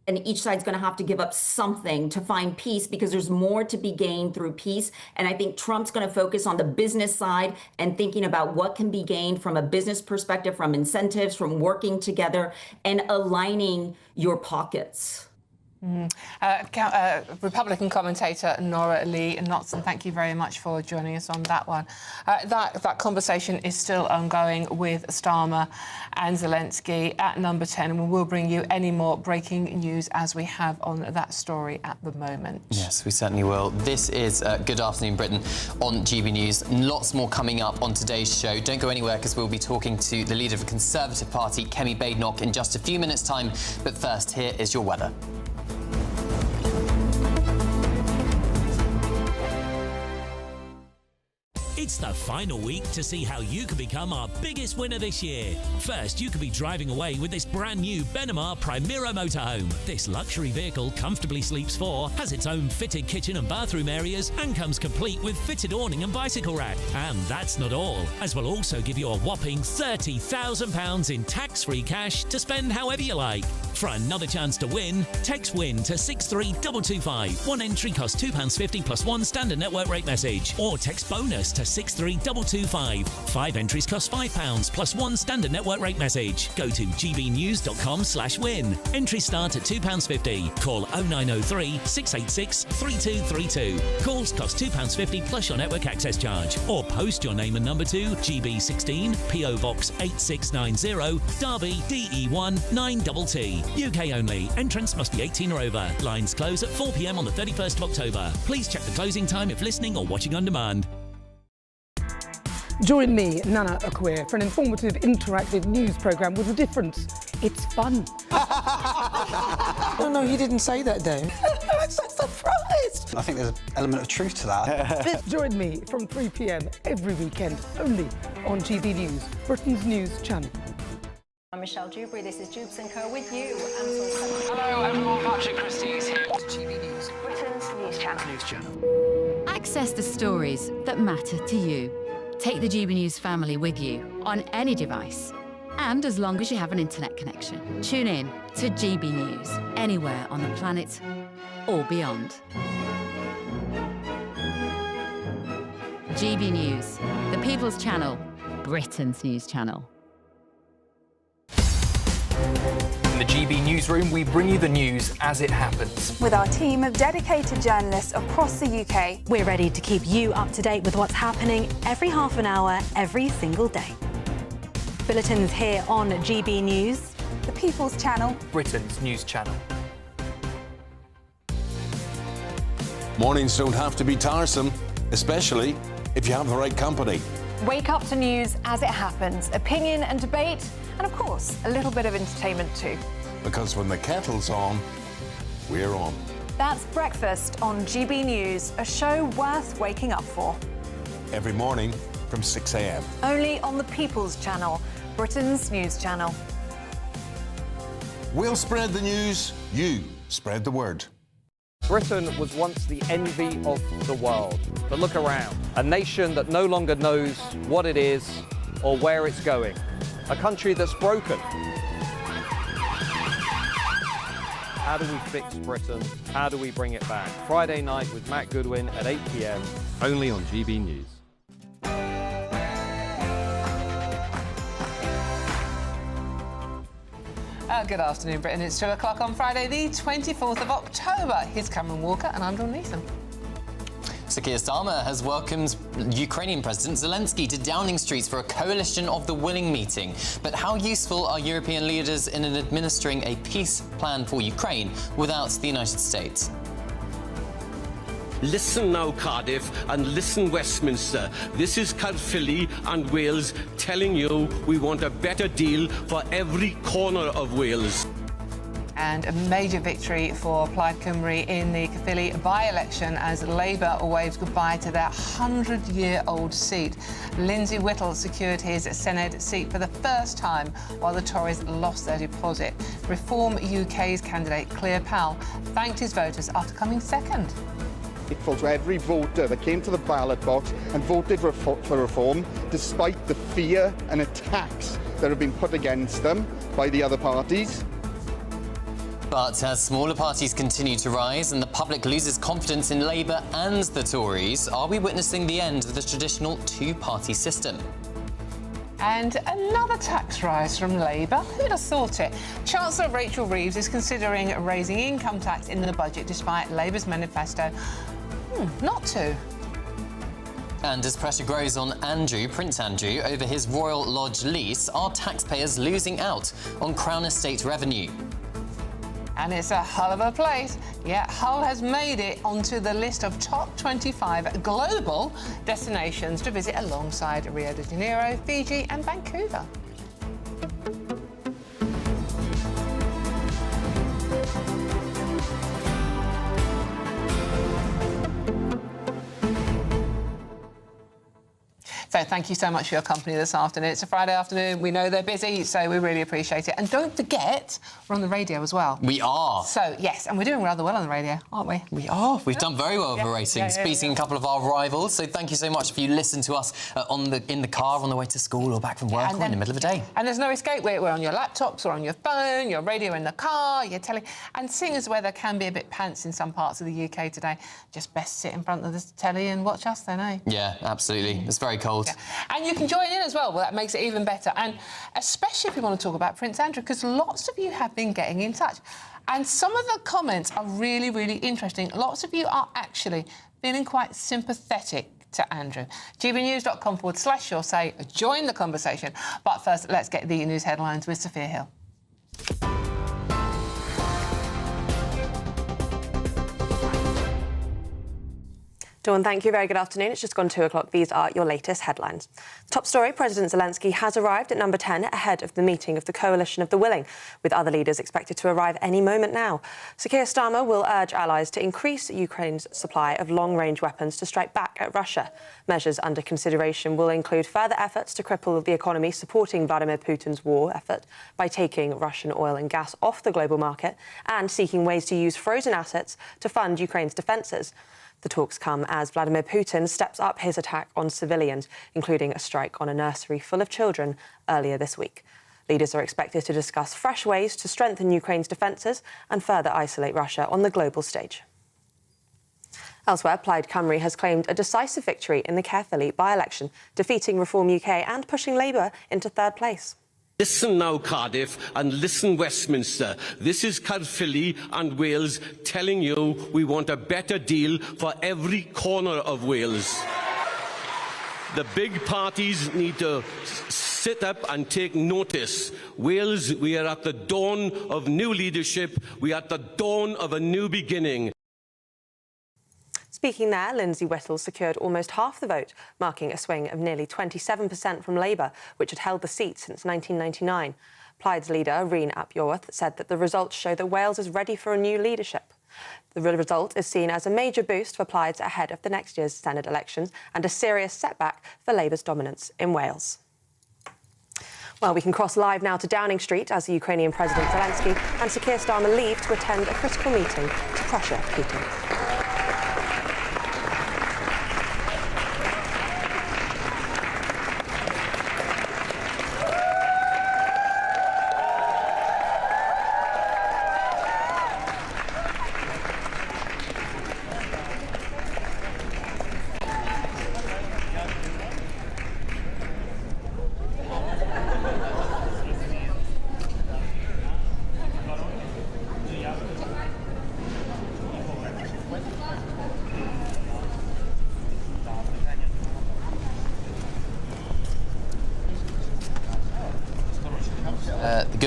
S1: and each side's going to have to give up something to find peace, because there's more to be gained through peace. And I think Trump's going to focus on the business side and thinking about what can be gained from a business perspective, from incentives, from working together and aligning your pockets.
S11: Republican commentator Nora Lee Notson, thank you very much for joining us on that one. That conversation is still ongoing with Starmer and Zelensky at number 10, and we will bring you any more breaking news as we have on that story at the moment.
S10: Yes, we certainly will. This is Good Afternoon Britain on GB News. Lots more coming up on today's show. Don't go anywhere, because we'll be talking to the leader of the Conservative Party, Kemi Badenoch, in just a few minutes' time. But first, here is your weather.
S20: It's the final week to see how you can become our biggest winner this year. First, you could be driving away with this brand new Benamar Primera motorhome. This luxury vehicle comfortably sleeps 4, has its own fitted kitchen and bathroom areas, and comes complete with fitted awning and bicycle rack. And that's not all, as we'll also give you a whopping £30,000 in tax-free cash to spend however you like. For another chance to win, text WIN to 63225. One entry costs £2.50 plus one standard network rate message. Or text BONUS to 63225. 5 entries cost £5 plus one standard network rate message. Go to gbnews.com/win. Entries start at £2.50. Call 0903 686 3232. Calls cost £2.50 plus your network access charge. Or post your name and number to GB16 PO Box 8690 Derby DE1 9TT. UK only. Entrance must be 18 or over. Lines close at 4 p.m. on the 31st of October. Please check the closing time if listening or watching on demand.
S21: Join me, Nana Akua, for an informative, interactive news programme with a difference. It's fun.
S22: No, you didn't say that, though.
S21: I'm so surprised.
S22: I think there's an element of truth to that.
S21: Join me from 3 p.m. every weekend, only on GB News, Britain's news channel.
S23: I'm Michelle Dewberry. This is Jubes & Co with you.
S24: Hello, everyone. Patrick Christie is here. GB News,
S23: Britain's news channel.
S2: Access the stories that matter to you. Take the GB News family with you on any device. And as long as you have an internet connection, tune in to GB News anywhere on the planet or beyond. GB News, the People's Channel, Britain's news channel.
S14: In the GB newsroom, we bring you the news as it happens.
S15: With our team of dedicated journalists across the UK,
S16: we're ready to keep you up to date with what's happening every half an hour, every single day. Bulletins here on GB News,
S15: the People's Channel,
S14: Britain's news channel.
S25: Mornings don't have to be tiresome, especially if you have the right company.
S15: Wake up to news as it happens, opinion and debate, and of course, a little bit of entertainment too.
S25: Because when the kettle's on, we're on.
S15: That's Breakfast on GB News, a show worth waking up for.
S25: Every morning from 6 a.m.
S15: Only on the People's Channel, Britain's news channel.
S25: We'll spread the news, you spread the word.
S33: Britain was once the envy of the world. But look around. A nation that no longer knows what it is or where it's going. A country that's broken. How do we fix Britain? How do we bring it back? Friday night with Matt Goodwin at 8 p.m. only on GB News.
S11: Good afternoon, Britain. It's 2 o'clock on Friday, the 24th of October. Here's Cameron Walker and I'm Dawn Neeson.
S10: So Keir Starmer has welcomed Ukrainian President Zelensky to Downing Street for a Coalition of the Willing meeting. But how useful are European leaders in administering a peace plan for Ukraine without the United States?
S3: Listen now, Cardiff, and listen, Westminster. This is Caerphilly and Wales telling you we want a better deal for every corner of Wales.
S11: And a major victory for Plaid Cymru in the Caerphilly by-election as Labour waves goodbye to their 100-year-old seat. Lindsay Whittle secured his Senedd seat for the first time, while the Tories lost their deposit. Reform UK's candidate Claire Powell thanked his voters after coming second.
S4: Grateful to every voter that came to the ballot box and voted for reform, despite the fear and attacks that have been put against them by the other parties.
S10: But as smaller parties continue to rise and the public loses confidence in Labour and the Tories, are we witnessing the end of the traditional two-party system?
S11: And another tax rise from Labour. Who'd have thought it? Chancellor Rachel Reeves is considering raising income tax in the budget despite Labour's manifesto not to.
S10: And as pressure grows on Prince Andrew, over his Royal Lodge lease, are taxpayers losing out on Crown Estate revenue?
S11: And it's a hell of a place. Yeah, Hull has made it onto the list of top 25 global destinations to visit alongside Rio de Janeiro, Fiji and Vancouver. So thank you so much for your company this afternoon. It's a Friday afternoon. We know they're busy, so we really appreciate it. And don't forget, we're on the radio as well.
S10: We are.
S11: So, yes, and we're doing rather well on the radio, aren't we?
S10: We are. We've done very well with the ratings, beating a couple of our rivals. So thank you so much if you listen to us in the car, on the way to school or back from work or in the middle of the day.
S11: And there's no escape. We're on your laptops or on your phone, your radio in the car, your telly. And seeing as weather can be a bit pants in some parts of the UK today, just best sit in front of the telly and watch us then, eh?
S10: Yeah, absolutely. It's very cold.
S11: Yeah. And you can join in as well. Well, that makes it even better. And especially if you want to talk about Prince Andrew, because lots of you have been getting in touch. And some of the comments are really, really interesting. Lots of you are actually feeling quite sympathetic to Andrew. GBNews.com/your say. Join the conversation. But first, let's get the news headlines with Sophia Hill.
S5: Dawn, thank you. Very good afternoon. It's just gone 2 o'clock. These are your latest headlines. Top story, President Zelensky has arrived at number 10 ahead of the meeting of the Coalition of the Willing, with other leaders expected to arrive any moment now. Sir Keir Starmer will urge allies to increase Ukraine's supply of long-range weapons to strike back at Russia. Measures under consideration will include further efforts to cripple the economy supporting Vladimir Putin's war effort by taking Russian oil and gas off the global market and seeking ways to use frozen assets to fund Ukraine's defences. The talks come as Vladimir Putin steps up his attack on civilians, including a strike on a nursery full of children earlier this week. Leaders are expected to discuss fresh ways to strengthen Ukraine's defences and further isolate Russia on the global stage. Elsewhere, Plaid Cymru has claimed a decisive victory in the Caerphilly by-election, defeating Reform UK and pushing Labour into third place.
S3: Listen now, Cardiff, and listen, Westminster. This is Caerphilly and Wales telling you we want a better deal for every corner of Wales. The big parties need to sit up and take notice. Wales, we are at the dawn of new leadership. We are at the dawn of a new beginning.
S5: Speaking there, Lindsay Whittle secured almost half the vote, marking a swing of nearly 27% from Labour, which had held the seat since 1999. Plaid's leader, Reen ap Iorwerth, said that the results show that Wales is ready for a new leadership. The result is seen as a major boost for Plaid ahead of the next year's Senedd elections and a serious setback for Labour's dominance in Wales. Well, we can cross live now to Downing Street as the Ukrainian President Zelensky and Sir Keir Starmer leave to attend a critical meeting to pressure Putin.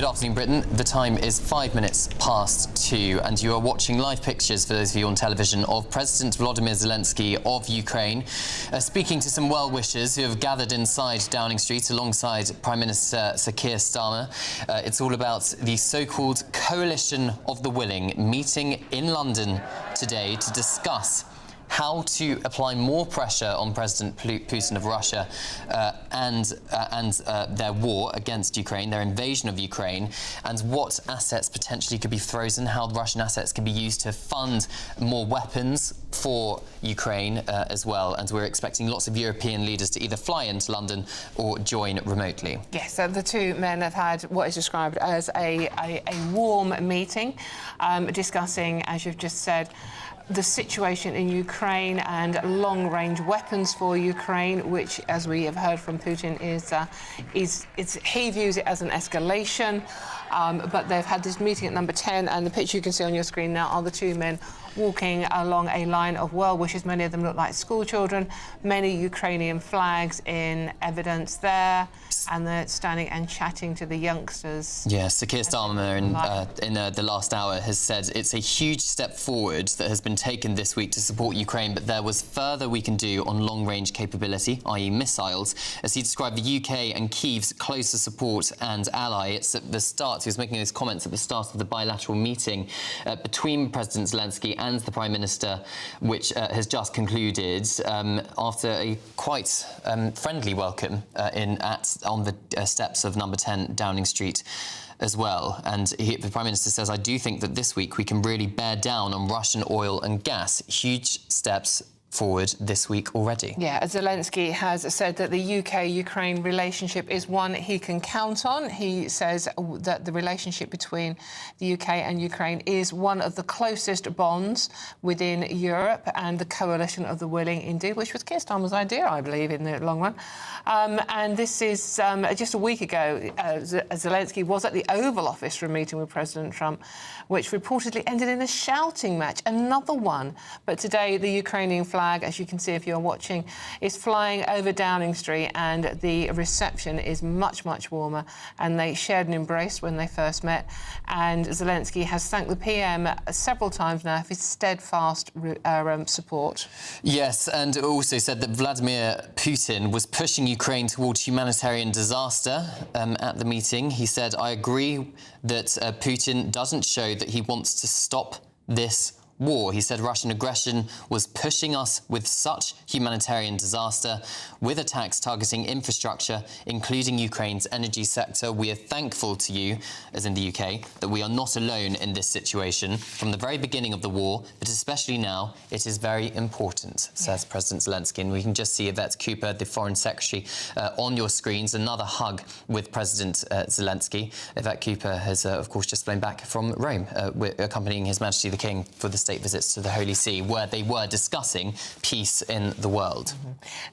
S10: Good afternoon, Britain. The time is 5 minutes past 2, and you are watching live pictures, for those of you on television, of President Volodymyr Zelensky of Ukraine, speaking to some well-wishers who have gathered inside Downing Street alongside Prime Minister Sir Keir Starmer. It's all about the so-called Coalition of the Willing meeting in London today to discuss how to apply more pressure on President Putin of Russia and their war against Ukraine, their invasion of Ukraine, and what assets potentially could be frozen, how Russian assets can be used to fund more weapons for Ukraine as well. And we're expecting lots of European leaders to either fly into London or join remotely.
S11: Yes, so the two men have had what is described as a warm meeting, discussing, as you've just said, the situation in Ukraine and long-range weapons for Ukraine, which, as we have heard from Putin, he views it as an escalation. But they've had this meeting at number 10, and the picture you can see on your screen now are the two men walking along a line of well-wishers. Many of them look like school children, many Ukrainian flags in evidence there, and they're standing and chatting to the youngsters.
S10: Yes, Sir Keir Starmer in the last hour has said it's a huge step forward that has been taken this week to support Ukraine, but there was further we can do on long-range capability, i.e. missiles, as he described the UK and Kyiv's closer support and ally. It's at the start, he was making those comments at the start of the bilateral meeting between President Zelensky and the Prime Minister, which has just concluded after a quite friendly welcome on the steps of number 10 Downing Street as well. And the Prime Minister says, I do think that this week we can really bear down on Russian oil and gas. Huge steps forward this week already.
S11: Yeah, Zelensky has said that the UK-Ukraine relationship is one he can count on. He says that the relationship between the UK and Ukraine is one of the closest bonds within Europe, and the coalition of the willing, indeed, which was Keir Starmer's idea, I believe, in the long run. And this is just a week ago, Zelensky was at the Oval Office for a meeting with President Trump, which reportedly ended in a shouting match, another one. But today, the Ukrainian flag, as you can see if you're watching, is flying over Downing Street, and the reception is much, much warmer. And they shared an embrace when they first met. And Zelensky has thanked the PM several times now for his steadfast support.
S10: Yes, and also said that Vladimir Putin was pushing Ukraine towards humanitarian disaster at the meeting. He said, I agree that Putin doesn't show that he wants to stop this war. He said Russian aggression was pushing us with such humanitarian disaster, with attacks targeting infrastructure, including Ukraine's energy sector. We are thankful to you, as in the UK, that we are not alone in this situation. From the very beginning of the war, but especially now, it is very important, says President Zelensky. And we can just see Yvette Cooper, the Foreign Secretary, on your screens. Another hug with President Zelensky. Yvette Cooper has, of course, just flown back from Rome, accompanying His Majesty the King for the state visits to the Holy See, where they were discussing peace in the world.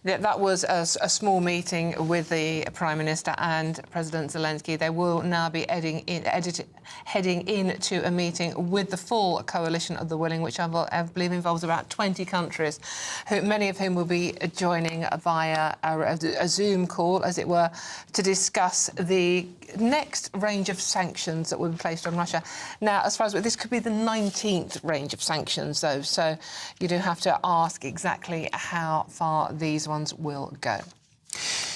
S11: That was a small meeting with the Prime Minister and President Zelensky. They will now be heading into a meeting with the full coalition of the willing, which I believe involves about 20 countries, many of whom will be joining via a Zoom call, as it were, to discuss the next range of sanctions that will be placed on Russia. Now, as far as this could be the 19th range of sanctions, though, so you do have to ask exactly how far these ones will go.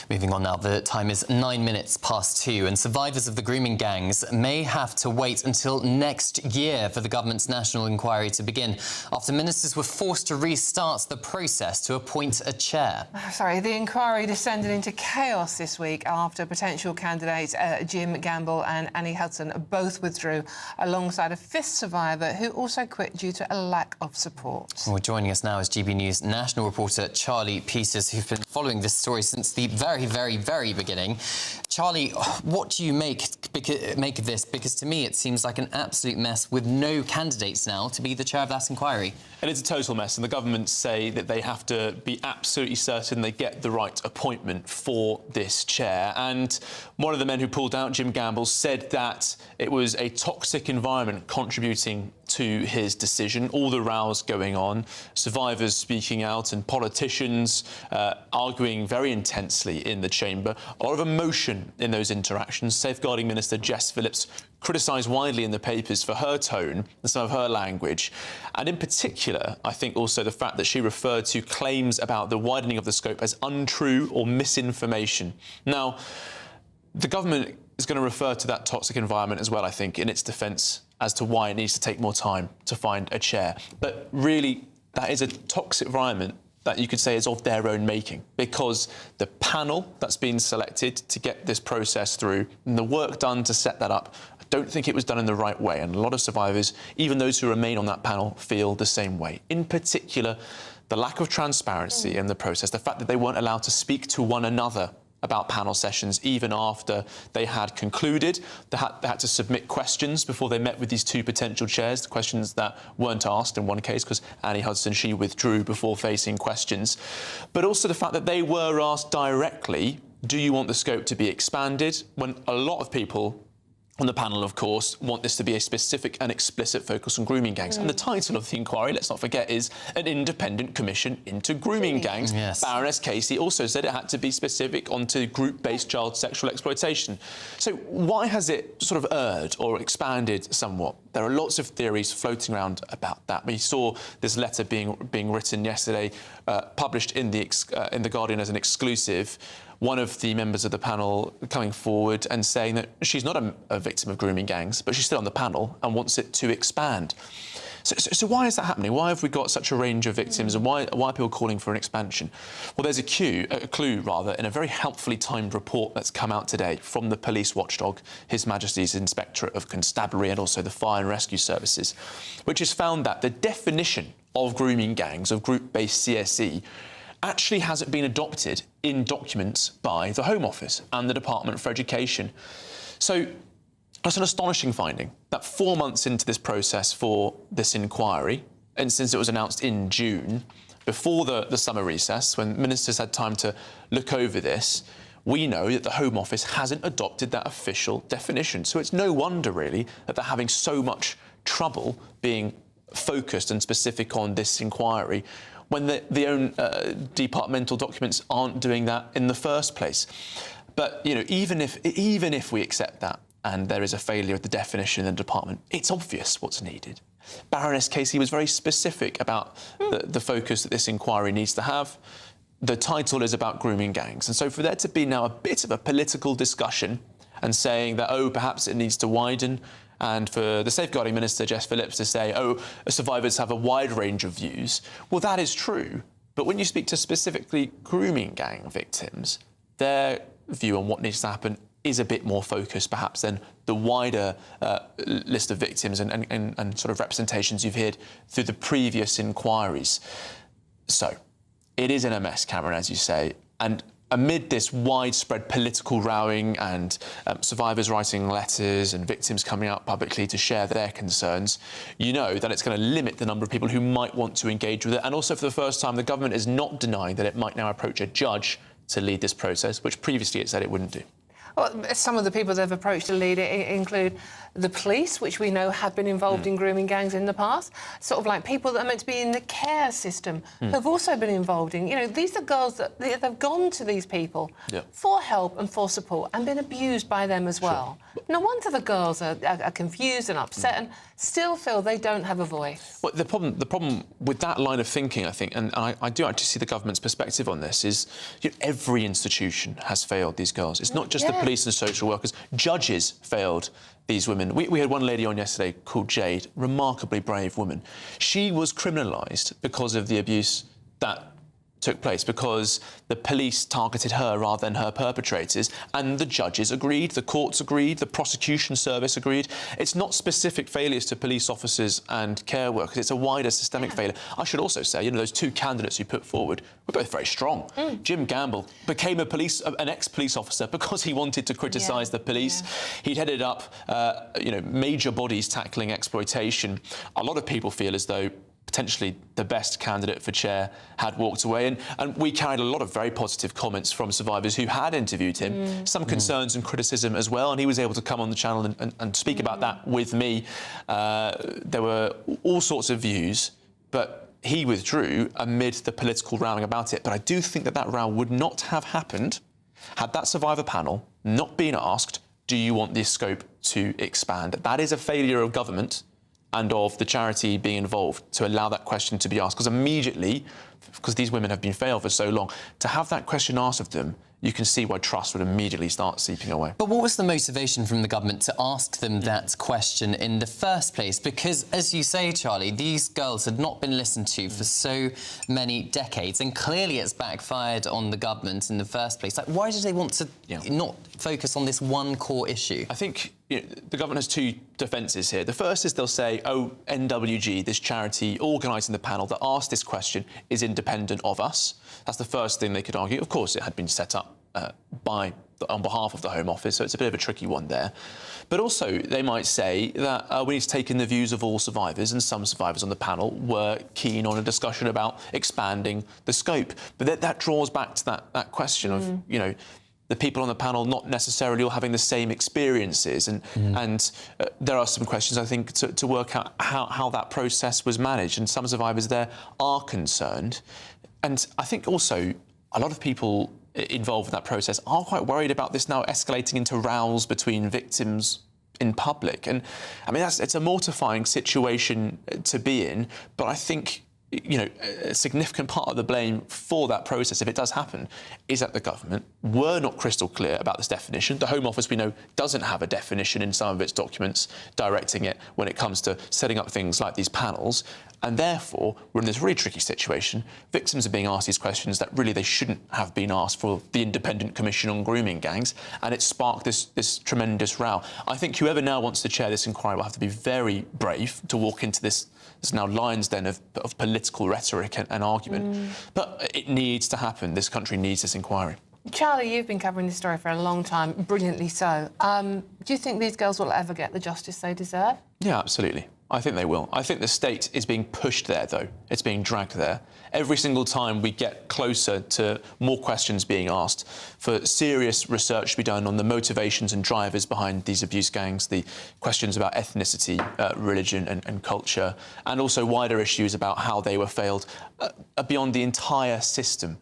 S10: Moving on now, the time is 9 minutes past 2, and survivors of the grooming gangs may have to wait until next year for the government's national inquiry to begin, after ministers were forced to restart the process to appoint a chair.
S11: The inquiry descended into chaos this week after potential candidates Jim Gamble and Annie Hudson both withdrew, alongside a fifth survivor who also quit due to a lack of support.
S10: Well, joining us now is GB News national reporter Charlie Peters, who's been following this story since the very beginning. Charlie, what do you make of this? Because to me it seems like an absolute mess, with no candidates now to be the chair of that inquiry.
S6: It is a total mess, and the government say that they have to be absolutely certain they get the right appointment for this chair. And one of the men who pulled out, Jim Gamble, said that it was a toxic environment contributing to his decision. All the rows going on, survivors speaking out, and politicians arguing very intensely in the chamber. A lot of emotion tension in those interactions. Safeguarding Minister Jess Phillips criticised widely in the papers for her tone and some of her language. And in particular, I think also the fact that she referred to claims about the widening of the scope as untrue or misinformation. Now, the government is going to refer to that toxic environment as well, I think, in its defence as to why it needs to take more time to find a chair. But really, that is a toxic environment that you could say is of their own making, because the panel that's been selected to get this process through and the work done to set that up, I don't think it was done in the right way. And a lot of survivors, even those who remain on that panel, feel the same way. In particular, the lack of transparency in the process, the fact that they weren't allowed to speak to one another about panel sessions even after they had concluded. They had to submit questions before they met with these two potential chairs, the questions that weren't asked in one case because Annie Hudson, she withdrew before facing questions. But also the fact that they were asked directly, do you want the scope to be expanded? When a lot of people on the panel, of course, want this to be a specific and explicit focus on grooming gangs. And the title of the inquiry, let's not forget, is An Independent Commission into Grooming Gangs.
S10: Yes.
S6: Baroness Casey also said it had to be specific onto group-based child sexual exploitation. So why has it sort of erred or expanded somewhat? There are lots of theories floating around about that. We saw this letter being written yesterday, published in the Guardian as an exclusive. One of the members of the panel coming forward and saying that she's not a victim of grooming gangs, but she's still on the panel and wants it to expand. So why is that happening? Why have we got such a range of victims, and why are people calling for an expansion? Well, there's a clue in a very helpfully timed report that's come out today from the police watchdog, His Majesty's Inspectorate of Constabulary, and also the Fire and Rescue Services, which has found that the definition of grooming gangs, of group-based CSE, actually hasn't been adopted in documents by the Home Office and the Department for Education. So that's an astonishing finding, that 4 months into this process for this inquiry, and since it was announced in June, before the summer recess, when ministers had time to look over this, we know that the Home Office hasn't adopted that official definition. So it's no wonder, really, that they're having so much trouble being focused and specific on this inquiry, when the own departmental documents aren't doing that in the first place. But, you know, even if we accept that and there is a failure of the definition in the department, it's obvious what's needed. Baroness Casey was very specific about the focus that this inquiry needs to have. The title is about grooming gangs. And so for there to be now a bit of a political discussion and saying that, oh, perhaps it needs to widen, and for the Safeguarding Minister, Jess Phillips, to say, oh, survivors have a wide range of views. Well, that is true. But when you speak to specifically grooming gang victims, their view on what needs to happen is a bit more focused, perhaps, than the wider list of victims and sort of representations you've heard through the previous inquiries. So it is in a mess, Cameron, as you say. And amid this widespread political rowing and survivors writing letters and victims coming out publicly to share their concerns, you know that it's going to limit the number of people who might want to engage with it. And also, for the first time, the government is not denying that it might now approach a judge to lead this process, which previously it said it wouldn't do.
S11: Well, some of the people they've approached to lead it include the police, which we know have been involved in grooming gangs in the past, sort of like people that are meant to be in the care system have also been involved in. You know, these are girls that they've gone to these people for help and for support and been abused by them as well. No wonder the girls are confused and upset and still feel they don't have a voice.
S6: Well, the problem with that line of thinking, I think, and I do actually see the government's perspective on this, is every institution has failed these girls. It's not just the police and social workers. Judges failed these women. We had one lady on yesterday called Jade, remarkably brave woman. She was criminalised because of the abuse that took place, because the police targeted her rather than her perpetrators, and the judges agreed, the courts agreed, the prosecution service agreed. It's not specific failures to police officers and care workers, it's a wider systemic failure. I should also say, those two candidates you put forward were both very strong. Jim Gamble became an ex-police officer because he wanted to criticise the police. He'd headed up, major bodies tackling exploitation. A lot of people feel as though potentially the best candidate for chair had walked away. And we carried a lot of very positive comments from survivors who had interviewed him, some concerns and criticism as well, and he was able to come on the channel and speak about that with me. There were all sorts of views, but he withdrew amid the political rowing about it. But I do think that row would not have happened Had that survivor panel not been asked, do you want this scope to expand? That is a failure of government and of the charity being involved to allow that question to be asked. Because immediately, because these women have been failed for so long, to have that question asked of them, you can see why trust would immediately start seeping away.
S10: But what was the motivation from the government to ask them that question in the first place? Because, as you say, Charlie, these girls had not been listened to for so many decades, and clearly it's backfired on the government in the first place. Like, why did they want to not focus on this one core issue?
S6: I think the government has two defences here. The first is they'll say, oh, NWG, this charity organising the panel that asked this question, is independent of us. That's the first thing they could argue. Of course, it had been set up on behalf of the Home Office, so it's a bit of a tricky one there. But also, they might say that we need to take in the views of all survivors, and some survivors on the panel were keen on a discussion about expanding the scope. But that draws back to that question of, the people on the panel not necessarily all having the same experiences. And there are some questions, I think, to work out how that process was managed. And some survivors there are concerned. And I think also a lot of people involved in that process are quite worried about this now escalating into rows between victims in public. And I mean, it's a mortifying situation to be in, but I think a significant part of the blame for that process, if it does happen, is that the government were not crystal clear about this definition. The Home Office, we know, doesn't have a definition in some of its documents directing it when it comes to setting up things like these panels. And therefore, we're in this really tricky situation. Victims are being asked these questions that really they shouldn't have been asked for the Independent Commission on Grooming Gangs, and it sparked this tremendous row. I think whoever now wants to chair this inquiry will have to be very brave to walk into this now lion's den of political rhetoric and argument. But it needs to happen. This country needs this inquiry.
S11: Charlie, you've been covering this story for a long time, brilliantly so. Do you think these girls will ever get the justice they deserve?
S6: Yeah, absolutely. I think they will. I think the state is being pushed there, though. It's being dragged there. Every single time we get closer to more questions being asked, for serious research to be done on the motivations and drivers behind these abuse gangs, the questions about ethnicity, religion and culture, and also wider issues about how they were failed beyond the entire system.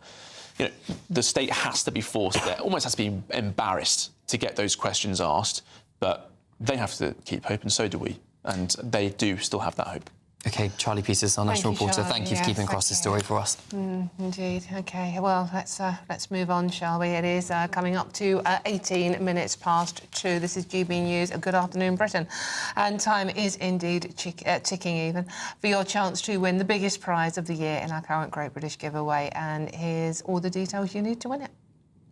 S6: The state has to be forced there, almost has to be embarrassed to get those questions asked, but they have to keep hope, and so do we. And they do still have that hope.
S10: OK, Charlie Peters, our national reporter, thank you for keeping across this story for us.
S11: Indeed. OK, well, let's move on, shall we? It is coming up to 18 minutes past 2. This is GB News. Good afternoon, Britain. And time is indeed ticking even for your chance to win the biggest prize of the year in our current Great British giveaway. And here's all the details you need to win it.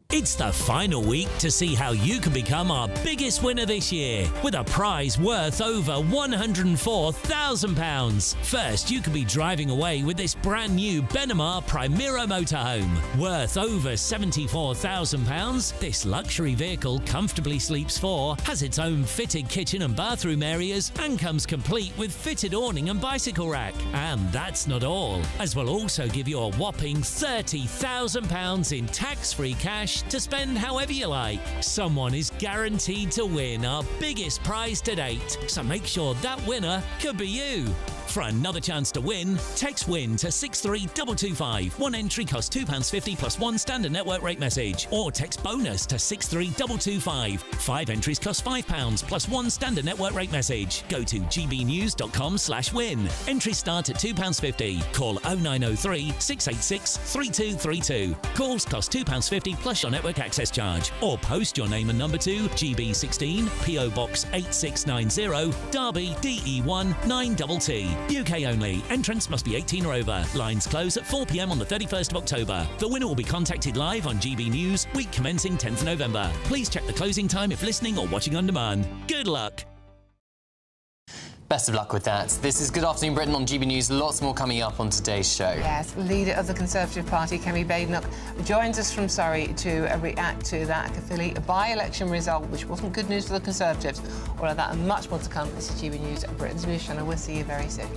S20: It's the final week to see how you can become our biggest winner this year with a prize worth over £104,000. First, you could be driving away with this brand new Benamar Primera motorhome. Worth over £74,000, this luxury vehicle comfortably sleeps 4, has its own fitted kitchen and bathroom areas, and comes complete with fitted awning and bicycle rack. And that's not all, as we'll also give you a whopping £30,000 in tax-free cash to spend however you like. Someone is guaranteed to win our biggest prize to date, so make sure that winner could be you. For another chance to win, text WIN to 63225. One entry costs £2.50 plus one standard network rate message, or text BONUS to 63225. 5 entries cost £5 plus one standard network rate message. Go to gbnews.com/win. Entries start at £2.50. Call 0903 686 3232. Calls cost £2.50 plus your network access charge, or post your name and number to GB16 PO Box 8690 Derby DE1 9TT. UK only. Entrants must be 18 or over. Lines close at 4 p.m. on the 31st of October. The winner will be contacted live on GB News, week commencing 10th November. Please check the closing time if listening or watching on demand. Good luck.
S10: Best of luck with that. This is Good Afternoon Britain on GB News. Lots more coming up on today's show.
S11: Yes, leader of the Conservative Party, Kemi Badenoch, joins us from Surrey to react to that Caerphilly by-election result, which wasn't good news for the Conservatives. All of that and much more to come. This is GB News, Britain's News Channel. We'll see you very soon.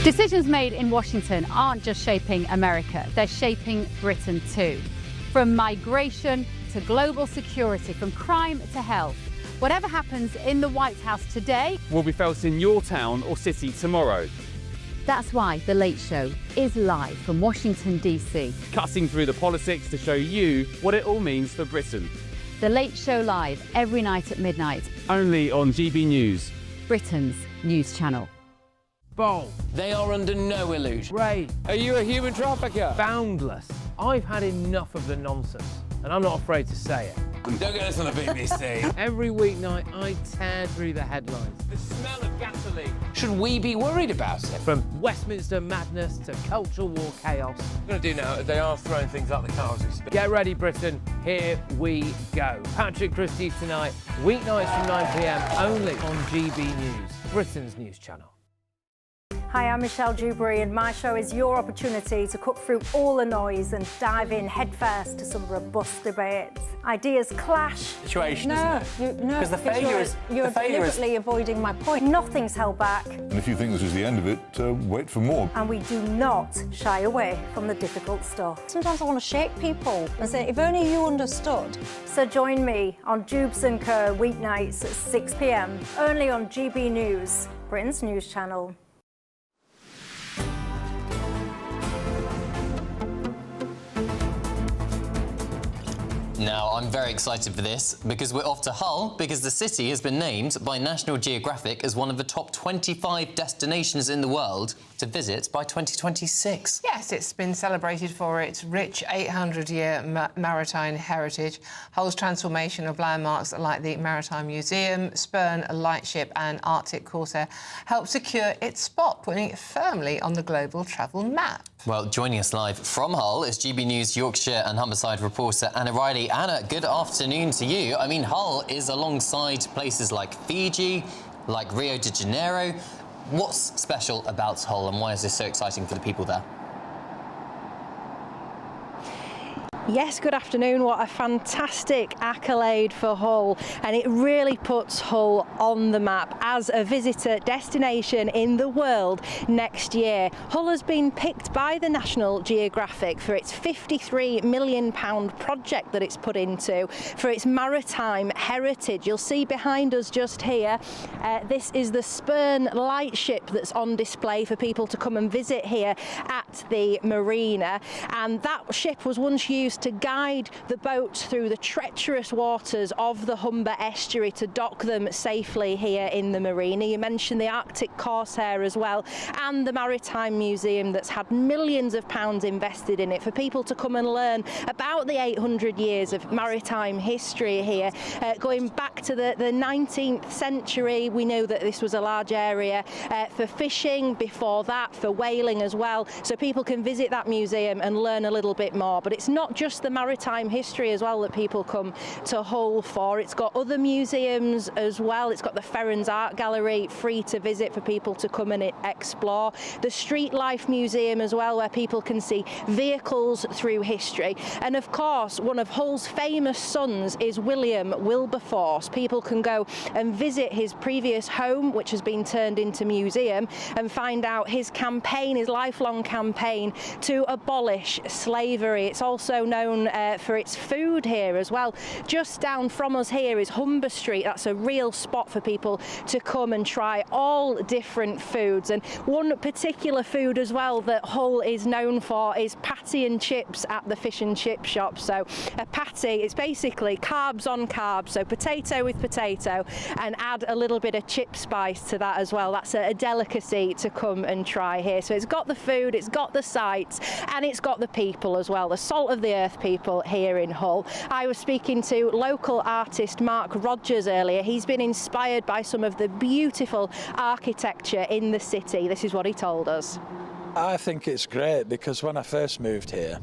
S2: Decisions made in Washington aren't just shaping America, they're shaping Britain too. From migration to global security, from crime to health. Whatever happens in the White House today
S7: will be felt in your town or city tomorrow.
S2: That's why The Late Show is live from Washington, D.C.
S7: Cutting through the politics to show you what it all means for Britain.
S2: The Late Show live every night at midnight.
S7: Only on GB News,
S2: Britain's news channel.
S8: Bold.
S9: They are under no illusion.
S8: Ray.
S9: Are you a human trafficker?
S8: Boundless. I've had enough of the nonsense, and I'm not afraid to say it.
S9: Don't get us on the BBC.
S8: Every weeknight, I tear through the headlines.
S9: The smell of gasoline. Should we be worried about it?
S8: From Westminster madness to cultural war chaos.
S9: What we're going to do now is they are throwing things out the car as we speak.
S8: Get ready, Britain. Here we go. Patrick Christie's tonight, weeknights from 9 p.m. only on GB News, Britain's news channel.
S23: Hi, I'm Michelle Dewberry, and my show is your opportunity to cut through all the noise and dive in headfirst to some robust debates. Ideas clash.
S9: Situation, isn't it?
S23: No,
S9: because the failure is
S23: you're deliberately avoiding my point. Nothing's held back.
S12: And if you think this is the end of it, wait for more.
S23: And we do not shy away from the difficult stuff. Sometimes I want to shake people and say, if only you understood. So join me on Jubes and Co weeknights at 6 p.m. only on GB News, Britain's news channel.
S10: Now, I'm very excited for this because we're off to Hull because the city has been named by National Geographic as one of the top 25 destinations in the world to visit by 2026.
S11: Yes, it's been celebrated for its rich 800-year maritime heritage. Hull's transformation of landmarks like the Maritime Museum, Spurn Lightship and Arctic Corsair helped secure its spot, putting it firmly on the global travel map.
S10: Well, joining us live from Hull is GB News Yorkshire and Humberside reporter Anna Riley. Anna, good afternoon to you. I mean, Hull is alongside places like Fiji, like Rio de Janeiro. What's special about Hull and why is this so exciting for the people there?
S13: Yes, good afternoon. What a fantastic accolade for Hull, and it really puts Hull on the map as a visitor destination in the world next year. Hull has been picked by the National Geographic for its £53 million project that it's put into for its maritime heritage. You'll see behind us just here, this is the Spurn Lightship that's on display for people to come and visit here at the marina, and that ship was once used to guide the boats through the treacherous waters of the Humber estuary to dock them safely here in the marina. You mentioned the Arctic Corsair as well, and the Maritime Museum that's had millions of pounds invested in it for people to come and learn about the 800 years of maritime history here. Going back to the 19th century, we know that this was a large area for fishing, before that for whaling as well, so people can visit that museum and learn a little bit more. But it's not just the maritime history as well that people come to Hull for. It's got other museums as well. It's got the Ferrens Art Gallery, free to visit for people to come and explore. The Street Life Museum as well, where people can see vehicles through history. And of course, one of Hull's famous sons is William Wilberforce. People can go and visit his previous home, which has been turned into museum, and find out his campaign, his lifelong campaign to abolish slavery. It's also known for its food here as well. Just down from us here is Humber Street. That's a real spot for people to come and try all different foods. And one particular food as well that Hull is known for is patty and chips at the fish and chip shop. So a patty, it's basically carbs on carbs, so potato with potato, and add a little bit of chip spice to that as well. That's a delicacy to come and try here. So it's got the food, it's got the sights, and it's got the people as well, the salt of the earth people here in Hull. I was speaking to local artist Mark Rogers earlier. He's been inspired by some of the beautiful architecture in the city. This is what he told us.
S22: I think it's great because when I first moved here,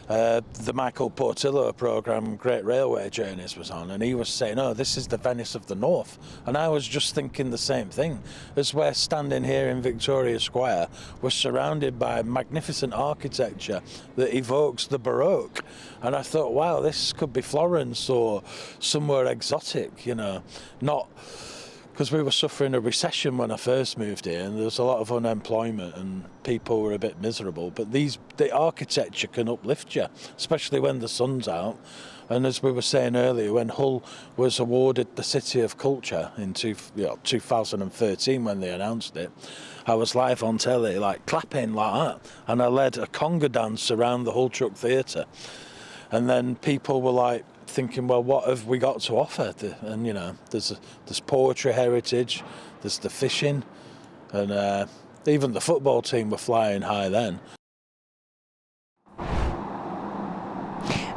S22: the Michael Portillo programme, Great Railway Journeys, was on, and he was saying, oh, this is the Venice of the North. And I was just thinking the same thing. As we're standing here in Victoria Square, we're surrounded by magnificent architecture that evokes the Baroque. And I thought, wow, this could be Florence or somewhere exotic, you know, not... because we were suffering a recession when I first moved here, and there was a lot of unemployment and people were a bit miserable. But the architecture can uplift you, especially when the sun's out. And as we were saying earlier, when Hull was awarded the City of Culture in 2013 when they announced it, I was live on telly, like clapping like that, and I led a conga dance around the Hull Truck Theatre. And then people were like thinking, well, what have we got to offer? And you know, there's poetry heritage, there's the fishing, and even the football team were flying high then.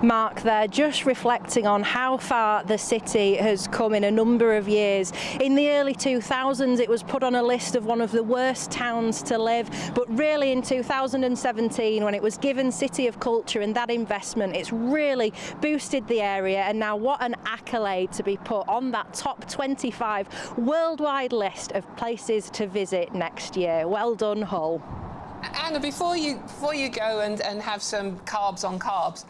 S13: Mark there, just reflecting on how far the city has come in a number of years. In the early 2000s, it was put on a list of one of the worst towns to live, but really in 2017, when it was given City of Culture and that investment, it's really boosted the area. And now what an accolade to be put on that top 25 worldwide list of places to visit next year. Well done, Hull.
S11: Anna, before you go and have some carbs on carbs,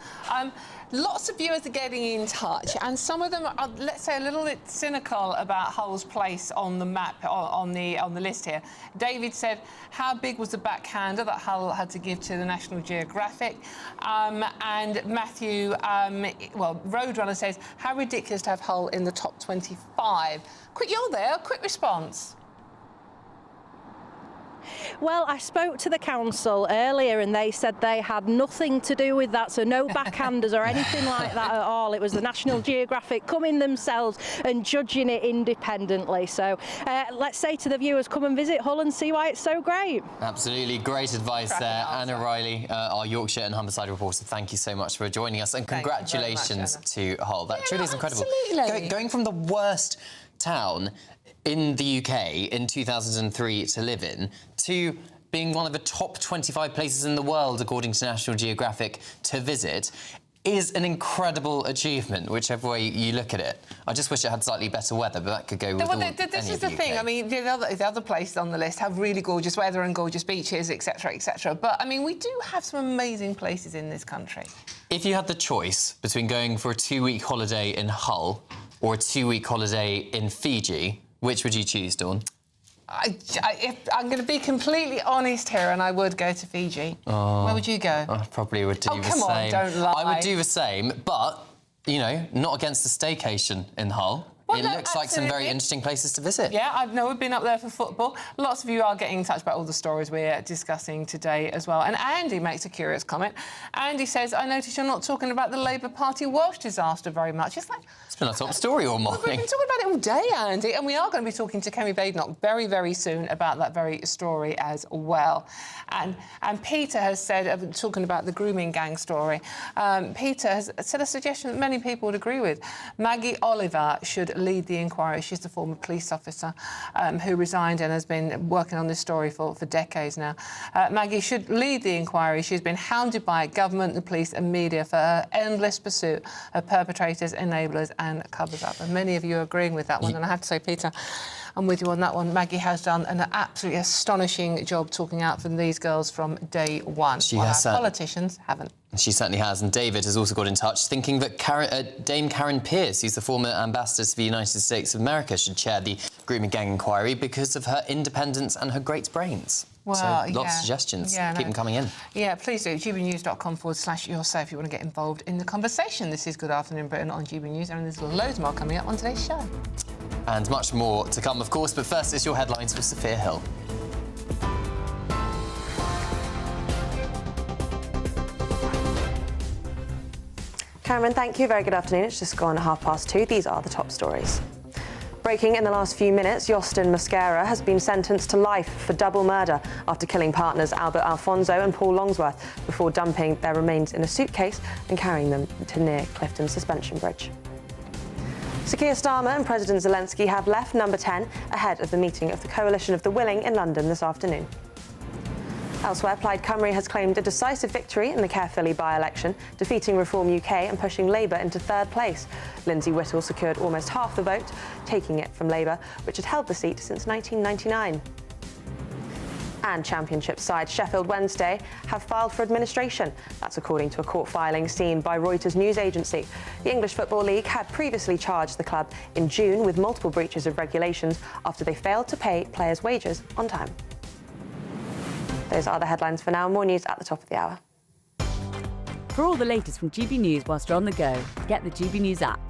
S11: lots of viewers are getting in touch, and some of them are, let's say, a little bit cynical about Hull's place on the map, on the list here. David said, how big was the backhander that Hull had to give to the National Geographic? And Matthew, Roadrunner says, how ridiculous to have Hull in the top 25. Quick, you're there, quick response.
S13: Well, I spoke to the council earlier and they said they had nothing to do with that, so no backhanders or anything like that at all. It was the National Geographic coming themselves and judging it independently. So let's say to the viewers, come and visit Hull and see why it's so great.
S10: Absolutely, great advice there. Anna Riley, our Yorkshire and Humberside reporter, thank you so much for joining us, and congratulations to Hull. That truly is incredible. Going from the worst town in the UK in 2003 to live in, to being one of the top 25 places in the world, according to National Geographic, to visit, is an incredible achievement, whichever way you look at it. I just wish it had slightly better weather, but that could go with
S11: this is the thing. I mean, the other places on the list have really gorgeous weather and gorgeous beaches, etc., etc. But, I mean, we do have some amazing places in this country.
S10: If you had the choice between going for a 2-week holiday in Hull or a 2-week holiday in Fiji, which would you choose, Dawn?
S11: If I'm going to be completely honest here, and I would go to Fiji. Oh, where would you go?
S10: I probably would do the same.
S11: Oh, come on, don't lie.
S10: I would do the same, but, you know, not against a staycation in Hull.
S11: Well,
S10: it looks like some very interesting places to visit.
S11: Yeah, I know we've been up there for football. Lots of you are getting in touch about all the stories we're discussing today as well. And Andy makes a curious comment. Andy says, I notice you're not talking about the Labour Party Welsh disaster very much. It's like...
S10: It's been our top story all morning.
S11: We've been talking about it all day, Andy, and we are going to be talking to Kemi Badenoch very, very soon about that very story as well. And Peter has said, talking about the grooming gang story, Peter has said a suggestion that many people would agree with. Maggie Oliver should lead the inquiry. She's the former police officer who resigned and has been working on this story for decades now. Maggie should lead the inquiry. She's been hounded by government, the police and media for her endless pursuit of perpetrators, enablers and covers-up. And many of you are agreeing with that one. And I have to say, Peter, I'm with you on that one. Maggie has done an absolutely astonishing job talking out for these girls from day one. Our politicians haven't.
S10: She certainly has. And David has also got in touch thinking that Dame Karen Pierce, who's the former ambassador to the United States of America, should chair the grooming gang inquiry because of her independence and her great brains.
S11: Well,
S10: so lots of suggestions. Keep them coming in.
S11: Yeah, please do. gbnews.com/yourself if you want to get involved in the conversation. This is Good Afternoon Britain on GB News, and there's loads more coming up on today's show.
S10: And much more to come, of course, but first it's your headlines with Sophia Hill.
S5: Cameron, thank you. Very good afternoon. It's just gone 2:30. These are the top stories. Breaking in the last few minutes, Yostin Mosquera has been sentenced to life for double murder after killing partners Albert Alfonso and Paul Longsworth before dumping their remains in a suitcase and carrying them to near Clifton Suspension Bridge. Sir Keir Starmer and President Zelensky have left Number 10 ahead of the meeting of the Coalition of the Willing in London this afternoon. Elsewhere, Plaid Cymru has claimed a decisive victory in the Caerphilly by-election, defeating Reform UK and pushing Labour into third place. Lindsay Whittle secured almost half the vote, taking it from Labour, which had held the seat since 1999. and Championship side Sheffield Wednesday have filed for administration. That's according to a court filing seen by Reuters news agency. The English Football League had previously charged the club in June with multiple breaches of regulations after they failed to pay players' wages on time. Those are the headlines for now. More news at the top of the hour.
S2: For all the latest from GB News whilst you're on the go, get the GB News app.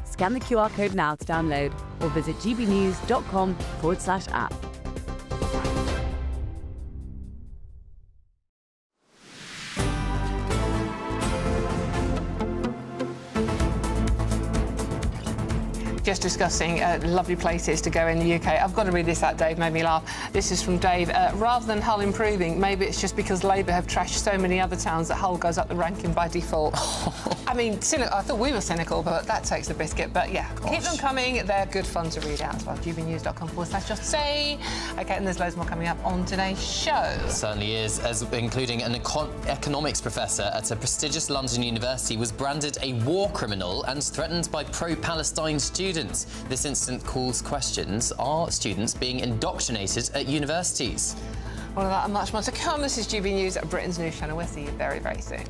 S2: Scan the QR code now to download or visit gbnews.com/app.
S11: Just discussing lovely places to go in the UK. I've got to read this out, Dave, made me laugh. This is from Dave. Rather than Hull improving, maybe it's just because Labour have trashed so many other towns that Hull goes up the ranking by default. I mean, I thought we were cynical, but that takes the biscuit. But yeah, keep them coming. They're good fun to read out as well. gbnews.com/just say. OK, and there's loads more coming up on today's show.
S10: It certainly is, including an economics professor at a prestigious London university was branded a war criminal and threatened by pro-Palestine students. This incident calls questions. Are students being indoctrinated at universities?
S11: All of that and much more to come. This is GB News at Britain's News Channel. We'll see you very, very soon.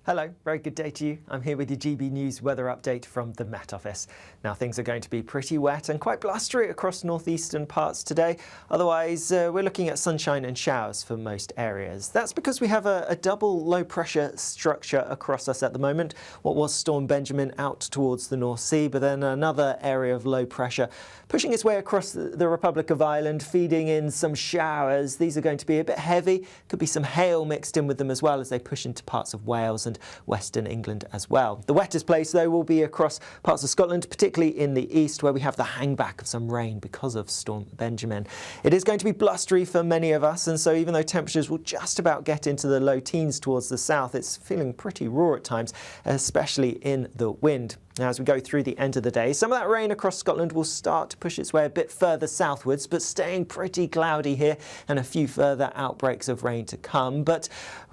S1: Hello, very good day to you. I'm here with your GB News weather update from the Met Office. Now, things are going to be pretty wet and quite blustery across northeastern parts today. Otherwise, we're looking at sunshine and showers for most areas. That's because we have a double low-pressure structure across us at the moment. What was Storm Benjamin out towards the North Sea, but then another area of low pressure pushing its way across the Republic of Ireland, feeding in some showers. These are going to be a bit heavy. Could be some hail mixed in with them as well as they push into parts of Wales and Western England as well. The wettest place, though, will be across parts of Scotland, particularly in the east, where we have the hangback of some rain because of Storm Benjamin. It is going to be blustery for many of us, and so even though temperatures will just about get into the low teens towards the south, it's feeling pretty raw at times, especially in the wind. Now, as we go through the end of the day, some of that rain across Scotland will start to push its way a bit further southwards, but staying pretty cloudy here and a few further outbreaks of rain to come. But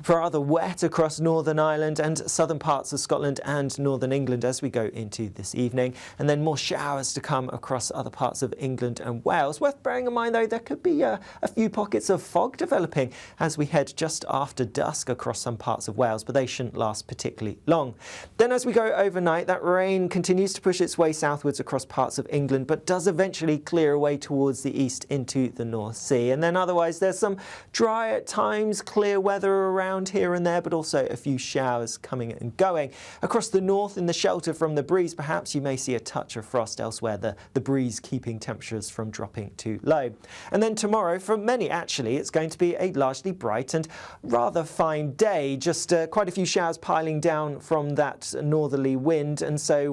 S1: rather wet across Northern Ireland and southern parts of Scotland and Northern England as we go into this evening. And then more showers to come across other parts of England and Wales. Worth bearing in mind, though, there could be a few pockets of fog developing as we head just after dusk across some parts of Wales, but they shouldn't last particularly long. Then as we go overnight, that rain continues to push its way southwards across parts of England, but does eventually clear away towards the east into the North Sea. And then otherwise there's some dry at times, clear weather around here and there, but also a few showers coming and going. Across the north, in the shelter from the breeze, perhaps you may see a touch of frost elsewhere, the breeze keeping temperatures from dropping too low. And then tomorrow, for many actually, it's going to be a largely bright and rather fine day, just quite a few showers piling down from that northerly wind, and so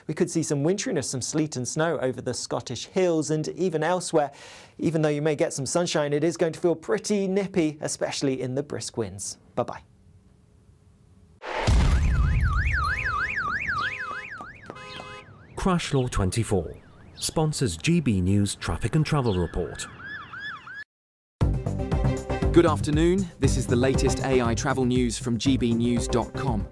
S1: we could see some winteriness, some sleet and snow over the Scottish hills and even elsewhere. Even though you may get some sunshine, it is going to feel pretty nippy, especially in the brisk winds. Bye-bye.
S17: Crash Law 24 sponsors GB News Traffic and Travel Report.
S18: Good afternoon. This is the latest AI travel news from gbnews.com.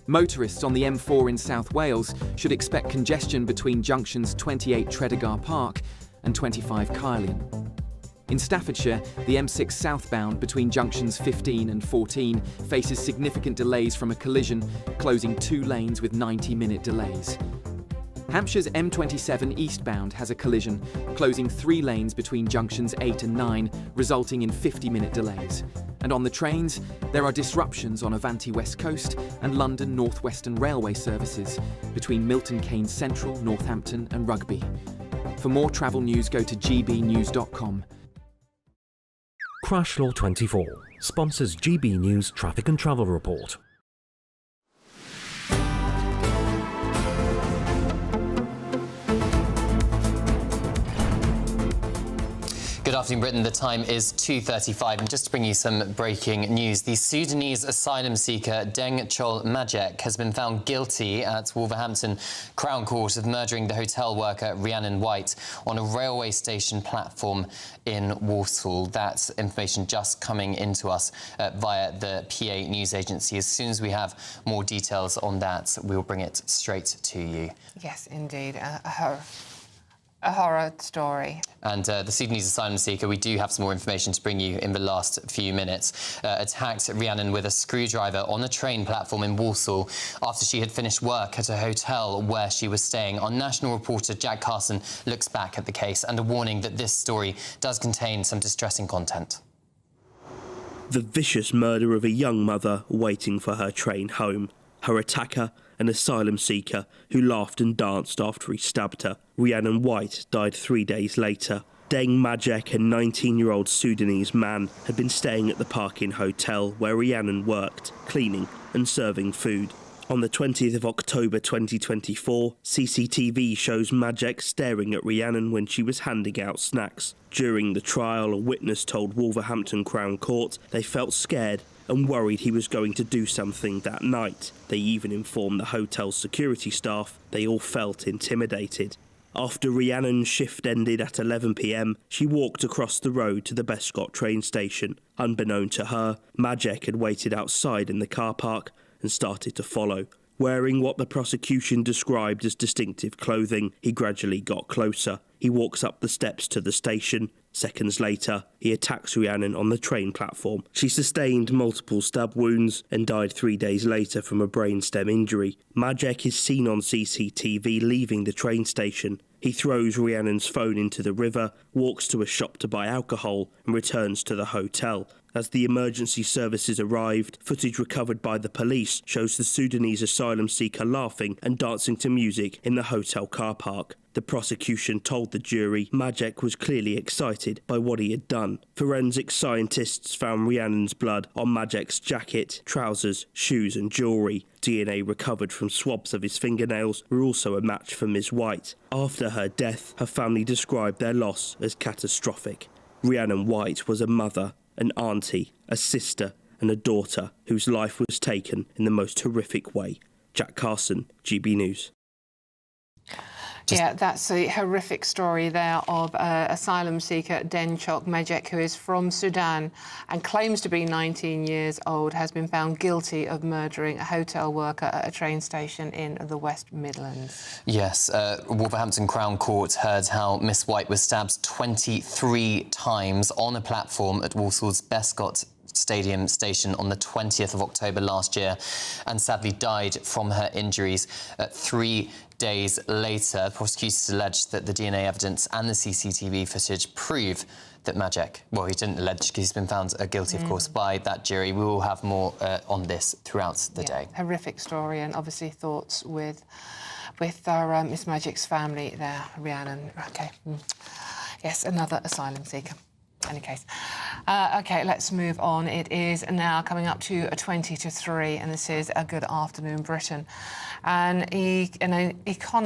S18: Motorists on the M4 in South Wales should expect congestion between junctions 28 Tredegar Park and 25 Caerleon. In Staffordshire, the M6 southbound between junctions 15 and 14 faces significant delays from a collision, closing 2 lanes with 90-minute delays. Hampshire's M27 eastbound has a collision, closing 3 lanes between junctions 8 and 9, resulting in 50-minute delays. And on the trains, there are disruptions on Avanti West Coast and London North Western Railway services between Milton Keynes Central, Northampton and Rugby. For more travel news, go to gbnews.com.
S17: Crash Law 24 sponsors GB News Traffic and Travel Report.
S10: Good afternoon, Britain. The time is 2:35, and just to bring you some breaking news, the Sudanese asylum seeker Deng Chol Majek has been found guilty at Wolverhampton Crown Court of murdering the hotel worker Rhiannon White on a railway station platform in Walsall. That information just coming into us via the PA news agency. As soon as we have more details on that, we'll bring it straight to you.
S11: Yes, indeed. A horror story.
S10: And the Sudanese asylum seeker, we do have some more information to bring you in the last few minutes, attacked Rhiannon with a screwdriver on a train platform in Walsall after she had finished work at a hotel where she was staying. Our national reporter Jack Carson looks back at the case, and a warning that this story does contain some distressing content.
S14: The vicious murder of a young mother waiting for her train home. Her attacker, an asylum seeker who laughed and danced after he stabbed her. Rhiannon White died 3 days later. Deng Majek, a 19-year-old Sudanese man, had been staying at the Park Inn Hotel where Rhiannon worked, cleaning and serving food. On the 20th of October 2024, CCTV shows Majek staring at Rhiannon when she was handing out snacks. During the trial, a witness told Wolverhampton Crown Court they felt scared and worried he was going to do something that night. They even informed the hotel's security staff they all felt intimidated. After Rhiannon's shift ended at 11 p.m, she walked across the road to the Bescot train station. Unbeknown to her, Majek had waited outside in the car park and started to follow. Wearing what the prosecution described as distinctive clothing, he gradually got closer. He walks up the steps to the station. Seconds later, he attacks Rhiannon on the train platform. She sustained multiple stab wounds and died 3 days later from a brainstem injury. Majek is seen on CCTV leaving the train station. He throws Rhiannon's phone into the river, walks to a shop to buy alcohol, and returns to the hotel. As the emergency services arrived, footage recovered by the police shows the Sudanese asylum seeker laughing and dancing to music in the hotel car park. The prosecution told the jury Majek was clearly excited by what he had done. Forensic scientists found Rhiannon's blood on Majek's jacket, trousers, shoes and jewellery. DNA recovered from swabs of his fingernails were also a match for Ms. White. After her death, her family described their loss as catastrophic. Rhiannon White was a mother, an auntie, a sister and a daughter whose life was taken in the most horrific way. Jack Carson, GB News.
S11: Yeah, that's a horrific story there of asylum seeker Deng Chol Majek, who is from Sudan and claims to be 19 years old, has been found guilty of murdering a hotel worker at a train station in the West Midlands.
S10: Yes, Wolverhampton Crown Court heard how Miss White was stabbed 23 times on a platform at Walsall's Bescot Stadium station on the 20th of October last year, and sadly died from her injuries 3 days later. Prosecutors alleged that the DNA evidence and the CCTV footage prove that Majek, well, he didn't allege, he's been found guilty, of course, by that jury. We will have more on this throughout the day.
S11: Horrific story, and obviously thoughts with our Miss Majek's family there, Rhiannon. OK. Yes, another asylum seeker. Any case. OK, let's move on. It is now coming up to 20 to 3, and this is a Good Afternoon Britain. And I can't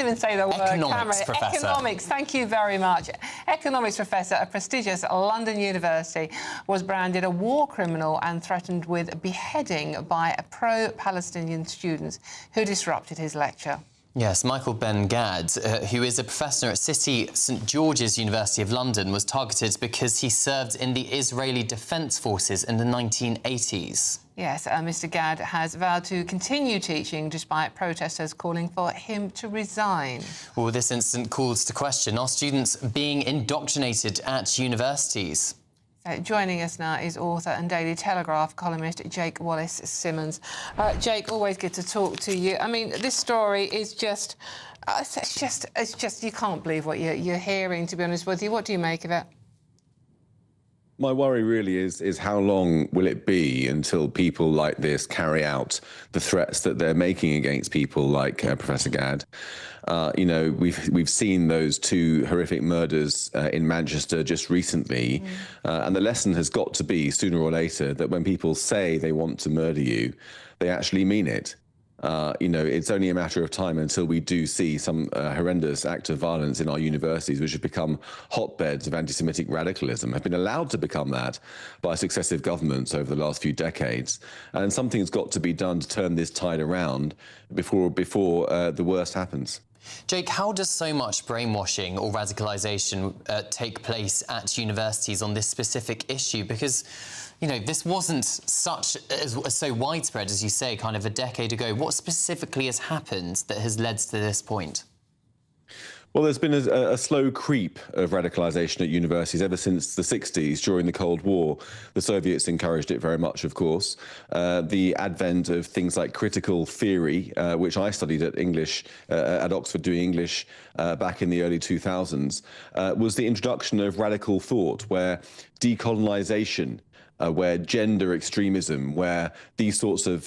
S11: even say the word.
S10: Economics professor.
S11: Economics, thank you very much. Economics professor at prestigious London University was branded a war criminal and threatened with beheading by pro-Palestinian students who disrupted his lecture.
S10: Yes, Michael Ben Gad, who is a professor at City St George's University of London, was targeted because he served in the Israeli Defence Forces in the 1980s.
S11: Yes, Mr Gad has vowed to continue teaching despite protesters calling for him to resign.
S10: Well, this incident calls to question, are students being indoctrinated at universities?
S11: Joining us now is author and Daily Telegraph columnist Jake Wallace-Simmons. Jake, always good to talk to you. I mean, this story is just, it's just you can't believe what you're hearing, to be honest with you. What do you make of it?
S15: My worry really is how long will it be until people like this carry out the threats that they're making against people like Professor Gad. You know, we've seen those 2 horrific murders in Manchester just recently, and the lesson has got to be, sooner or later, that when people say they want to murder you, they actually mean it. It's only a matter of time until we do see some horrendous act of violence in our universities, which have become hotbeds of anti-Semitic radicalism, have been allowed to become that by successive governments over the last few decades. And something's got to be done to turn this tide around before the worst happens.
S10: Jake, how does so much brainwashing or radicalisation take place at universities on this specific issue? Because, this wasn't so widespread, as you say, kind of a decade ago. What specifically has happened that has led to this point?
S15: Well, there's been a slow creep of radicalisation at universities ever since the 60s, during the Cold War. The Soviets encouraged it very much, of course. The advent of things like critical theory, which I studied at Oxford doing English back in the early 2000s, was the introduction of radical thought, where decolonisation, where gender extremism, where these sorts of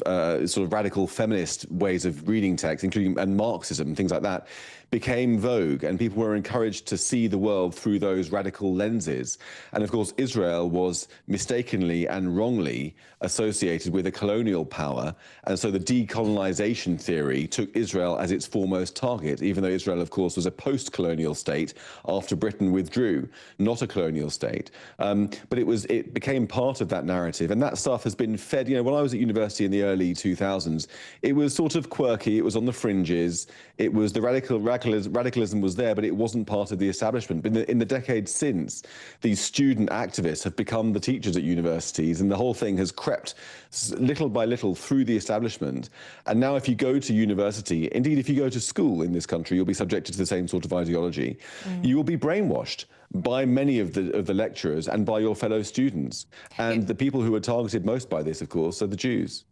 S15: radical feminist ways of reading text, including and Marxism, things like that, became vogue, and people were encouraged to see the world through those radical lenses. And of course, Israel was mistakenly and wrongly associated with a colonial power, and so the decolonization theory took Israel as its foremost target, even though Israel, of course, was a post-colonial state after Britain withdrew, not a colonial state. But it became part of that narrative, and that stuff has been fed. When I was at university in the early 2000s, it was sort of quirky, it was on the fringes, it was the radicalism was there, but it wasn't part of the establishment. But in the decades since, these student activists have become the teachers at universities, and the whole thing has crept little by little through the establishment. And now if you go to university, indeed if you go to school in this country, you'll be subjected to the same sort of ideology. You will be brainwashed by many of the lecturers and by your fellow students. And the people who are targeted most by this, of course, are the Jews.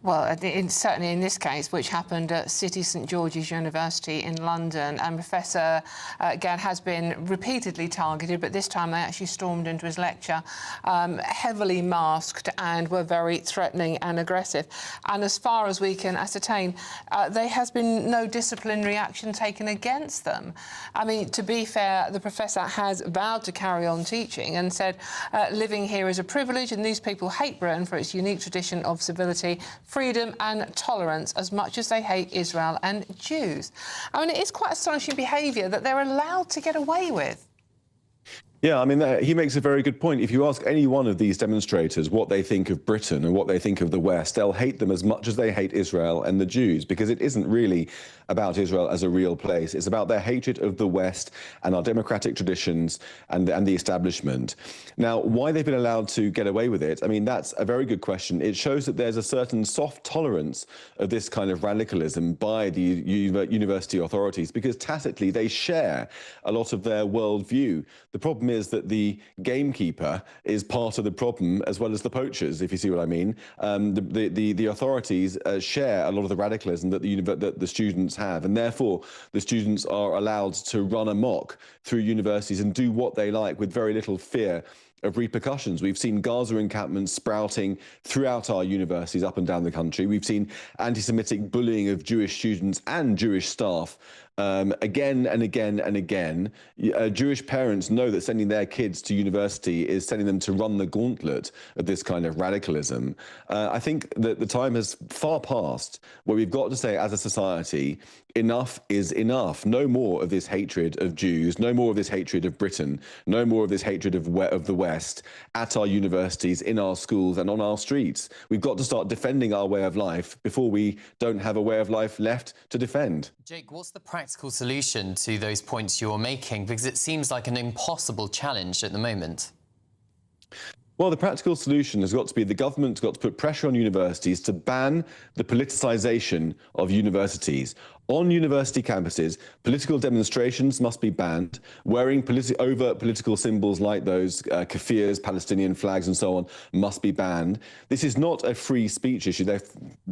S11: Well, certainly in this case, which happened at City St George's University in London, and Professor Gad has been repeatedly targeted, but this time they actually stormed into his lecture, heavily masked, and were very threatening and aggressive. And as far as we can ascertain, there has been no disciplinary action taken against them. I mean, to be fair, the professor has vowed to carry on teaching and said living here is a privilege, and these people hate Britain for its unique tradition of civility, freedom and tolerance as much as they hate Israel and Jews. I mean, it is quite astonishing behaviour that they're allowed to get away with.
S15: Yeah, I mean, he makes a very good point. If you ask any one of these demonstrators what they think of Britain and what they think of the West, they'll hate them as much as they hate Israel and the Jews, because it isn't really about Israel as a real place. It's about their hatred of the West and our democratic traditions and the establishment. Now, why they've been allowed to get away with it, I mean, that's a very good question. It shows that there's a certain soft tolerance of this kind of radicalism by the university authorities, because tacitly they share a lot of their worldview. The problem is that the gamekeeper is part of the problem as well as the poachers, if you see what I mean. The authorities share a lot of the radicalism that the students have, and therefore the students are allowed to run amok through universities and do what they like with very little fear of repercussions. We've seen Gaza encampments sprouting throughout our universities up and down the country. We've seen anti-Semitic bullying of Jewish students and Jewish staff again and again and again. Jewish parents know that sending their kids to university is sending them to run the gauntlet of this kind of radicalism. I think that the time has far passed where we've got to say, as a society, enough is enough. No more of this hatred of Jews, no more of this hatred of Britain, no more of this hatred of the West at our universities, in our schools and on our streets. We've got to start defending our way of life before we don't have a way of life left to defend.
S10: Jake, what's the practical solution to those points you're making? Because it seems like an impossible challenge at the moment.
S15: Well, the practical solution has got to be the government's got to put pressure on universities to ban the politicization of universities. On university campuses, political demonstrations must be banned. Wearing overt political symbols like those, kafirs, Palestinian flags and so on, must be banned. This is not a free speech issue. They're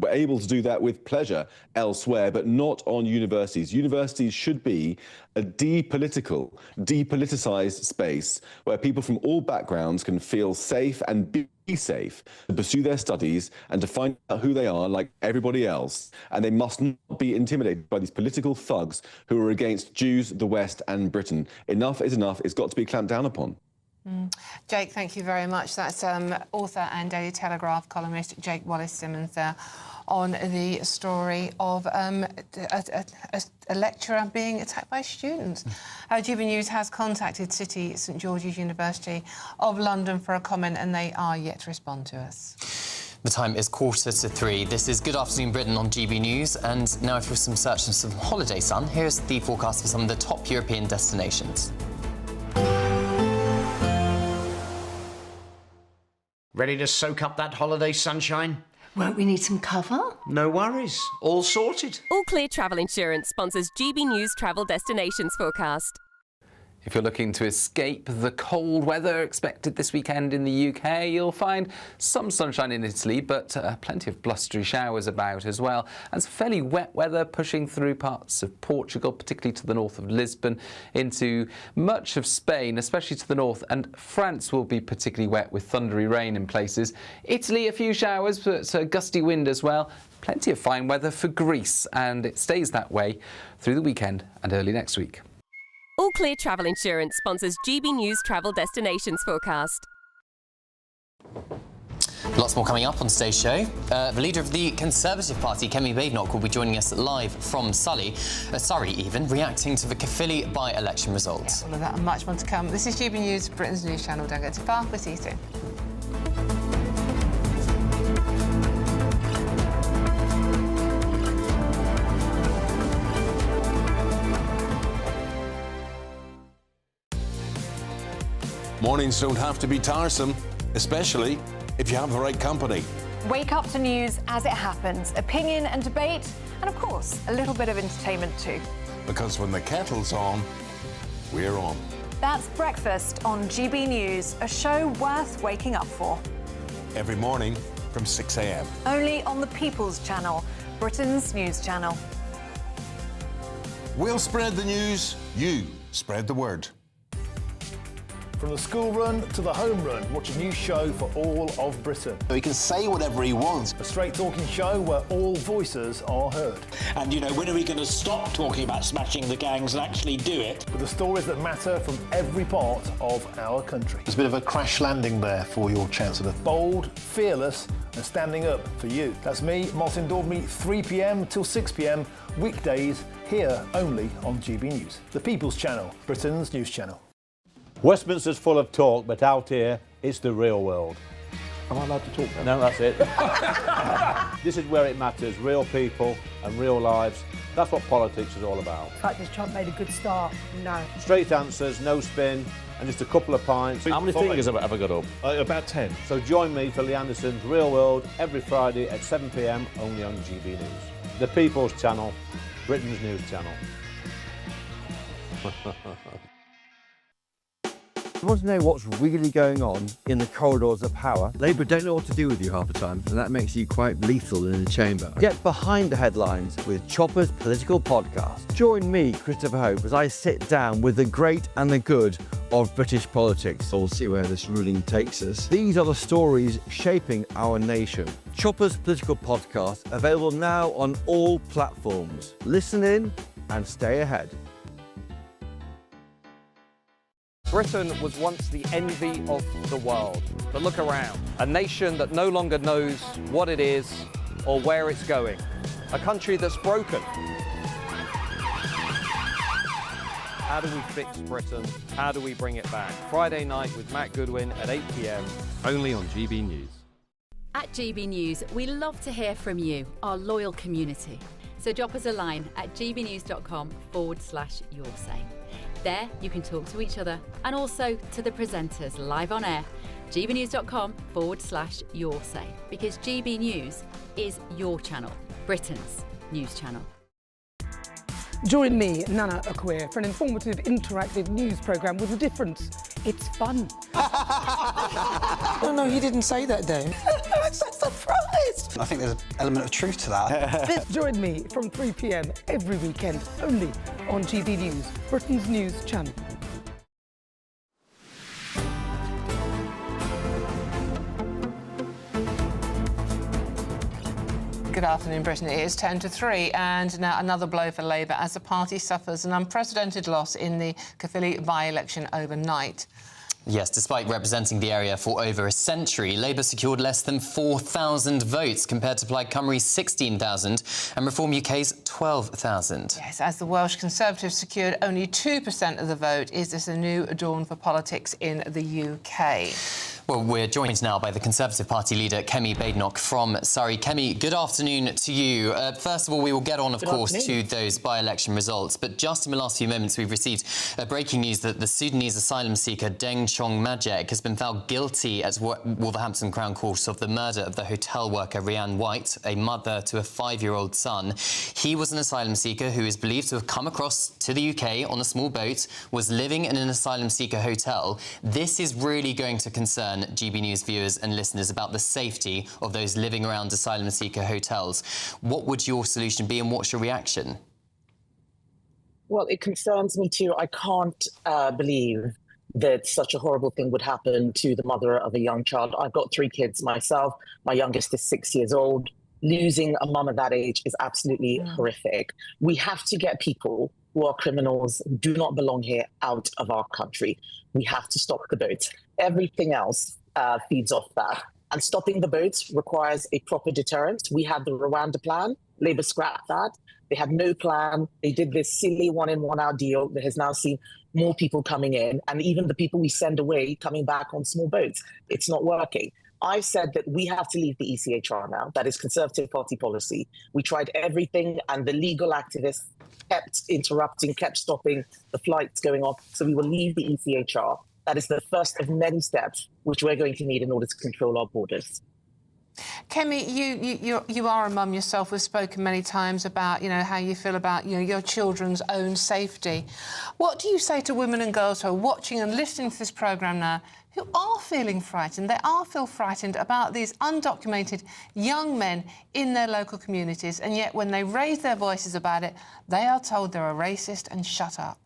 S15: able to do that with pleasure elsewhere, but not on universities. Universities should be a depoliticized space where people from all backgrounds can feel safe and be safe to pursue their studies and to find out who they are like everybody else. And they must not be intimidated by these political thugs who are against Jews, the West and Britain. Enough is enough. It's got to be clamped down upon.
S11: Jake, thank you very much. That's author and Daily Telegraph columnist Jake Wallace-Simmons there on the story of a lecturer being attacked by students. GB News has contacted City St George's University of London for a comment, and they are yet to respond to us.
S10: The time is 2:45. This is Good Afternoon Britain on GB News, and now for some search of some holiday sun, here's the forecast for some of the top European destinations.
S16: Ready to soak up that holiday sunshine?
S19: Won't we need some cover?
S16: No worries, all sorted.
S21: All Clear Travel Insurance sponsors GB News travel destinations forecast.
S24: If you're looking to escape the cold weather expected this weekend in the UK, you'll find some sunshine in Italy, but plenty of blustery showers about as well, and some fairly wet weather pushing through parts of Portugal, particularly to the north of Lisbon, into much of Spain, especially to the north, and France will be particularly wet with thundery rain in places. Italy, a few showers, but gusty wind as well. Plenty of fine weather for Greece, and it stays that way through the weekend and early next week.
S21: All Clear Travel Insurance sponsors GB News travel destinations forecast.
S10: Lots more coming up on today's show. The leader of the Conservative Party, Kemi Badenoch, will be joining us live from Surrey, reacting to the Caerphilly by-election results.
S11: Yeah, all of that and much more to come. This is GB News, Britain's news channel. Don't go too far. We'll see you soon.
S25: Mornings don't have to be tiresome, especially if you have the right company.
S26: Wake up to news as it happens, opinion and debate, and of course, a little bit of entertainment too.
S25: Because when the kettle's on, we're on.
S26: That's Breakfast on GB News, a show worth waking up for.
S25: Every morning from 6 a.m.
S26: Only on the People's Channel, Britain's news channel.
S25: We'll spread the news, you spread the word.
S27: From the school run to the home run, watch a new show for all of Britain.
S28: He can say whatever he wants.
S27: A straight talking show where all voices are heard.
S29: And, you know, when are we going to stop talking about smashing the gangs and actually do it?
S27: With the stories that matter from every part of our country.
S28: There's a bit of a crash landing there for your Chancellor.
S27: Bold, fearless and standing up for you. That's me, Martin Daubney, 3 p.m. till 6 p.m, weekdays, here only on GB News. The People's Channel, Britain's news channel.
S30: Westminster's full of talk, but out here, it's the real world.
S28: Am I allowed to talk now?
S30: No, that's it. This is where it matters, real people and real lives. That's what politics is all about.
S31: The fact is Trump made a good start, no.
S30: Straight answers, no spin, and just a couple of pints.
S32: How many fingers have I got up?
S30: About 10. So join me for Lee Anderson's Real World every Friday at 7 p.m, only on GB News. The People's Channel, Britain's news channel.
S33: You want to know what's really going on in the corridors of power?
S34: Labour don't know what to do with you half the time, and that makes you quite lethal in the chamber.
S33: Get behind the headlines with Chopper's Political Podcast. Join me, Christopher Hope, as I sit down with the great and the good of British politics.
S34: We'll see where this ruling takes us.
S33: These are the stories shaping our nation. Chopper's Political Podcast, available now on all platforms. Listen in and stay ahead.
S35: Britain was once the envy of the world, but look around. A nation that no longer knows what it is or where it's going. A country that's broken. How do we fix Britain? How do we bring it back? Friday night with Matt Goodwin at 8 p.m, only on GB News.
S2: At GB News, we love to hear from you, our loyal community. So drop us a line at gbnews.com/yoursay. There, you can talk to each other and also to the presenters live on air. gbnews.com/yoursay, because GB News is your channel, Britain's news channel.
S31: Join me, Nana Akua, for an informative, interactive news programme with a difference. It's fun.
S36: No, he didn't say that, Dave.
S31: I'm so surprised.
S36: I think there's an element of truth to that.
S31: Join me from 3 p.m. every weekend, only on GB News, Britain's news channel.
S11: Good afternoon, Britain. It is 10 to 3, and now another blow for Labour as the party suffers an unprecedented loss in the Caerphilly by-election overnight.
S10: Yes, despite representing the area for over a century, Labour secured less than 4,000 votes compared to Plaid Cymru's 16,000 and Reform UK's 12,000.
S11: Yes, as the Welsh Conservatives secured only 2% of the vote, is this a new dawn for politics in the UK?
S10: Well, we're joined now by the Conservative Party leader, Kemi Badenoch from Surrey. Kemi, good afternoon to you. First of all, we will get on, of course, to those by-election results. But just in the last few moments, we've received breaking news that the Sudanese asylum seeker Deng Chong Majek has been found guilty at Wolverhampton Crown Court of the murder of the hotel worker Rhiannon White, a mother to a 5-year-old son. He was an asylum seeker who is believed to have come across to the UK on a small boat, was living in an asylum seeker hotel. This is really going to concern GB News viewers and listeners about the safety of those living around asylum seeker hotels. What would your solution be and what's your reaction?
S1: Well, it concerns me too. I can't believe that such a horrible thing would happen to the mother of a young child. I've got 3 kids myself. My youngest is 6 years old. Losing a mum at that age is absolutely horrific. We have to get people who are criminals, who do not belong here, out of our country. We have to stop the boats. Everything else feeds off that. And stopping the boats requires a proper deterrent. We had the Rwanda plan. Labour scrapped that. They had no plan. They did this silly one-in, one-out deal that has now seen more people coming in, and even the people we send away coming back on small boats. It's not working. I said that we have to leave the ECHR now. That is Conservative Party policy. We tried everything, and the legal activists kept interrupting, kept stopping the flights going off. So we will leave the ECHR. That is the first of many steps which we're going to need in order to control our borders.
S11: Kemi, you are a mum yourself. We've spoken many times about, how you feel about, your children's own safety. What do you say to women and girls who are watching and listening to this programme now who are feeling frightened? They feel frightened about these undocumented young men in their local communities, and yet when they raise their voices about it, they are told they're a racist and shut up.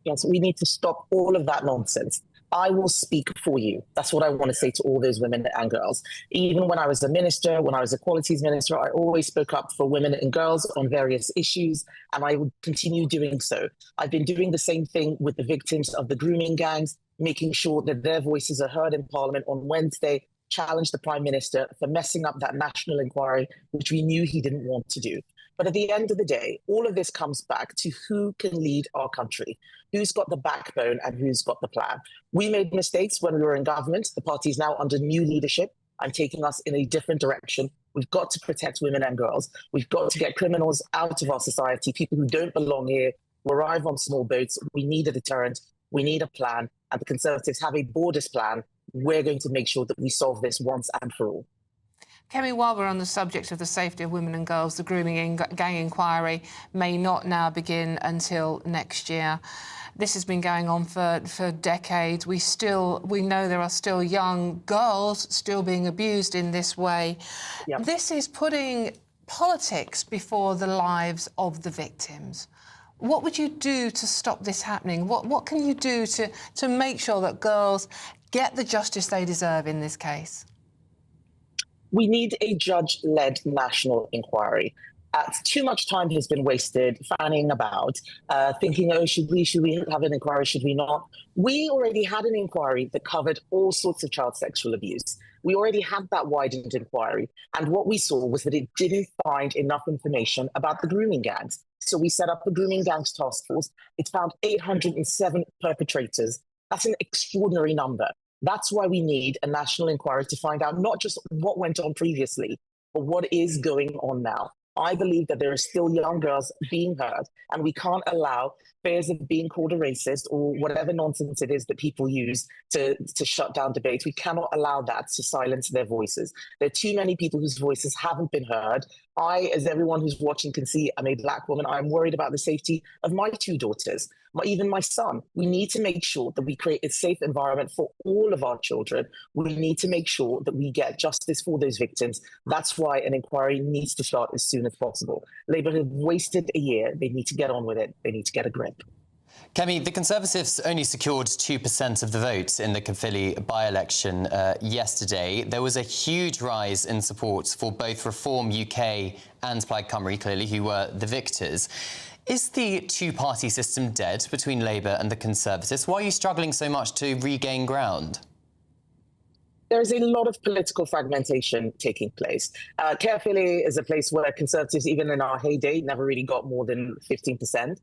S1: Yes, we need to stop all of that nonsense. I will speak for you. That's what I want to say to all those women and girls. Even when I was a minister, when I was a Equalities Minister, I always spoke up for women and girls on various issues, and I will continue doing so. I've been doing the same thing with the victims of the grooming gangs, making sure that their voices are heard in Parliament. On Wednesday, challenged the Prime Minister for messing up that national inquiry, which we knew he didn't want to do. But at the end of the day, all of this comes back to who can lead our country, who's got the backbone and who's got the plan. We made mistakes when we were in government. The party is now under new leadership and taking us in a different direction. We've got to protect women and girls. We've got to get criminals out of our society, people who don't belong here, who arrive on small boats. We need a deterrent. We need a plan. And the Conservatives have a borders plan. We're going to make sure that we solve this once and for all.
S11: Kemi, while we're on the subject of the safety of women and girls, the grooming gang inquiry may not now begin until next year. This has been going on for decades. We know there are still young girls still being abused in this way. Yep. This is putting politics before the lives of the victims. What would you do to stop this happening? What can you do to make sure that girls get the justice they deserve in this case?
S1: We need a judge-led national inquiry. Too much time has been wasted fanning about, thinking, oh, should we have an inquiry, should we not? We already had an inquiry that covered all sorts of child sexual abuse. We already had that widened inquiry. And what we saw was that it didn't find enough information about the grooming gangs. So we set up the Grooming Gangs Task Force. It found 807 perpetrators. That's an extraordinary number. That's why we need a national inquiry to find out not just what went on previously, but what is going on now. I believe that there are still young girls being hurt, and we can't allow fears of being called a racist or whatever nonsense it is that people use to shut down debates. We cannot allow that to silence their voices. There are too many people whose voices haven't been heard. I, as everyone who's watching can see, I'm a Black woman. I'm worried about the safety of my 2 daughters, even my son. We need to make sure that we create a safe environment for all of our children. We need to make sure that we get justice for those victims. That's why an inquiry needs to start as soon as possible. Labour have wasted a year. They need to get on with it. They need to get a grip.
S10: Kemi, the Conservatives only secured 2% of the vote in the Caerphilly by-election yesterday. There was a huge rise in support for both Reform UK and Plaid Cymru, clearly, who were the victors. Is the two-party system dead between Labour and the Conservatives? Why are you struggling so much to regain ground?
S1: There is a lot of political fragmentation taking place. Caerphilly is a place where Conservatives, even in our heyday, never really got more than 15%.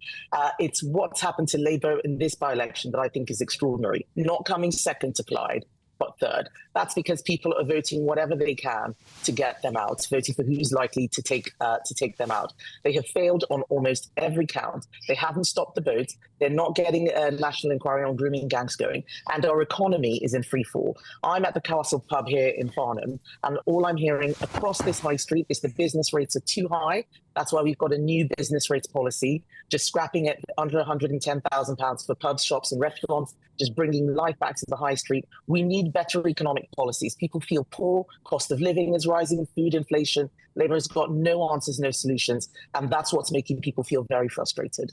S1: It's what's happened to Labour in this by-election that I think is extraordinary. Not coming second to Clyde, but third. That's because people are voting whatever they can to get them out, voting for who's likely to take them out. They have failed on almost every count. They haven't stopped the boat. They're not getting a national inquiry on grooming gangs going, and our economy is in free fall. I'm at the Castle pub here in Farnham, and all I'm hearing across this high street is the business rates are too high. That's why we've got a new business rates policy, just scrapping it under £110,000 for pubs, shops and restaurants, just bringing life back to the high street. We need better economic policies. People feel poor, cost of living is rising, food inflation. Labour has got no answers, no solutions, and that's what's making people feel very frustrated.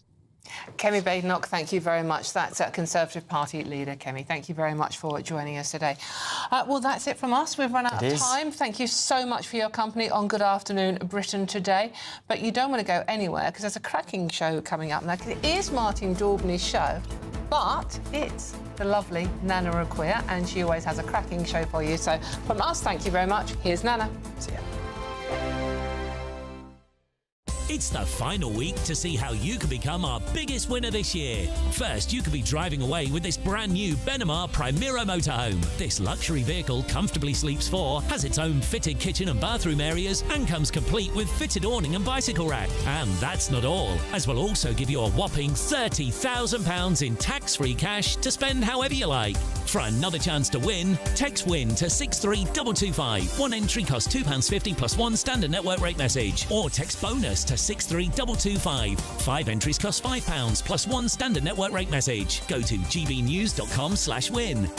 S11: Kemi Badenoch, thank you very much. That's Conservative Party leader, Kemi. Thank you very much for joining us today. Well, that's it from us. We've run out of time. Thank you so much for your company on Good Afternoon Britain today. But you don't want to go anywhere because there's a cracking show coming up. Now, it is Martin Daubney's show, but it's the lovely Nana Akua, and she always has a cracking show for you. So from us, thank you very much. Here's Nana. See ya.
S3: It's the final week to see how you can become our biggest winner this year. First, you could be driving away with this brand new Benamar Primera motorhome. This luxury vehicle comfortably sleeps four, has its own fitted kitchen and bathroom areas, and comes complete with fitted awning and bicycle rack. And that's not all, as we'll also give you a whopping £30,000 in tax-free cash to spend however you like. For another chance to win, text WIN to 63225. One entry costs £2.50 plus one standard network rate message. Or text BONUS to 63225. 5 entries cost £5 plus one standard network rate message. Go to gbnews.com/win.